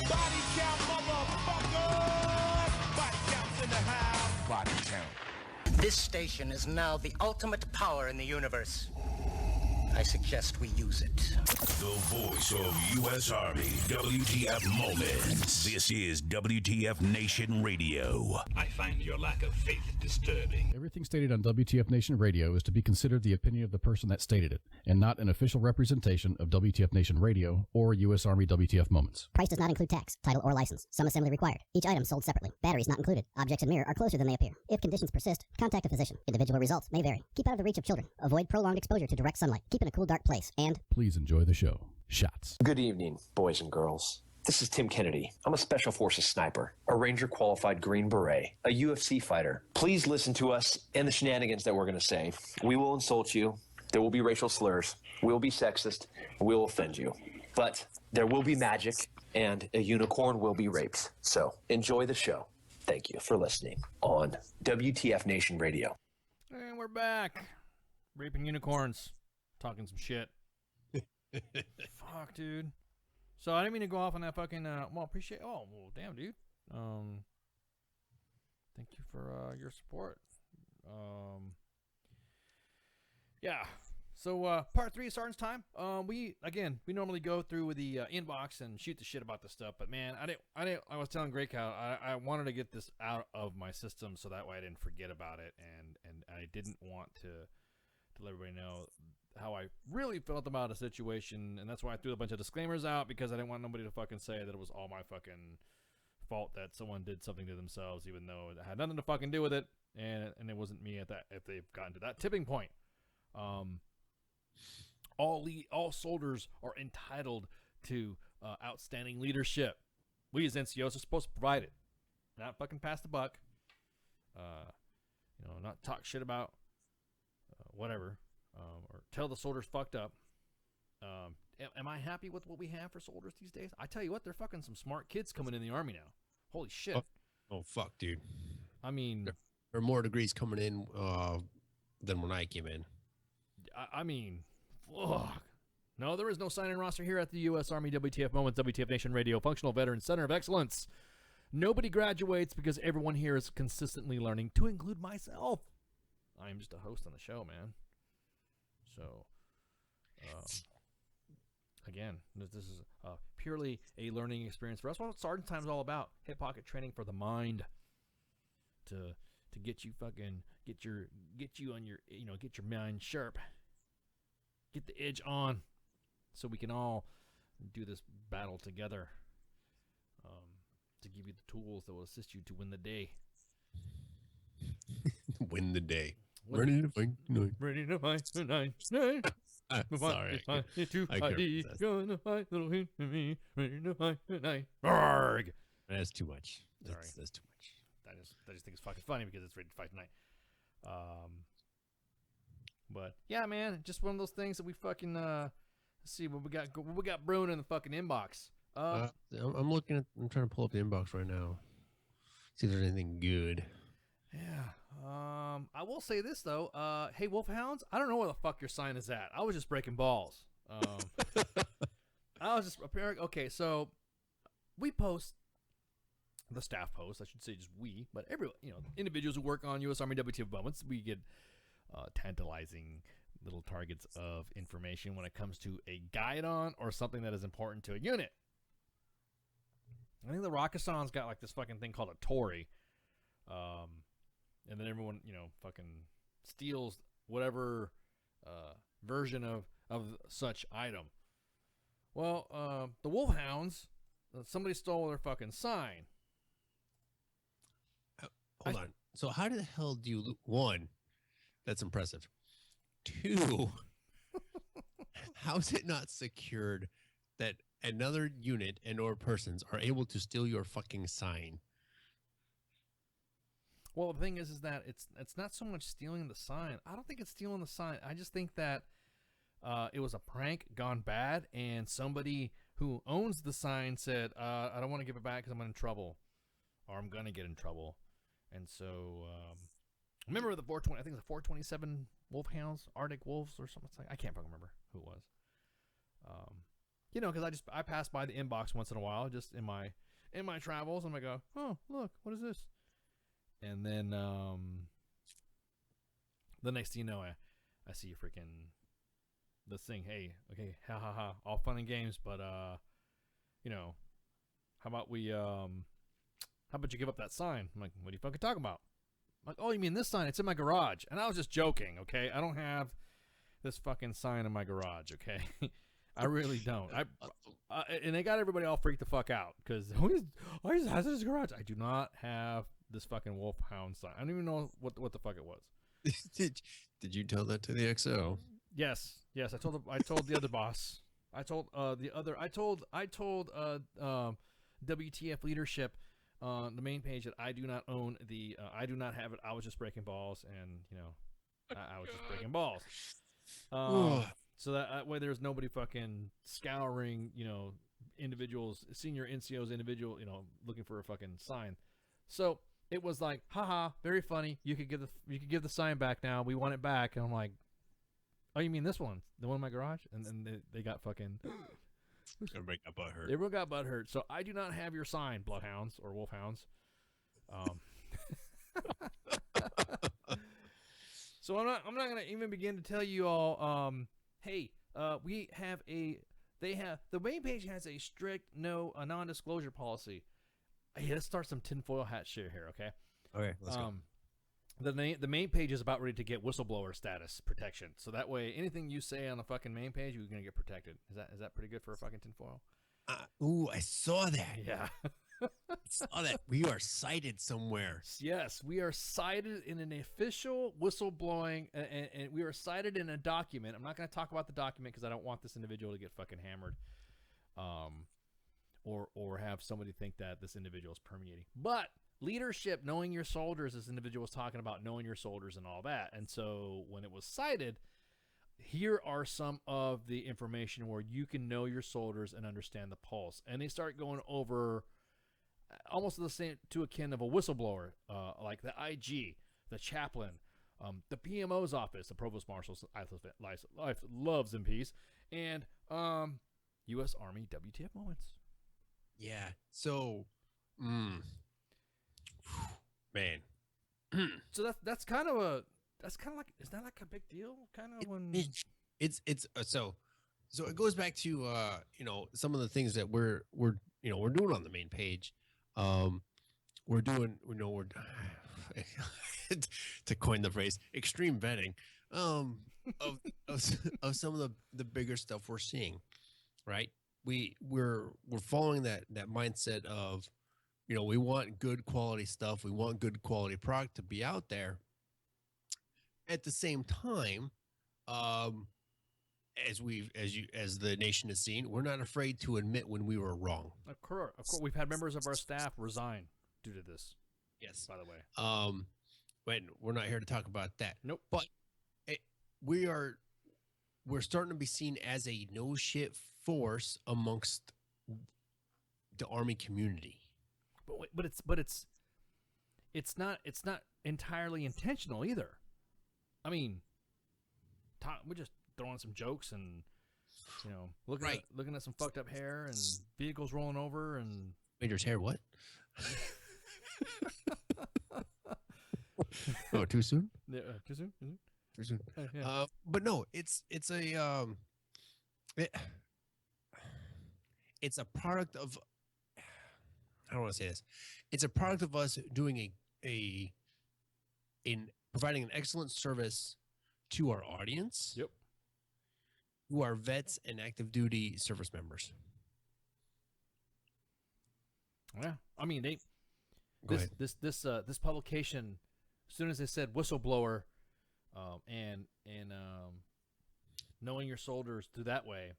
Speaker 11: Body count, motherfuckers. Body counts in the house. Body count.
Speaker 4: This station is now the ultimate power in the universe. I suggest we use it.
Speaker 5: The voice of U.S. Army, WTF Moments. This is WTF Nation Radio.
Speaker 6: I find your lack of faith disturbing.
Speaker 12: Everything stated on WTF Nation Radio is to be considered the opinion of the person that stated it, and not an official representation of WTF Nation Radio or U.S. Army WTF Moments.
Speaker 13: Price does not include tax, title, or license. Some assembly required. Each item sold separately. Batteries not included. Objects in mirror are closer than they appear. If conditions persist, contact a physician. Individual results may vary. Keep out of the reach of children. Avoid prolonged exposure to direct sunlight. Keep in a cool, dark place. And
Speaker 12: Please enjoy the show. Shots.
Speaker 14: Good evening, boys and girls. This is Tim Kennedy. I'm a Special Forces sniper, a Ranger qualified Green Beret, a UFC fighter. Please listen to us and the shenanigans that we're going to say. We will insult you. There will be racial slurs. We will be sexist. We will offend you. But there will be magic, and a unicorn will be raped. So enjoy the show. Thank you for listening on WTF Nation Radio.
Speaker 2: And we're back. Raping unicorns. Talking some shit. Fuck, dude. So I didn't mean to go off on that fucking, appreciate, well, damn, dude. Thank you for, your support. Yeah. So, part 3 of Sergeant's Time. We normally go through the, inbox and shoot the shit about this stuff, but man, I was telling Grey Cow, I wanted to get this out of my system so that way I didn't forget about it, and I didn't want to let everybody know how I really felt about a situation, and that's why I threw a bunch of disclaimers out, because I didn't want nobody to fucking say that it was all my fucking fault that someone did something to themselves, even though it had nothing to fucking do with it, and it wasn't me at that, if they've gotten to that tipping point. All soldiers are entitled to outstanding leadership. We as NCOs are supposed to provide it, not fucking pass the buck. Not talk shit about whatever. Or tell the soldiers fucked up. Am I happy with what we have for soldiers these days? I tell you what, they're fucking some smart kids coming in the Army now. Holy shit.
Speaker 1: Oh fuck, dude.
Speaker 2: I mean,
Speaker 1: there are more degrees coming in than when I came in.
Speaker 2: I mean, fuck. No, there is no sign-in roster here at the U.S. Army WTF Moments, WTF Nation Radio, Functional Veteran Center of Excellence. Nobody graduates because everyone here is consistently learning, to include myself. I am just a host on the show, man. So, again, this is purely a learning experience for us. What Sergeant Time is all about: hip pocket training for the mind, to get you fucking get you on your get your mind sharp, get the edge on, so we can all do this battle together. To give you the tools that will assist you to win the day.
Speaker 1: Win the day. Ready to fight tonight.
Speaker 2: Ready to fight tonight.
Speaker 1: Sorry.
Speaker 2: Gonna fight little hint for me. Ready to fight tonight. Arrgh.
Speaker 1: That's too much.
Speaker 2: Sorry.
Speaker 1: That's too much.
Speaker 2: I just think it's fucking funny because it's ready to fight tonight. But yeah, man, just one of those things that we fucking let's see what we got brewing in the fucking inbox.
Speaker 1: I'm looking at. I'm trying to pull up the inbox right now. See if there's anything good.
Speaker 2: Yeah. I will say this though. Hey, Wolfhounds, I don't know where the fuck your sign is at. I was just breaking balls. I was just preparing. Okay, so we post the staff post, I should say just we, but everyone, individuals who work on U.S. Army WTF moments, we get tantalizing little targets of information when it comes to a guide on or something that is important to a unit. I think the Rakkasan's got like this fucking thing called a Tory, and then everyone, fucking steals whatever version of such item. Well, the Wolfhounds, somebody stole their fucking sign.
Speaker 1: Hold on. So how the hell do you one? That's impressive. Two, how is it not secured that another unit and or persons are able to steal your fucking sign?
Speaker 2: Well, the thing is that it's not so much stealing the sign. I don't think it's stealing the sign. I just think that it was a prank gone bad, and somebody who owns the sign said, I don't want to give it back because I'm in trouble, or I'm going to get in trouble. And so, remember the 420, I think it's the 427 Wolfhounds, Arctic Wolves or something like that. I can't fucking remember who it was. Because I pass by the inbox once in a while, just in my travels, and I go, oh, look, what is this? And then the next thing you know, I see freaking this thing. Hey, okay, ha ha ha, all fun and games, but how about you give up that sign? I'm like, what are you fucking talking about? I'm like, oh, you mean this sign? It's in my garage. And I was just joking, okay? I don't have this fucking sign in my garage, okay? I really don't. And they got everybody all freaked the fuck out because why is this garage? I do not have this fucking Wolfhound sign. I don't even know what the fuck it was.
Speaker 1: Did you tell that to the XO?
Speaker 2: Yes. I told the other boss. I told WTF leadership on the main page that I do not own I do not have it. I was just breaking balls, and I was just breaking balls. So that way there's nobody fucking scouring, individuals, senior NCOs, looking for a fucking sign. So it was like, haha, very funny. You could give the sign back now. We want it back. And I'm like, oh, you mean this one, the one in my garage? And then they got fucking.
Speaker 1: Everybody got butthurt.
Speaker 2: Everyone got butthurt. So I do not have your sign, Bloodhounds or Wolfhounds. So I'm not gonna even begin to tell you all. Hey, we have the main page has a strict non-disclosure policy. Hey, let's start some tinfoil hat shit here, okay?
Speaker 1: Okay, let's go.
Speaker 2: The main page is about ready to get whistleblower status protection, so that way anything you say on the fucking main page, you're gonna get protected. Is that pretty good for a fucking tinfoil?
Speaker 1: I saw that.
Speaker 2: Yeah.
Speaker 1: I saw that. We are cited somewhere.
Speaker 2: Yes, we are cited in an official whistleblowing, and we are cited in a document. I'm not going to talk about the document because I don't want this individual to get fucking hammered, or have somebody think that this individual is permeating. But leadership, knowing your soldiers, this individual was talking about knowing your soldiers and all that. And so when it was cited, here are some of the information where you can know your soldiers and understand the pulse. And they start going over almost the same to akin of a whistleblower, like the IG, the chaplain, the PMO's office, the provost marshal's life loves in peace, and U.S. Army WTF moments.
Speaker 1: Yeah. So, man.
Speaker 2: So that's kind of like, is that like a big deal? Kind of when
Speaker 1: it's so it goes back to some of the things that we're doing on the main page. We're doing, to coin the phrase, extreme vetting of some of the bigger stuff we're seeing, right? We're following that mindset of, we want good quality stuff, we want good quality product to be out there. At the same time, as the nation has seen, we're not afraid to admit when we were wrong.
Speaker 2: Of course, we've had members of our staff resign due to this.
Speaker 1: Yes,
Speaker 2: by the way.
Speaker 1: But we're not here to talk about that.
Speaker 2: Nope.
Speaker 1: But we're starting to be seen as a no shit force amongst the Army community.
Speaker 2: But it's not entirely intentional either. I mean, we're just throwing some jokes and looking at some fucked up hair and vehicles rolling over and
Speaker 1: Major's hair. What? Oh, too soon?
Speaker 2: Yeah, too soon.
Speaker 1: Too soon.
Speaker 2: Yeah.
Speaker 1: But no, it's it's a product of, I don't want to say this. It's a product of us doing in providing an excellent service to our audience.
Speaker 2: Yep.
Speaker 1: Who are vets and active duty service members.
Speaker 2: Yeah, I mean
Speaker 1: Go
Speaker 2: this publication, as soon as they said whistleblower, and knowing your soldiers through that way,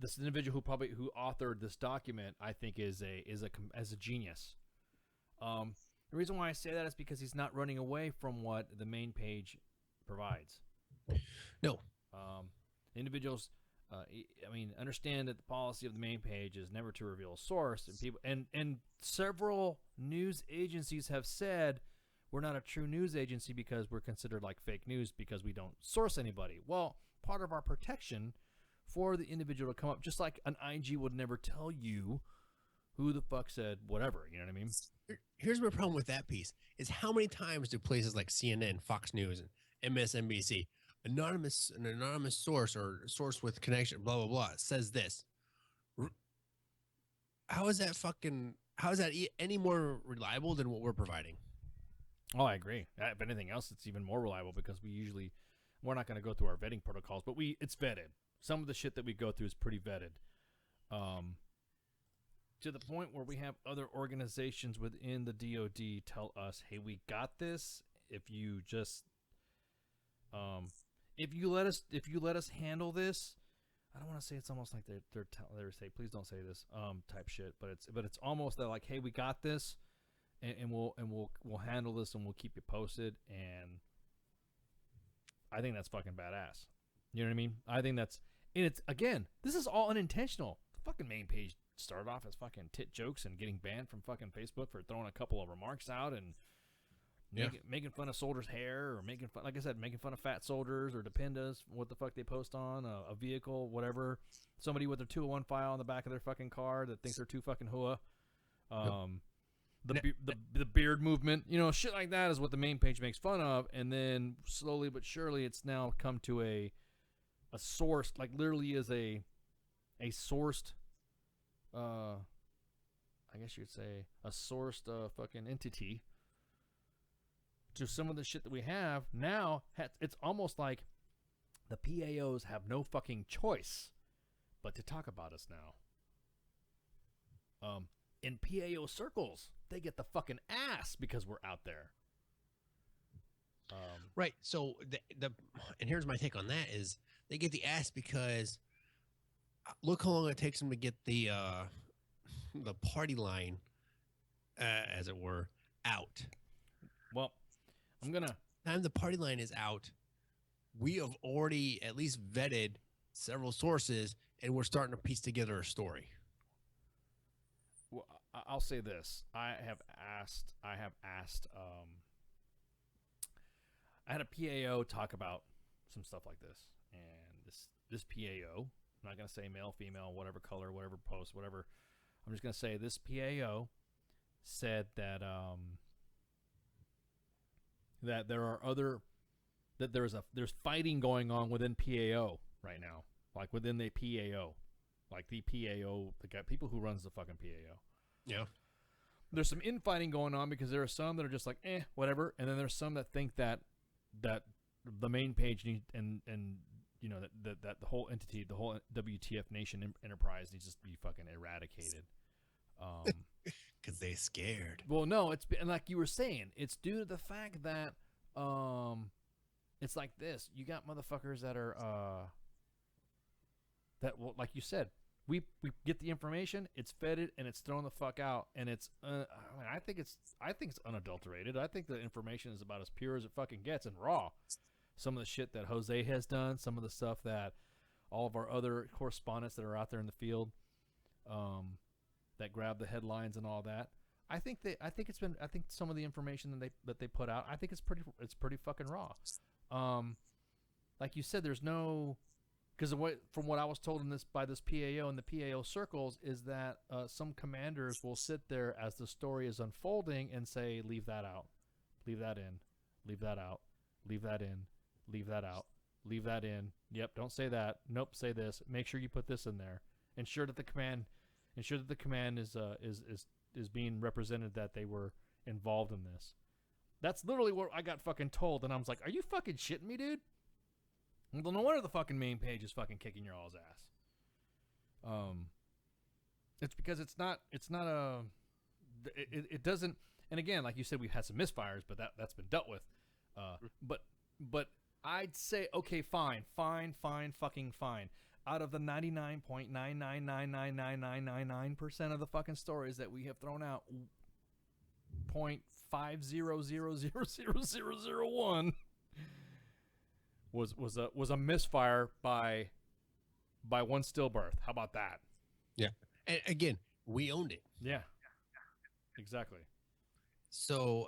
Speaker 2: this individual who authored this document, I think is a genius. The reason why I say that is because he's not running away from what the main page provides.
Speaker 1: No.
Speaker 2: Individuals, I mean, understand that the policy of the main page is never to reveal a source, and people and several news agencies have said we're not a true news agency because we're considered like fake news because we don't source anybody. Well, part of our protection for the individual to come up, just like an IG would never tell you who the fuck said whatever, you know what I mean?
Speaker 1: Here's my problem with that piece is how many times do places like CNN, Fox News, and MSNBC, an anonymous source or source with connection, blah, blah, blah, says this. How is that any more reliable than what we're providing?
Speaker 2: Oh, I agree. If anything else, it's even more reliable because we're not going to go through our vetting protocols, but it's vetted. Some of the shit that we go through is pretty vetted. To the point where we have other organizations within the DoD tell us, "Hey, we got this. If you just, if you let us handle this." I don't want to say it's almost like they're say, "Please don't say this," type shit. But it's almost that like, "Hey, we got this, and we'll handle this, and we'll keep you posted." And I think that's fucking badass. You know what I mean? I think that's, and it's, again, this is all unintentional. The fucking main page started off as fucking tit jokes and getting banned from fucking Facebook for throwing a couple of remarks out and making fun of soldiers' hair, or making fun, like I said, making fun of fat soldiers or dependas, what the fuck they post on a vehicle, whatever. Somebody with their 201 file on the back of their fucking car that thinks they're too fucking hua. The beard movement, you know, shit like that is what the main page makes fun of, and then slowly but surely it's now come to a sourced, like literally is a sourced, I guess you'd say a sourced fucking entity to some of the shit that we have now. It's almost like the PAOs have no fucking choice but to talk about us now. In PAO circles, they get the fucking ass because we're out there.
Speaker 1: Right. So and here's my take on that is they get the ass because look how long it takes them to get the party line, as it were, out.
Speaker 2: Well,
Speaker 1: time the party line is out, we have already at least vetted several sources, and we're starting to piece together a story.
Speaker 2: Well, I'll say this: I had a PAO talk about some stuff like this, and this PAO, I'm not gonna say male, female, whatever color, whatever post, whatever. I'm just gonna say this PAO said that that there's fighting going on within PAO right now, like within the PAO, like the PAO, the guy, people who runs the fucking PAO.
Speaker 1: Yeah.
Speaker 2: There's some infighting going on because there are some that are just like, whatever, and then there's some that think that the main page needs, and you know, that the whole entity, the whole WTF Nation enterprise needs to be fucking eradicated.
Speaker 1: Because they scared.
Speaker 2: Well, no, it's like you were saying, it's due to the fact that it's like this. You got motherfuckers that are well, like you said, we get the information, it's vetted, and it's thrown the fuck out, and it's I think it's unadulterated. I think the information is about as pure as it fucking gets and raw. Some of the shit that Jose has done, some of the stuff that all of our other correspondents that are out there in the field, that grab the headlines and all that. I think some of the information that they put out, I think it's pretty fucking raw. Like you said, there's no Because from what I was told by this PAO and the PAO circles is that some commanders will sit there as the story is unfolding and say, leave that out, leave that in, leave that out, leave that in, leave that out, leave that in. Yep, don't say that. Nope, say this. Make sure you put this in there. Ensure that the command is being represented, that they were involved in this. That's literally what I got fucking told, and I was like, are you fucking shitting me, dude? Well, no wonder the fucking main page is fucking kicking your all's ass. It's because it doesn't, and again, like you said, we've had some misfires, but that's been dealt with. But I'd say, okay, fine. Out of the 99.9999999% of the fucking stories that we have thrown out, 0.5000001 was a misfire by one stillbirth. How about that?
Speaker 1: Yeah. And again, we owned it.
Speaker 2: Yeah. Exactly.
Speaker 1: So,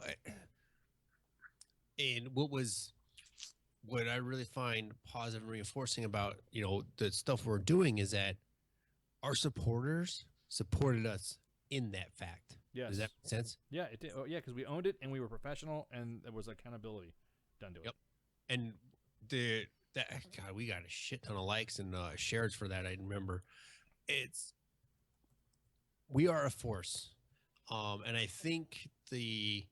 Speaker 1: and what I really find positive and reinforcing about, the stuff we're doing is that our supporters supported us in that fact.
Speaker 2: Yes.
Speaker 1: Does that make sense?
Speaker 2: Yeah, it did. Oh, yeah, because we owned it and we were professional and there was accountability done to it.
Speaker 1: Yep. And God, we got a shit ton of likes and shares for that. I remember. We are a force. And I think the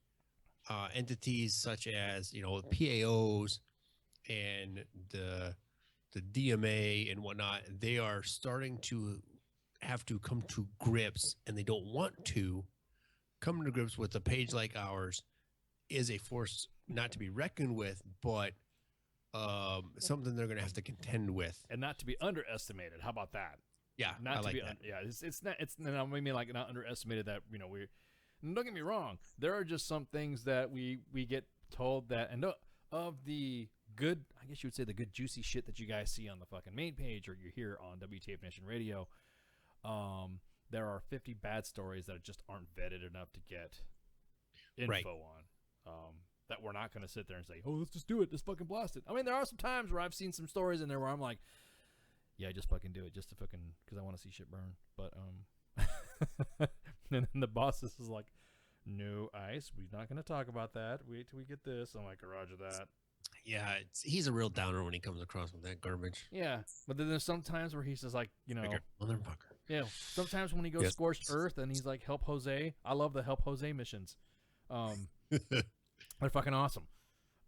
Speaker 1: entities such as, PAOs and the DMA and whatnot, they are starting to have to come to grips, and they don't want to come to grips with a page like ours is a force not to be reckoned with, but something they're going to have to contend with,
Speaker 2: and not to be underestimated. How about that?
Speaker 1: Yeah,
Speaker 2: not
Speaker 1: I
Speaker 2: to
Speaker 1: like
Speaker 2: be.
Speaker 1: that.
Speaker 2: It's not. It's I mean, like, not underestimated that we. Don't get me wrong. There are just some things that we get told that, and of the good, I guess you would say the good juicy shit that you guys see on the fucking main page or you hear on WTF Nation Radio. There are 50 bad stories that just aren't vetted enough to get info on. That we're not going to sit there and say, oh, let's just do it. Just fucking blast it. I mean, there are some times where I've seen some stories in there where I'm like, yeah, just fucking do it. Just to fucking, because I want to see shit burn. But, and then the boss is like, no, Ice, we're not going to talk about that. Wait till we get this. I'm like, roger that.
Speaker 1: Yeah, he's a real downer when he comes across with that garbage.
Speaker 2: Yeah, but then there's some times where he's just like,
Speaker 1: motherfucker.
Speaker 2: Yeah, sometimes when he goes Scorched Earth and he's like, help Jose. I love the help Jose missions. They're fucking awesome.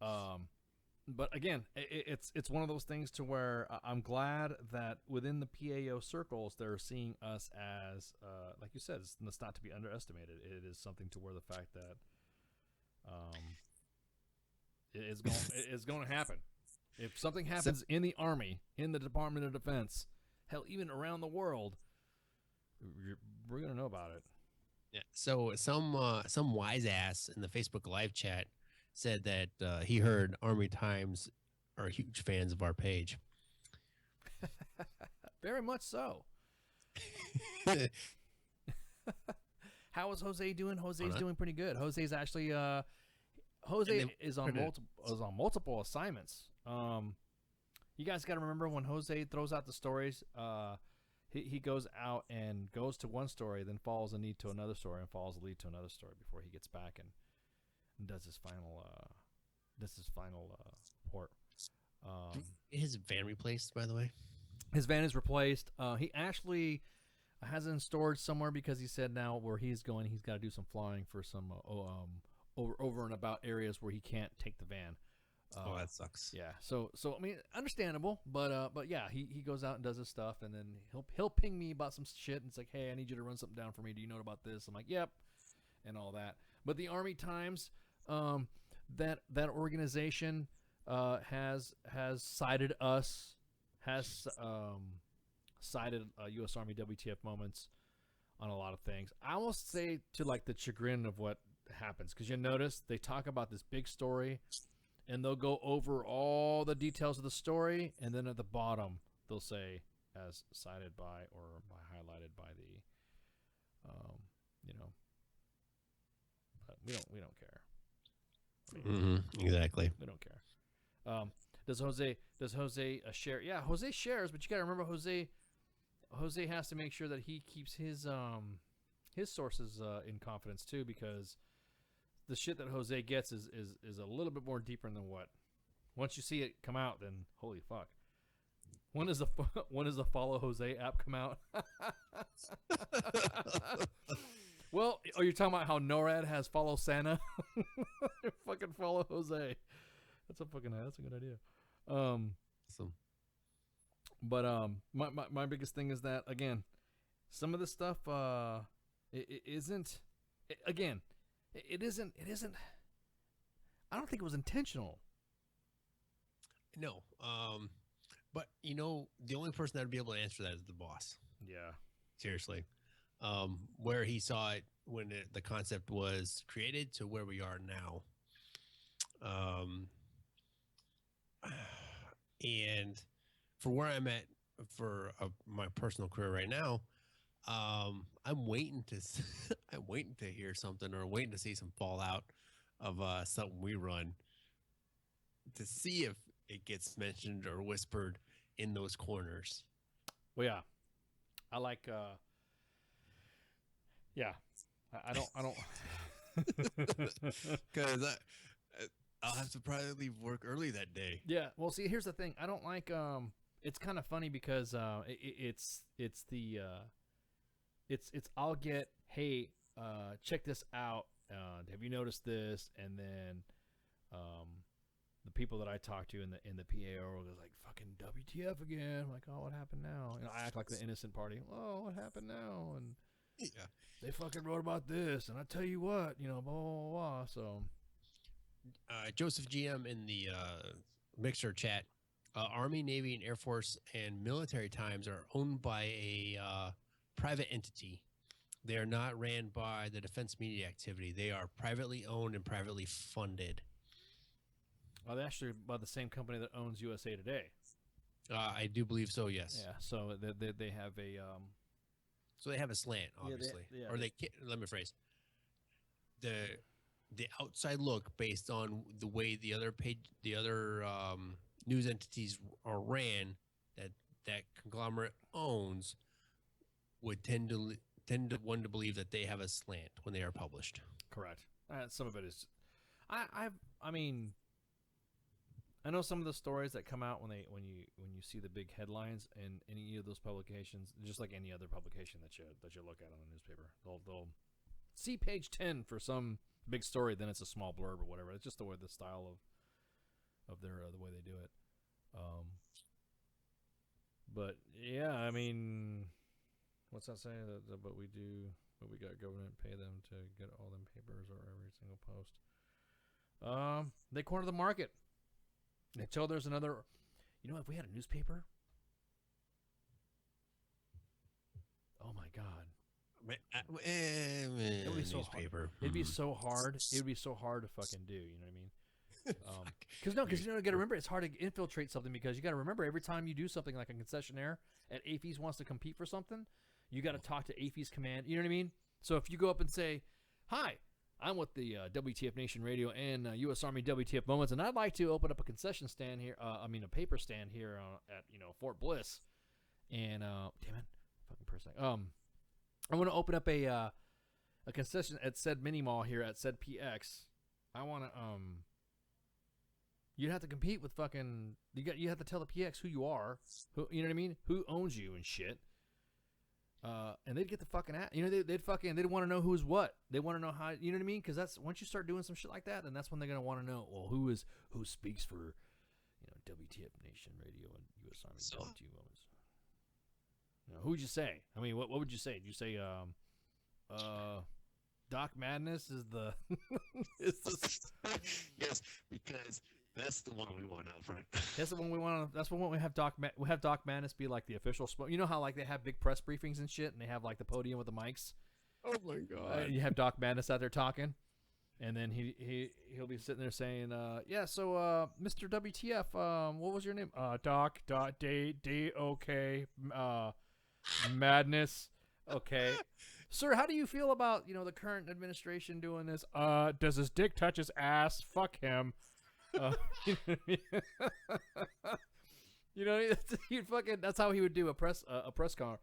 Speaker 2: But again, it's one of those things to where I'm glad that within the PAO circles, they're seeing us as, like you said, it's not to be underestimated. It is something to where the fact that it's going to happen. If something happens in the Army, in the Department of Defense, hell, even around the world, we're going to know about it.
Speaker 1: Yeah. So some wise ass in the Facebook live chat said that he heard Army Times are huge fans of our page.
Speaker 2: Very much so. How is Jose doing? Jose's doing pretty good. Jose's actually Jose is on multiple assignments. You guys got to remember when Jose throws out the stories, he goes out and goes to one story, then follows a lead to another story, and follows a lead to another story before he gets back and does his final report.
Speaker 1: His van replaced, by the way.
Speaker 2: His van is replaced. He actually has it in storage somewhere because he said now where he's going, he's got to do some flying for some over and about areas where he can't take the van.
Speaker 1: Oh, that sucks.
Speaker 2: Yeah. So I mean, understandable, but yeah, he goes out and does his stuff, and then he'll ping me about some shit, and it's like, hey, I need you to run something down for me. Do you know about this? I'm like, yep, and all that. But the Army Times, that organization has cited us, has cited U.S. Army WTF moments on a lot of things. I almost say to like the chagrin of what happens, because you notice they talk about this big story, and they'll go over all the details of the story, and then at the bottom they'll say as cited by or by highlighted by the, but we don't care. I mean,
Speaker 1: exactly.
Speaker 2: We don't care. Does Jose share? Yeah, Jose shares, but you got to remember Jose has to make sure that he keeps his sources in confidence too, because the shit that Jose gets is a little bit more deeper than what. Once you see it come out, then holy fuck. When does the Follow Jose app come out? Well, are you talking about how NORAD has Follow Santa? Fucking Follow Jose. That's a good idea.
Speaker 1: Awesome.
Speaker 2: But my biggest thing is that, again, some of this stuff it isn't. I don't think it was intentional.
Speaker 1: No. But the only person that would be able to answer that is the boss.
Speaker 2: Yeah.
Speaker 1: Seriously. Where he saw it when the concept was created to where we are now. And for where I'm at for my personal career right now, I'm waiting to hear something, or waiting to see some fallout of something we run, to see if it gets mentioned or whispered in those corners.
Speaker 2: Well, yeah, I like. Yeah, I don't.
Speaker 1: Because I'll have to probably leave work early that day.
Speaker 2: Yeah. Well, see, here's the thing. I don't like. It's kind of funny because it's I'll get, hey, check this out. Have you noticed this? And then the people that I talk to in the PAO are like, fucking WTF again. I'm like, oh, what happened now? I act like the innocent party. Oh, what happened now? And
Speaker 1: yeah,
Speaker 2: they fucking wrote about this, and I tell you what, blah, blah, blah. So
Speaker 1: Joseph GM in the Mixer chat, Army, Navy, and Air Force and military times are owned by a private entity. They are not ran by the Defense Media Activity. They are privately owned and privately funded.
Speaker 2: Well, they're actually by the same company that owns USA Today.
Speaker 1: I do believe so, yes.
Speaker 2: Yeah, so they have a...
Speaker 1: So they have a slant, obviously.
Speaker 2: Yeah,
Speaker 1: or they can't, let me rephrase. The outside look, based on the way the other news entities are ran, that conglomerate owns, would tend to one to believe that they have a slant when they are published.
Speaker 2: Correct. Some of it is... I mean... I know some of the stories that come out when you see the big headlines in any of those publications, just like any other publication that you look at on a newspaper. They'll see page 10 for some big story, then it's a small blurb or whatever. It's just the style of their the way they do it. But yeah, I mean, what's that saying? But we got government pay them to get all them papers or every single post. They corner the market. Until there's another, if we had a newspaper, oh my God, it would be so hard. It'd be so hard. It would be so hard to fucking do. You know what I mean? Because you got to remember, it's hard to infiltrate something, because you got to remember, every time you do something like a concessionaire at AFES wants to compete for something, you got to talk to AFES command. You know what I mean? So if you go up and say, "Hi, I'm with the WTF Nation Radio and U.S. Army WTF Moments, and I'd like to open up a concession stand here. A paper stand here at Fort Bliss." And damn it, fucking per sec. I want to open up a concession at said mini mall here at said PX. I want to you'd have to compete with fucking you have to tell the PX who you are, who, you know what I mean, who owns you and shit. And they'd get the fucking they'd want to know who's what. They want to know how, you know what I mean? Because that's, once you start doing some shit like that, then that's when they're gonna want to know, well, who speaks for, WTF Nation Radio and U.S. Army WTF Moments. Who would you say? I mean, what would you say? Did you say Doc Madness is the
Speaker 8: Yes, because that's the one we want out front.
Speaker 2: That's the one we want. That's the one we have. We have Doc Madness be like the official. You know how like they have big press briefings and shit, and they have like the podium with the mics.
Speaker 1: Oh my God!
Speaker 2: You have Doc Madness out there talking, and then he'll be sitting there saying, "Yeah, so Mr. WTF, what was your name? Doc D-OK Madness. Okay, sir, how do you feel about the current administration doing this? Does his dick touch his ass? Fuck him." You know what I mean? You know, he'd fucking. That's how he would do a press con.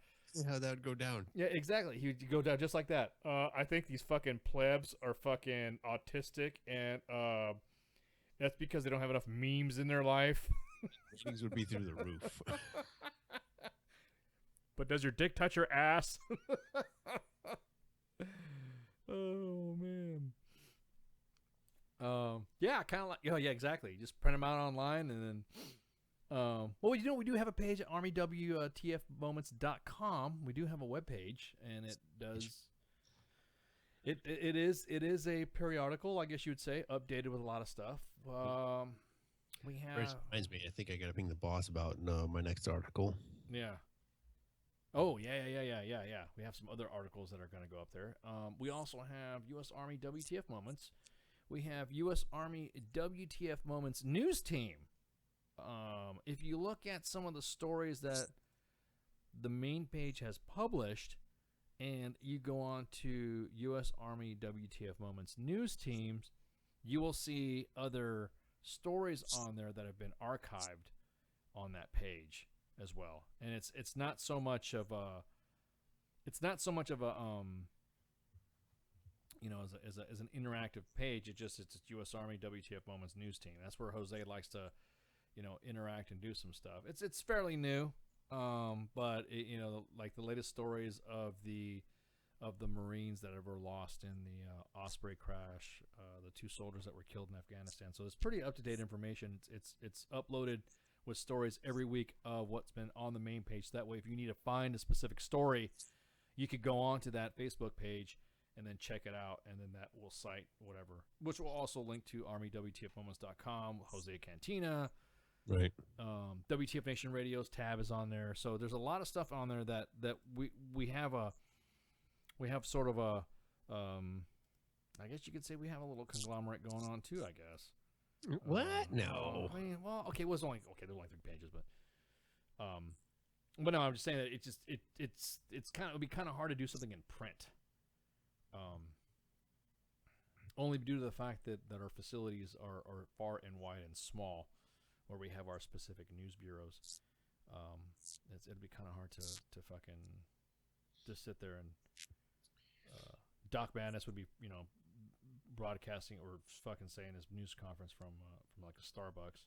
Speaker 1: How that would go down.
Speaker 2: Yeah, exactly. He'd go down just like that. I think these fucking plebs are fucking autistic, and that's because they don't have enough memes in their life.
Speaker 1: Things would be through the roof.
Speaker 2: But does your dick touch your ass? Oh man. Yeah, kind of like. Oh yeah, exactly. Just print them out online, and then. Well, you know, we do have a page at armywtfmoments.com. We do have a webpage, and it does. It is a periodical, I guess you would say, updated with a lot of stuff. We have.
Speaker 1: Which reminds me, I think I got to ping the boss about my next article.
Speaker 2: Yeah. Oh yeah. We have some other articles that are going to go up there. We also have U.S. Army WTF Moments. We have U.S. Army WTF Moments News Team. If you look at some of the stories that the main page has published, and you go on to U.S. Army WTF Moments News Teams, you will see other stories on there that have been archived on that page as well. And it's not so much of a you know, as an interactive page. It's U.S. Army WTF Moments News Team. That's where Jose likes to, you know, interact and do some stuff. It's fairly new, but you know, like the latest stories of the Marines that were lost in the Osprey crash, the 2 soldiers that were killed in Afghanistan. So it's pretty up to date information. It's uploaded with stories every week of what's been on the main page. That way, if you need to find a specific story, you could go on to that Facebook page and then check it out, and then that will cite whatever, which will also link to armywtfmoments.com, Jose Cantina.
Speaker 1: Right.
Speaker 2: WTF Nation Radio's tab is on there. So there's a lot of stuff on there that we have sort of a I guess you could say we have a little conglomerate going on too, I guess.
Speaker 1: What? No.
Speaker 2: I mean, well, okay, there's only 3 pages, but no, I'm just saying that it's kind of, it would be kind of hard to do something in print. Only due to the fact that our facilities are far and wide and small, where we have our specific news bureaus. It'd be kind of hard to fucking just sit there and Doc Madness would be, you know, broadcasting or fucking saying his news conference from like a Starbucks.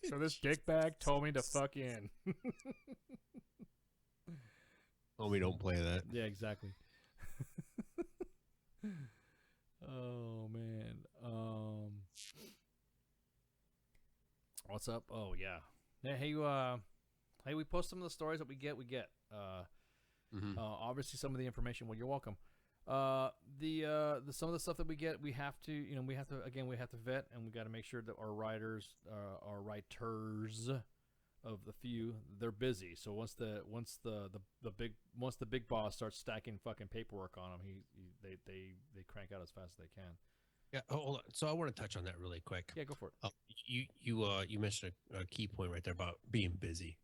Speaker 2: So this dickbag told me to fuck in.
Speaker 1: Oh, we don't play that.
Speaker 2: Yeah, exactly. Oh man. What's up? Oh yeah. Hey, we post some of the stories that we get. Obviously some of the information. Well, you're welcome. The some of the stuff that we get, we have to vet, and we got to make sure that our writers, our writers of the few, they're busy. So once the big boss starts stacking fucking paperwork on them, they crank out as fast as they can.
Speaker 1: Yeah. Hold on. So I want to touch on that really quick.
Speaker 2: Yeah, go for it.
Speaker 1: You mentioned a key point right there about being busy.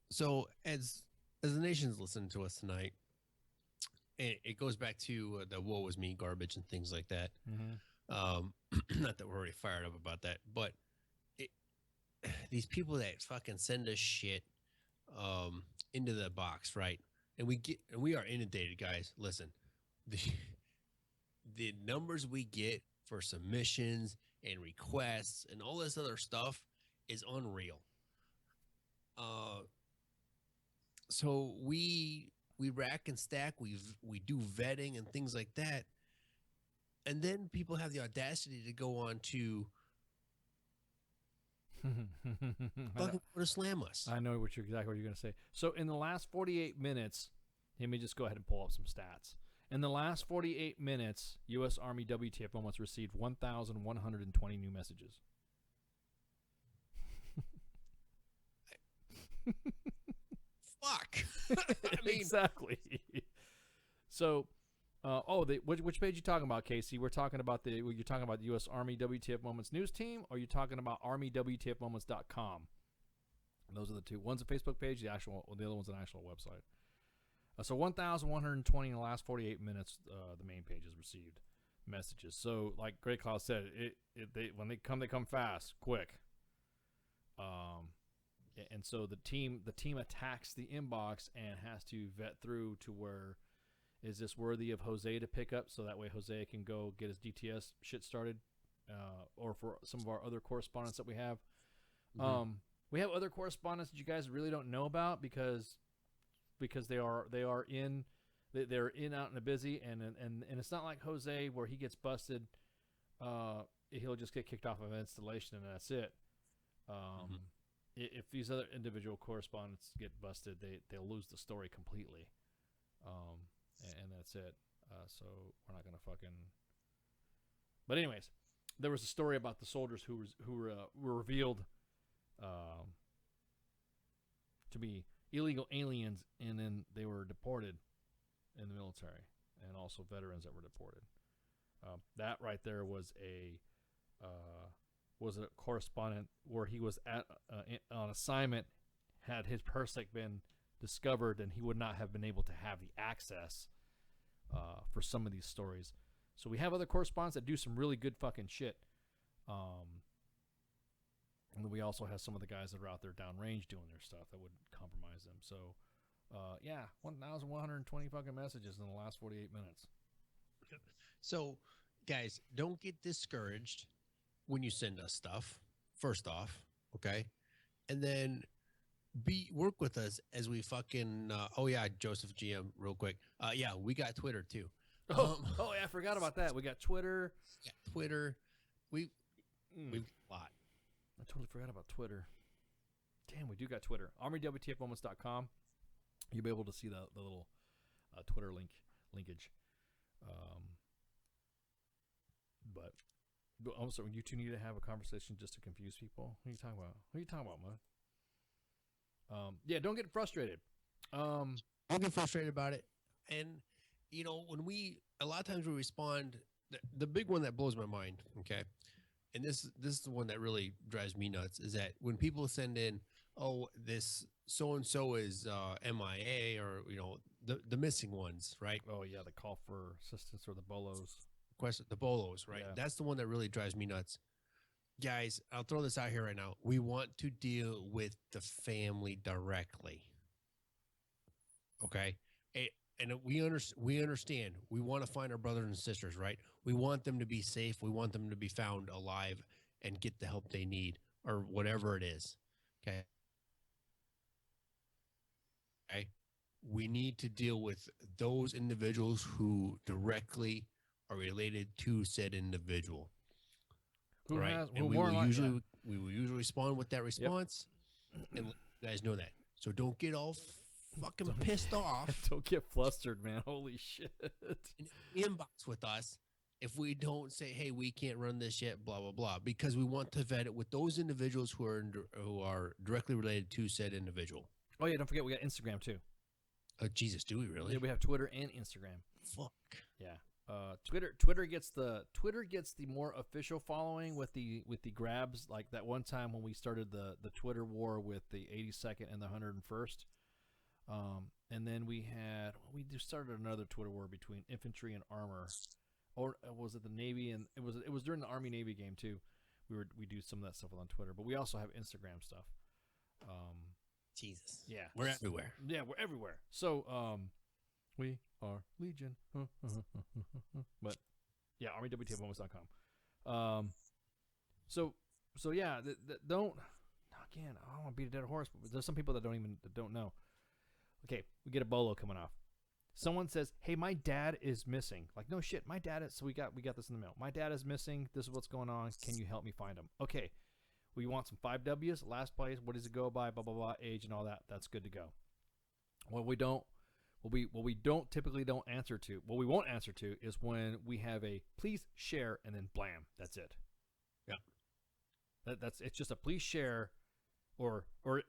Speaker 1: So as the nation's listening to us tonight, it goes back to the woe is me garbage and things like that.
Speaker 2: Mm-hmm.
Speaker 1: Not that we're already fired up about that, but these people that fucking send us shit into the box, right? And we are inundated, guys. Listen, the numbers we get for submissions and requests and all this other stuff is unreal. So we rack and stack, we do vetting and things like that, and then people have the audacity to go on to fucking to slam us.
Speaker 2: I know exactly what you're going to say. So in the last 48 minutes, let me just go ahead and pull up some stats. In the last 48 minutes, U.S. Army WTF Moments received 1,120 new messages.
Speaker 1: Fuck.
Speaker 2: I mean, exactly. So, which page are you talking about, Casey? You're talking about the U.S. Army WTF Moments News Team, or you're talking about armywtfmoments.com? Those are the two. One's a Facebook page, the other one's an actual website. So 1,120 in the last 48 minutes, the main page has received messages. So like Great Cloud said, when they come fast, quick. And so the team attacks the inbox and has to vet through to where is this worthy of Jose to pick up, so that way Jose can go get his DTS shit started, or for some of our other correspondents that we have. We have other correspondents that you guys really don't know about because they're in out and a busy, and it's not like Jose where he gets busted. He'll just get kicked off of installation and that's it. If these other individual correspondents get busted, they'll lose the story completely, and that's it. So we're not gonna fucking. But anyways, there was a story about the soldiers who were revealed to be illegal aliens, and then they were deported in the military, and also veterans that were deported. That right there was a correspondent where he was at on assignment. Had his PERSEC been discovered, and he would not have been able to have the access for some of these stories. So we have other correspondents that do some really good fucking shit. And then we also have some of the guys that are out there downrange doing their stuff that would compromise them. So, 1,120 fucking messages in the last 48 minutes.
Speaker 1: So, guys, don't get discouraged when you send us stuff, first off, okay? And then work with us as we fucking, Joseph GM, real quick. We got Twitter, too.
Speaker 2: Yeah, I forgot about that. We got Twitter.
Speaker 1: Yeah, Twitter. We've got a lot.
Speaker 2: I totally forgot about Twitter. Damn, we do got Twitter. ArmyWTFMoments.com. You'll be able to see the little Twitter linkage. But also, you two need to have a conversation just to confuse people. What are you talking about? Man? Don't get frustrated.
Speaker 1: Don't get frustrated about it. And, a lot of times we respond, the big one that blows my mind, okay? And this is the one that really drives me nuts, is that when people send in, this so-and-so is MIA, or, the missing ones, right?
Speaker 2: Oh, yeah, the call for assistance, or the BOLOs.
Speaker 1: The BOLOs, right?
Speaker 2: Yeah.
Speaker 1: That's the one that really drives me nuts. Guys, I'll throw this out here right now. We want to deal with the family directly. Okay? And we understand. We want to find our brothers and sisters, right? We want them to be safe. We want them to be found alive and get the help they need, or whatever it is. Okay? We need to deal with those individuals who directly are related to said individual. We will usually respond with that response, and let you guys know that. So don't get all fucking pissed off.
Speaker 2: Don't get flustered, man. Holy shit.
Speaker 1: Inbox with us if we don't say, hey, we can't run this yet, blah, blah, blah, because we want to vet it with those individuals who are directly related to said individual.
Speaker 2: Oh, yeah, don't forget we got Instagram, too.
Speaker 1: Oh, Jesus, do we really?
Speaker 2: Yeah, we have Twitter and Instagram.
Speaker 1: Fuck.
Speaker 2: Yeah. Twitter gets the more official following with the grabs, like that one time when we started the Twitter war with the 82nd and the 101st. And then we just started another Twitter war between infantry and armor, or was it the Navy? And it was during the Army Navy game too. We do some of that stuff on Twitter, but we also have Instagram stuff.
Speaker 1: Jesus.
Speaker 2: Yeah.
Speaker 1: We're everywhere.
Speaker 2: Yeah, we're everywhere. So we are Legion. But yeah, ArmyWTFMoments.com. So yeah, don't. Again, I don't want to beat a dead horse, but there's some people that don't know. Okay, we get a bolo coming off. Someone says, "Hey, my dad is missing." Like, no shit, my dad is. So we got this in the mail. My dad is missing. This is what's going on. Can you help me find him? Okay, we want some 5 W's. Last place. What does it go by? Blah blah blah. Age and all that. That's good to go. What we typically don't answer to. What we won't answer to is when we have a please share and then blam. That's it. Yeah. It's just a please share. Or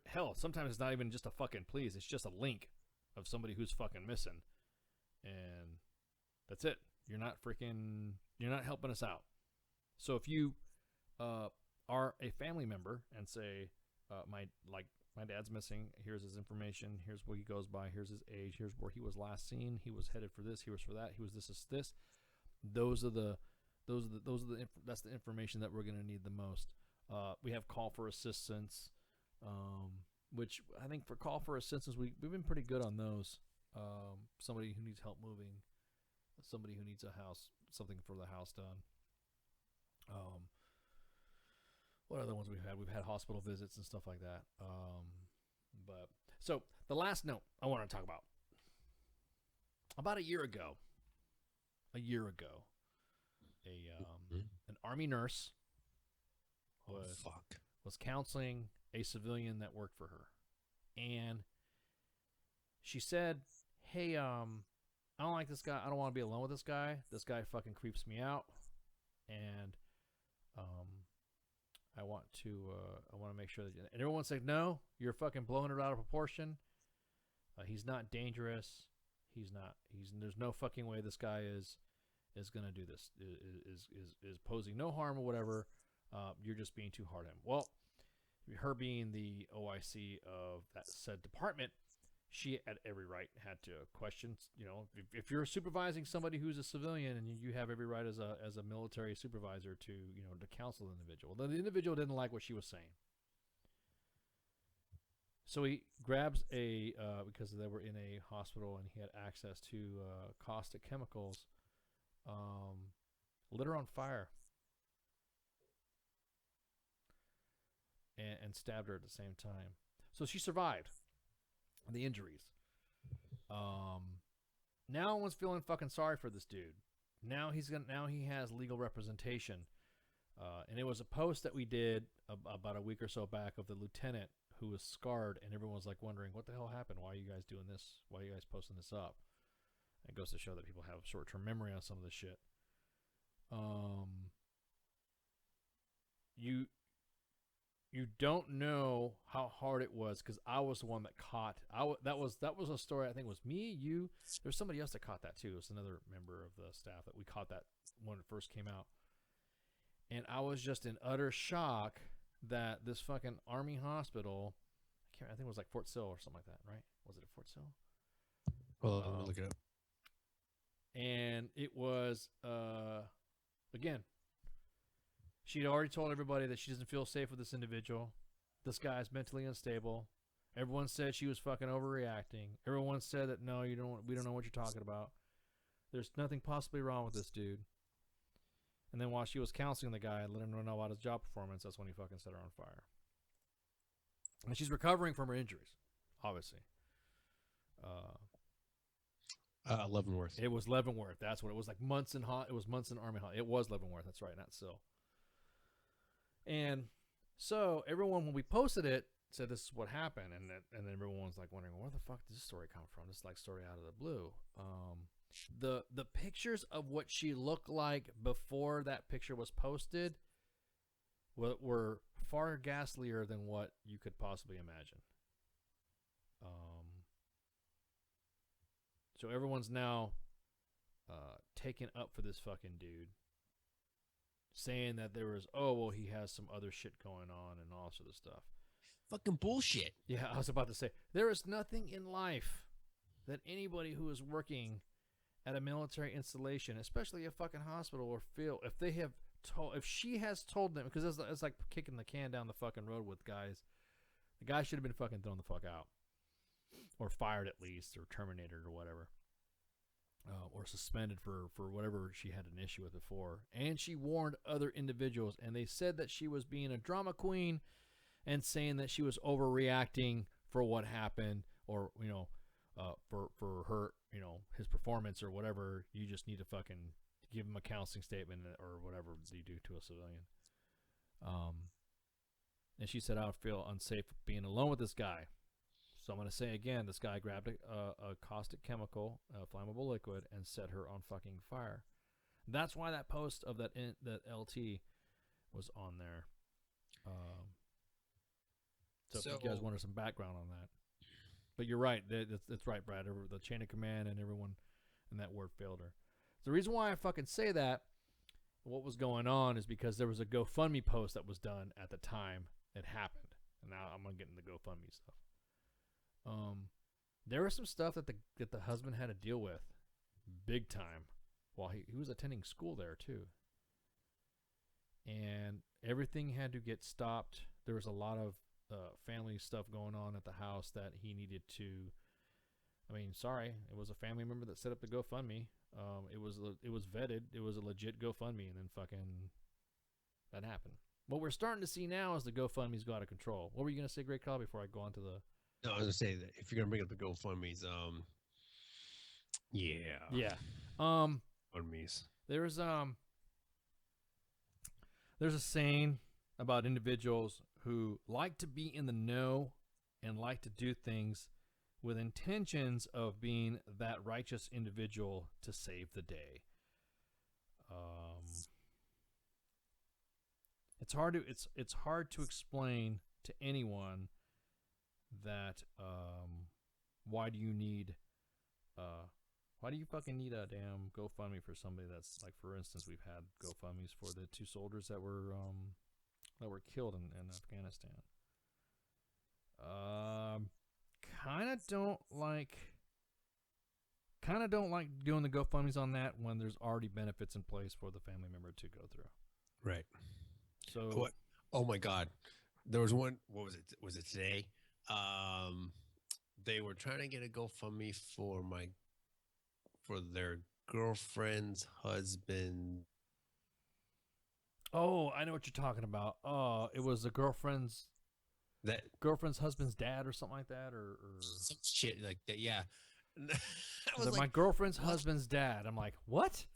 Speaker 2: hell, sometimes it's not even just a fucking please. It's just a link of somebody who's fucking missing. And that's it. You're not helping us out. So if you are a family member and say, my dad's missing, here's his information, here's what he goes by, here's his age, here's where he was last seen, he was headed for this, he was for that, he was this. Those are the That's the information that we're going to need the most. We have call for assistance, which I think for call for assistance we've been pretty good on those. Somebody who needs help moving, somebody who needs a house, something for the house done. What other ones we've had? We've had hospital visits and stuff like that. But so the last note I want to talk about a year ago, an Army nurse was counseling a civilian that worked for her, and she said, "Hey, I don't like this guy. I don't want to be alone with this guy. This guy fucking creeps me out, and I want to make sure that." And everyone said, "No, you're fucking blowing it out of proportion. He's not dangerous. There's no fucking way this guy is gonna do this. Is posing no harm or whatever. You're just being too hard on him." Well, her being the OIC of that said department, she at every right had to question. You know, if you're supervising somebody who's a civilian, and you have every right as a military supervisor to counsel the individual. The individual didn't like what she was saying, so he grabs because they were in a hospital and he had access to caustic chemicals, lit her on fire and stabbed her at the same time. So she survived the injuries. Now everyone's feeling fucking sorry for this dude. Now he has legal representation, and it was a post that we did about a week or so back of the lieutenant who was scarred, and everyone's like wondering, what the hell happened? Why are you guys doing this? Why are you guys posting this up? It goes to show that people have short-term memory on some of this shit. You don't know how hard it was, because I was the one that caught. That was a story. I think it was me, you. There's somebody else that caught that too. It was another member of the staff that we caught that when it first came out, and I was just in utter shock that this fucking Army hospital. I think it was like Fort Sill or something like that, right? Was it at Fort Sill?
Speaker 1: Well, let me look it up.
Speaker 2: And it was again. She'd already told everybody that she doesn't feel safe with this individual. This guy's mentally unstable. Everyone said she was fucking overreacting. Everyone said that no, we don't know what you're talking about. There's nothing possibly wrong with this dude. And then while she was counseling the guy and letting him know about his job performance, that's when he fucking set her on fire. And she's recovering from her injuries, obviously.
Speaker 1: Leavenworth.
Speaker 2: It was Leavenworth. That's what it was. Like months in Army Hall. It was Leavenworth. That's right, not Sill. And so everyone, when we posted it, said this is what happened, and then everyone was like wondering, where the fuck did this story come from? This is like story out of the blue. The pictures of what she looked like before that picture was posted were far ghastlier than what you could possibly imagine. So everyone's now taken up for this fucking dude, saying that there was, he has some other shit going on and all sort of stuff.
Speaker 1: Fucking bullshit.
Speaker 2: Yeah, I was about to say, there is nothing in life that anybody who is working at a military installation, especially a fucking hospital, or feel if she has told them, because it's like kicking the can down the fucking road with guys. The guy should have been fucking thrown the fuck out, or fired at least, or terminated, or whatever. Or suspended for whatever she had an issue with before. And she warned other individuals, and they said that she was being a drama queen and saying that she was overreacting for what happened, or for her, his performance or whatever. You just need to fucking give him a counseling statement or whatever you do to a civilian. And she said, I feel unsafe being alone with this guy. So I'm going to say again, this guy grabbed a caustic chemical, a flammable liquid, and set her on fucking fire. That's why that post of that LT was on there. So if you guys wanted some background on that. But you're right. That's right, Brad. The chain of command and everyone in that word failed her. The reason why I fucking say that, what was going on, is because there was a GoFundMe post that was done at the time it happened. And now I'm going to get into the GoFundMe stuff. There was some stuff that the husband had to deal with big time while he was attending school there too. and everything had to get stopped. There was a lot of family stuff going on at the house that he needed to. I mean, sorry, it was a family member that set up the GoFundMe. It was vetted. It was a legit GoFundMe, and then fucking that happened. What we're starting to see now is the GoFundMe's go out of control. What were you gonna say, Great Call, before I go on to the?
Speaker 1: No, I was gonna say that if you're gonna bring up the GoFundMe's,
Speaker 2: Yeah.
Speaker 1: GoFundMe's.
Speaker 2: There's a saying about individuals who like to be in the know and like to do things with intentions of being that righteous individual to save the day. It's hard to explain to anyone that why do you fucking need a damn GoFundMe for somebody that's like, for instance, we've had GoFundMes for the 2 soldiers that were killed in Afghanistan. Kind of don't like doing the GoFundMes on that when there's already benefits in place for the family member to go through.
Speaker 1: Right.
Speaker 2: So
Speaker 1: what? Oh my God, there was one. What was it? Was it today? They were trying to get a GoFundMe for their girlfriend's husband.
Speaker 2: Oh, I know what you're talking about. It was the girlfriend's husband's dad or something like that, or
Speaker 1: some shit like that. Yeah.
Speaker 2: My girlfriend's husband's dad. I'm like, what?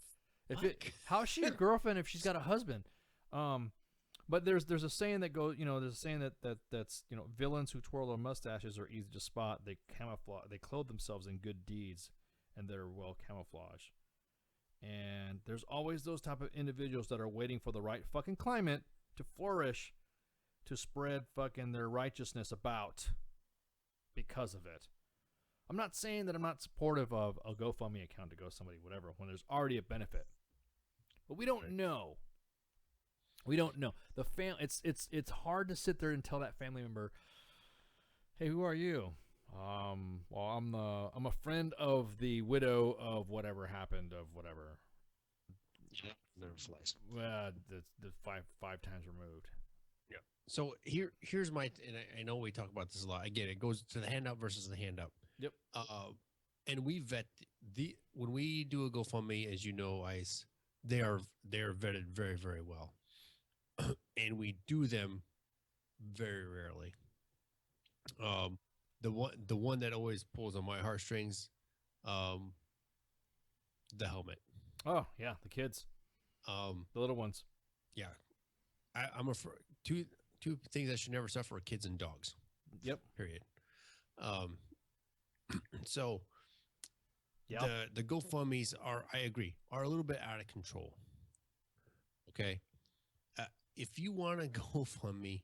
Speaker 2: How is she a girlfriend if she's got a husband? But there's a saying that goes, there's a saying that's villains who twirl their mustaches are easy to spot. They camouflage, they clothe themselves in good deeds, and they're well camouflaged. And there's always those type of individuals that are waiting for the right fucking climate to flourish, to spread fucking their righteousness about because of it. I'm not saying that I'm not supportive of a GoFundMe account to go somebody, whatever, when there's already a benefit. But we don't know. We don't know. It's hard to sit there and tell that family member, "Hey, who are you?" Well, I'm a friend of the widow of whatever happened, of whatever.
Speaker 1: Never flies.
Speaker 2: The five times removed.
Speaker 1: Yeah. So here's my, and I know we talk about this a lot. I get it. It goes to the handout versus the handout.
Speaker 2: Yep.
Speaker 1: And we vet when we do a GoFundMe, as you know, Ice, they are vetted very, very well. And we do them very rarely. The one that always pulls on my heartstrings, the helmet.
Speaker 2: Oh yeah, the kids, the little ones.
Speaker 1: Yeah, I'm two things that should never suffer are kids and dogs.
Speaker 2: Yep.
Speaker 1: Period. So
Speaker 2: yeah,
Speaker 1: the GoFundMes I agree, are a little bit out of control. Okay. If you want to GoFundMe,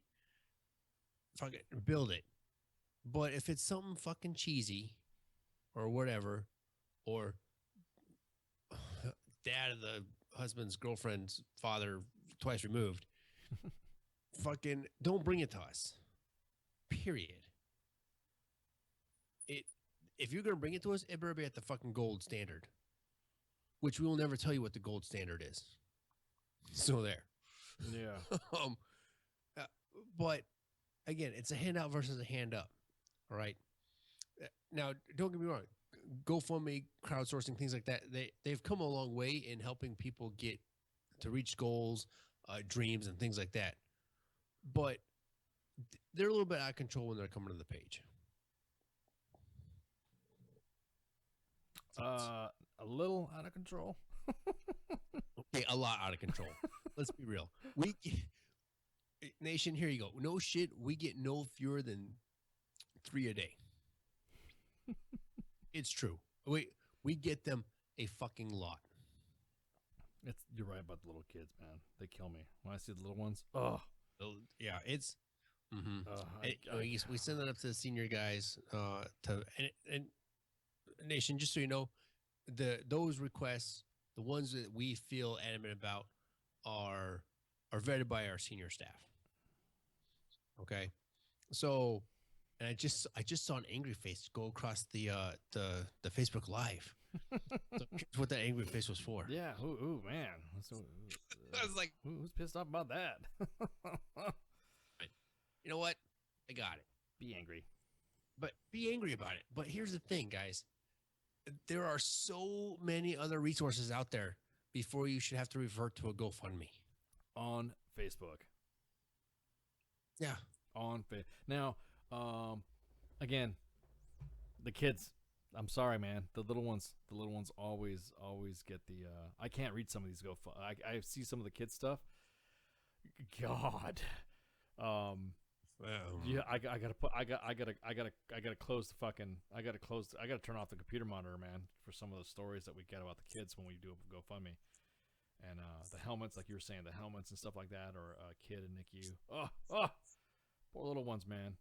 Speaker 1: fucking build it. But if it's something fucking cheesy or whatever, or dad of the husband's girlfriend's father twice removed, fucking don't bring it to us. Period. If you're going to bring it to us, it better be at the fucking gold standard, which we will never tell you what the gold standard is. So there.
Speaker 2: Yeah.
Speaker 1: But again, it's a handout versus a hand up. All right. Now, don't get me wrong. GoFundMe, crowdsourcing, things like that, they've come a long way in helping people get to reach goals, dreams, and things like that. But they're a little bit out of control when they're coming to the page.
Speaker 2: A little out of control.
Speaker 1: Okay, a lot out of control. Let's be real. Nation, here you go. No shit, we get no fewer than 3 a day. It's true. We get them a fucking lot.
Speaker 2: You're right about the little kids, man. They kill me when I see the little ones. Oh,
Speaker 1: yeah, it's. We send that up to the senior guys. And Nation, just so you know, those requests, the ones that we feel adamant about, are vetted by our senior staff. Okay, so, and I just saw an angry face go across the Facebook Live. So here's what that angry face was for.
Speaker 2: Yeah. Ooh man.
Speaker 1: I was like,
Speaker 2: who's pissed off about that?
Speaker 1: You know what? I got it.
Speaker 2: Be angry.
Speaker 1: But be angry about it. But here's the thing, guys. There are so many other resources out there before you should have to revert to a GoFundMe.
Speaker 2: On Facebook.
Speaker 1: Yeah.
Speaker 2: On Facebook. Now, again, the kids. I'm sorry, man. The little ones always get the. I can't read some of these I see some of the kids stuff. God. Yeah, I gotta close the fucking. I gotta turn off the computer monitor, man, for some of the stories that we get about the kids when we do a GoFundMe. And the helmets, like you were saying, the helmets and stuff like that, or Kid and NICU. Poor little ones, man.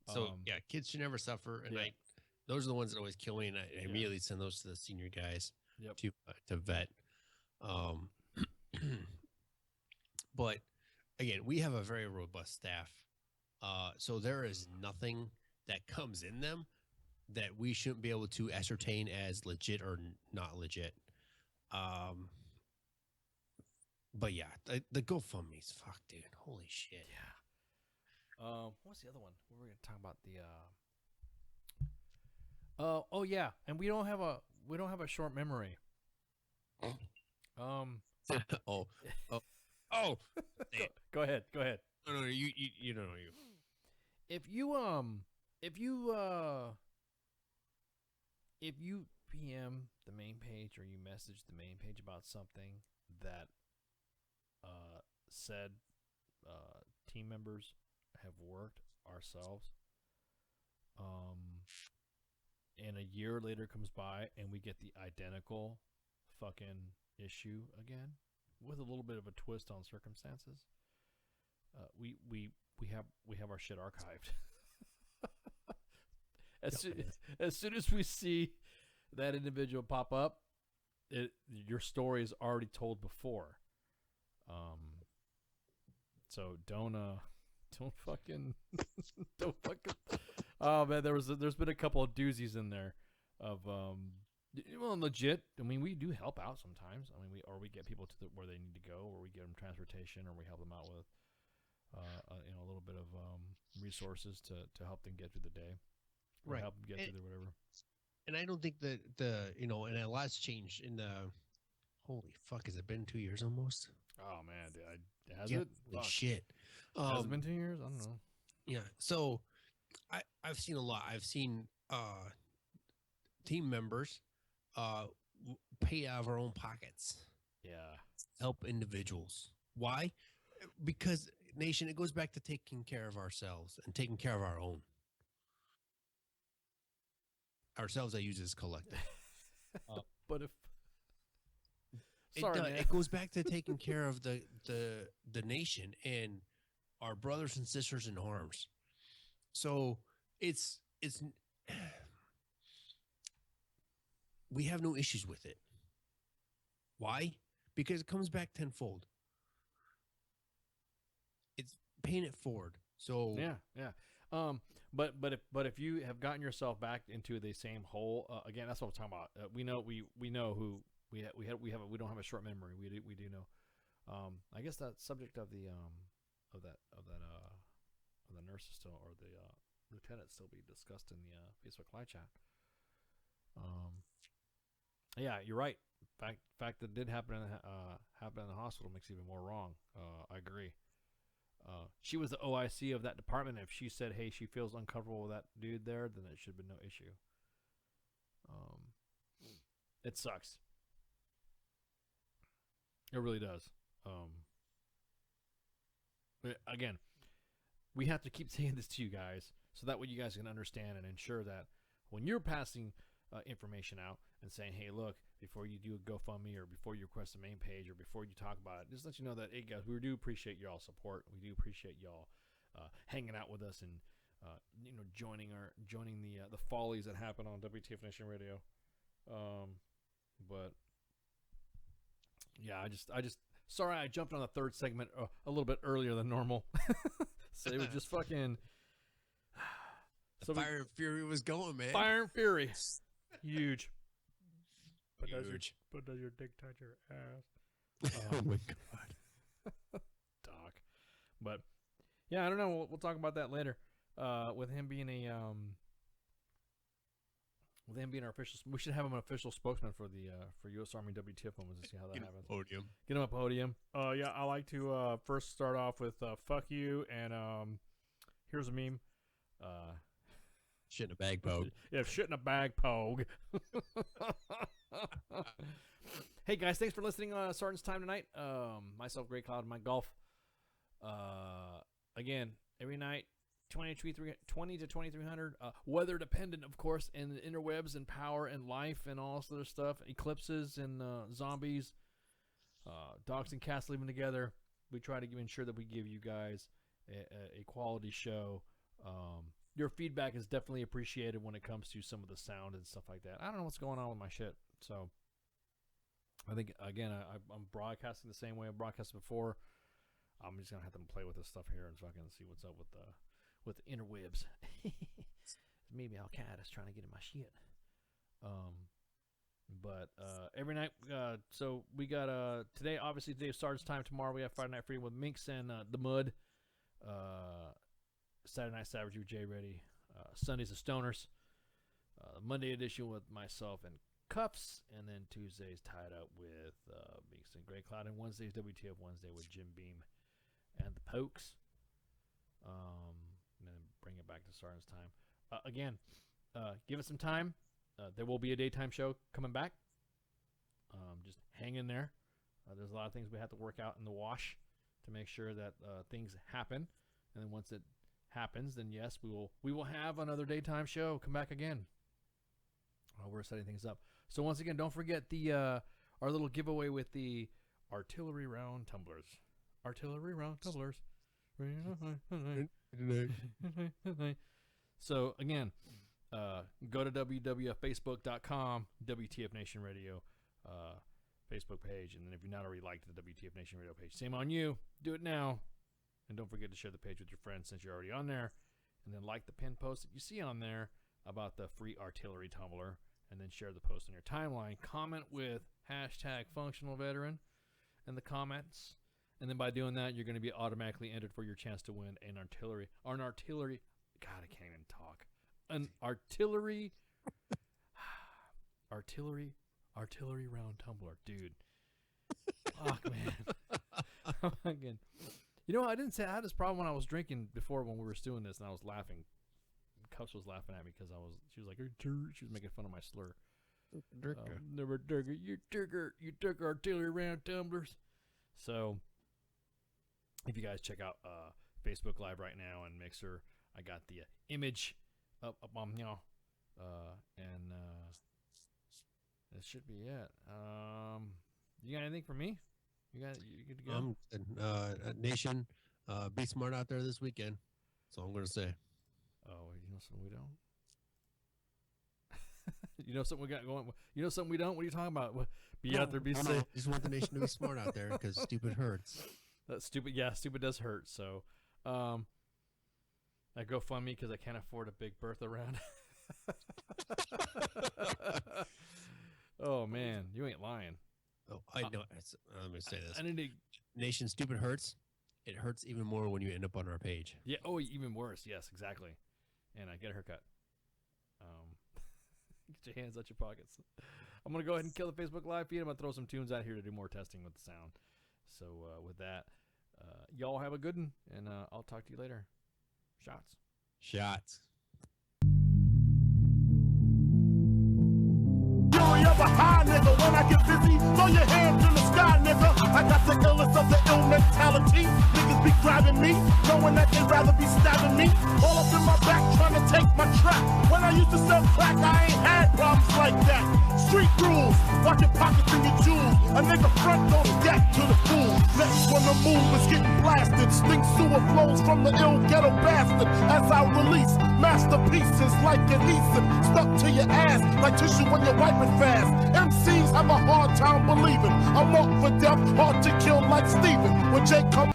Speaker 1: So yeah, kids should never suffer, and
Speaker 2: yeah.
Speaker 1: Those are the ones that always kill me, and I immediately send those to the senior guys
Speaker 2: Yep.
Speaker 1: to vet. But again, we have a very robust staff, so there is nothing that comes in them that we shouldn't be able to ascertain as legit or not legit. But yeah, the GoFundMe's fuck, dude. Holy shit.
Speaker 2: Yeah. What's the other one? We were gonna talk about the. Oh yeah, and we don't have a short memory.
Speaker 1: Oh.
Speaker 2: Go ahead.
Speaker 1: No, you don't know you.
Speaker 2: If you PM the main page or you message the main page about something that said team members have worked ourselves, and a year later comes by and we get the identical fucking issue again with a little bit of a twist on circumstances, we have our shit archived. As soon as we see that individual pop up, your story is already told before. So don't fucking oh man, there's been a couple of doozies in there of legit. I mean, we do help out sometimes. I mean, we get people to where they need to go, or we give them transportation, or we help them out with a little bit of resources to help them get through the day, or help them get through whatever.
Speaker 1: And I don't think that and a lot's changed in the. Holy fuck! Has it been 2 years almost?
Speaker 2: Oh man, has it?
Speaker 1: Holy shit!
Speaker 2: Has it been 2 years? I don't know.
Speaker 1: Yeah. So, I've seen a lot. I've seen team members pay out of our own pockets.
Speaker 2: Yeah.
Speaker 1: Help individuals. Why? Because nation, it goes back to taking care of ourselves and taking care of our own. Ourselves, I use as collective.
Speaker 2: But if
Speaker 1: it goes back to taking care of the nation and our brothers and sisters in arms. So it's we have no issues with it. Why? Because it comes back tenfold. It's paying it forward. So
Speaker 2: yeah. But if you have gotten yourself back into the same hole again, that's what I'm talking about. We know who we don't have a short memory. We do know. I guess that subject of the nurses still, or the lieutenant still be discussed in the Facebook live chat. Yeah, you're right. Fact that did happen in the hospital makes it even more wrong. I agree. She was the OIC of that department. If she said, "Hey, she feels uncomfortable with that dude there," then it should have been no issue. It sucks. It really does. But again, we have to keep saying this to you guys, so that way you guys can understand and ensure that when you're passing information out and saying, "Hey, look," before you do a GoFundMe or before you request a main page or before you talk about it, just let you know that, hey guys, we do appreciate y'all support. We do appreciate y'all hanging out with us and joining the follies that happen on WTF Nation Radio. But yeah, I just sorry I jumped on the third segment a little bit earlier than normal. So it was just fucking.
Speaker 1: Fire and Fury was going, man.
Speaker 2: Fire and Fury, huge.
Speaker 1: Huge.
Speaker 2: But does your dick touch your ass?
Speaker 1: Oh my god.
Speaker 2: But yeah, I don't know. We'll talk about that later. With him being our official, we should have him an official spokesman for the for U.S. Army WTF moments to see how that happens.
Speaker 1: Podium.
Speaker 2: Get him a podium. Yeah, I like to first start off with "fuck you" and here's a meme.
Speaker 1: Shit in a bag pogue.
Speaker 2: Yeah, shit in a bag pogue. Hey guys, thanks for listening. Sergeant's Time tonight. Myself, Grey Cloud, Mike Golf. Again, every night. 20 to 2300, weather dependent, of course, and the interwebs and power and life and all this other stuff, eclipses and zombies, dogs and cats living together. We try to ensure that we give you guys a quality show. Your feedback is definitely appreciated when it comes to some of the sound and stuff like that. I don't know what's going on with my shit, so I think again I'm broadcasting the same way I broadcasted before. I'm just gonna have to play with this stuff here and fucking see what's up with the interwebs. Maybe Al Qaeda's trying to get in my shit. But every night, so we got today, obviously today starts time. Tomorrow we have Friday Night Freedom with Minx and the Mud. Saturday Night Savage with Jay Reddy. Sundays the Stoners. Monday edition with myself and Cuffs, and then Tuesdays tied up with Minx and Grey Cloud, and Wednesdays WTF Wednesday with Jim Beam and the Pokes. And then bring it back to Sergeant's Time. Again, give it some time. There will be a daytime show coming back. Just hang in there. There's a lot of things we have to work out in the wash to make sure that things happen. And then once it happens, then yes, we will have another daytime show. Come back again. We're setting things up. So once again, don't forget the our little giveaway with the artillery round tumblers. Artillery round tumblers. So again, go to www.facebook.com, WTF Nation Radio Facebook page, and then if you're not already liked the WTF Nation Radio page, same on you. Do it now, and don't forget to share the page with your friends since you're already on there, and then like the pin post that you see on there about the free artillery tumbler, and then share the post on your timeline. Comment with #functional-veteran in the comments. And then by doing that, you're going to be automatically entered for your chance to win an artillery. God, I can't even talk. An artillery round tumbler, dude. Fuck, man. Again, you know, I didn't say I had this problem when I was drinking before when we were doing this, and I was laughing. Cups was laughing at me because she was like, she was making fun of my slur. Never Durga, you took artillery round tumblers. So, if you guys check out Facebook Live right now and Mixer, I got the image up on, and that should be it. You got anything for me? You good to go?
Speaker 1: Nation, be smart out there this weekend. That's all I'm going to say.
Speaker 2: Oh, you know something we don't? You know something we got going? You know something we don't? What are you talking about? Be out there, be safe.
Speaker 1: I just want the nation to be smart out there because stupid hurts.
Speaker 2: That's stupid. Yeah, stupid does hurt. So, I GoFundMe because I can't afford a big Bertha round. Oh man, you ain't lying.
Speaker 1: Oh, I know. Let me say this.
Speaker 2: I need to...
Speaker 1: Nation, stupid hurts. It hurts even more when you end up on our page.
Speaker 2: Yeah. Oh, even worse. Yes, exactly. And get a haircut. Get your hands out your pockets. I'm going to go ahead and kill the Facebook Live feed. I'm going to throw some tunes out here to do more testing with the sound. So with that, y'all have a good one, and I'll talk to you later. Shots.
Speaker 11: Fury of a high nigga. When I get busy, throw your hands in the sky, nigga. I got the illness of the ill mentality. Niggas be grabbing me, knowing that they'd rather be stabbing me. All up in my back, trying to take my trap. When I used to sell crack, I ain't had problems like that. Street rules, watch your pockets and your jewels. A nigga front don't get to the fool. Next when the move is getting blasted, stink sewer flows from the ill ghetto bastard. As I release masterpieces like adhesive, stuck to your ass like tissue when you're wiping fast. MCs have a hard time believing I'm up for death, hard to kill like Steven. When Jake come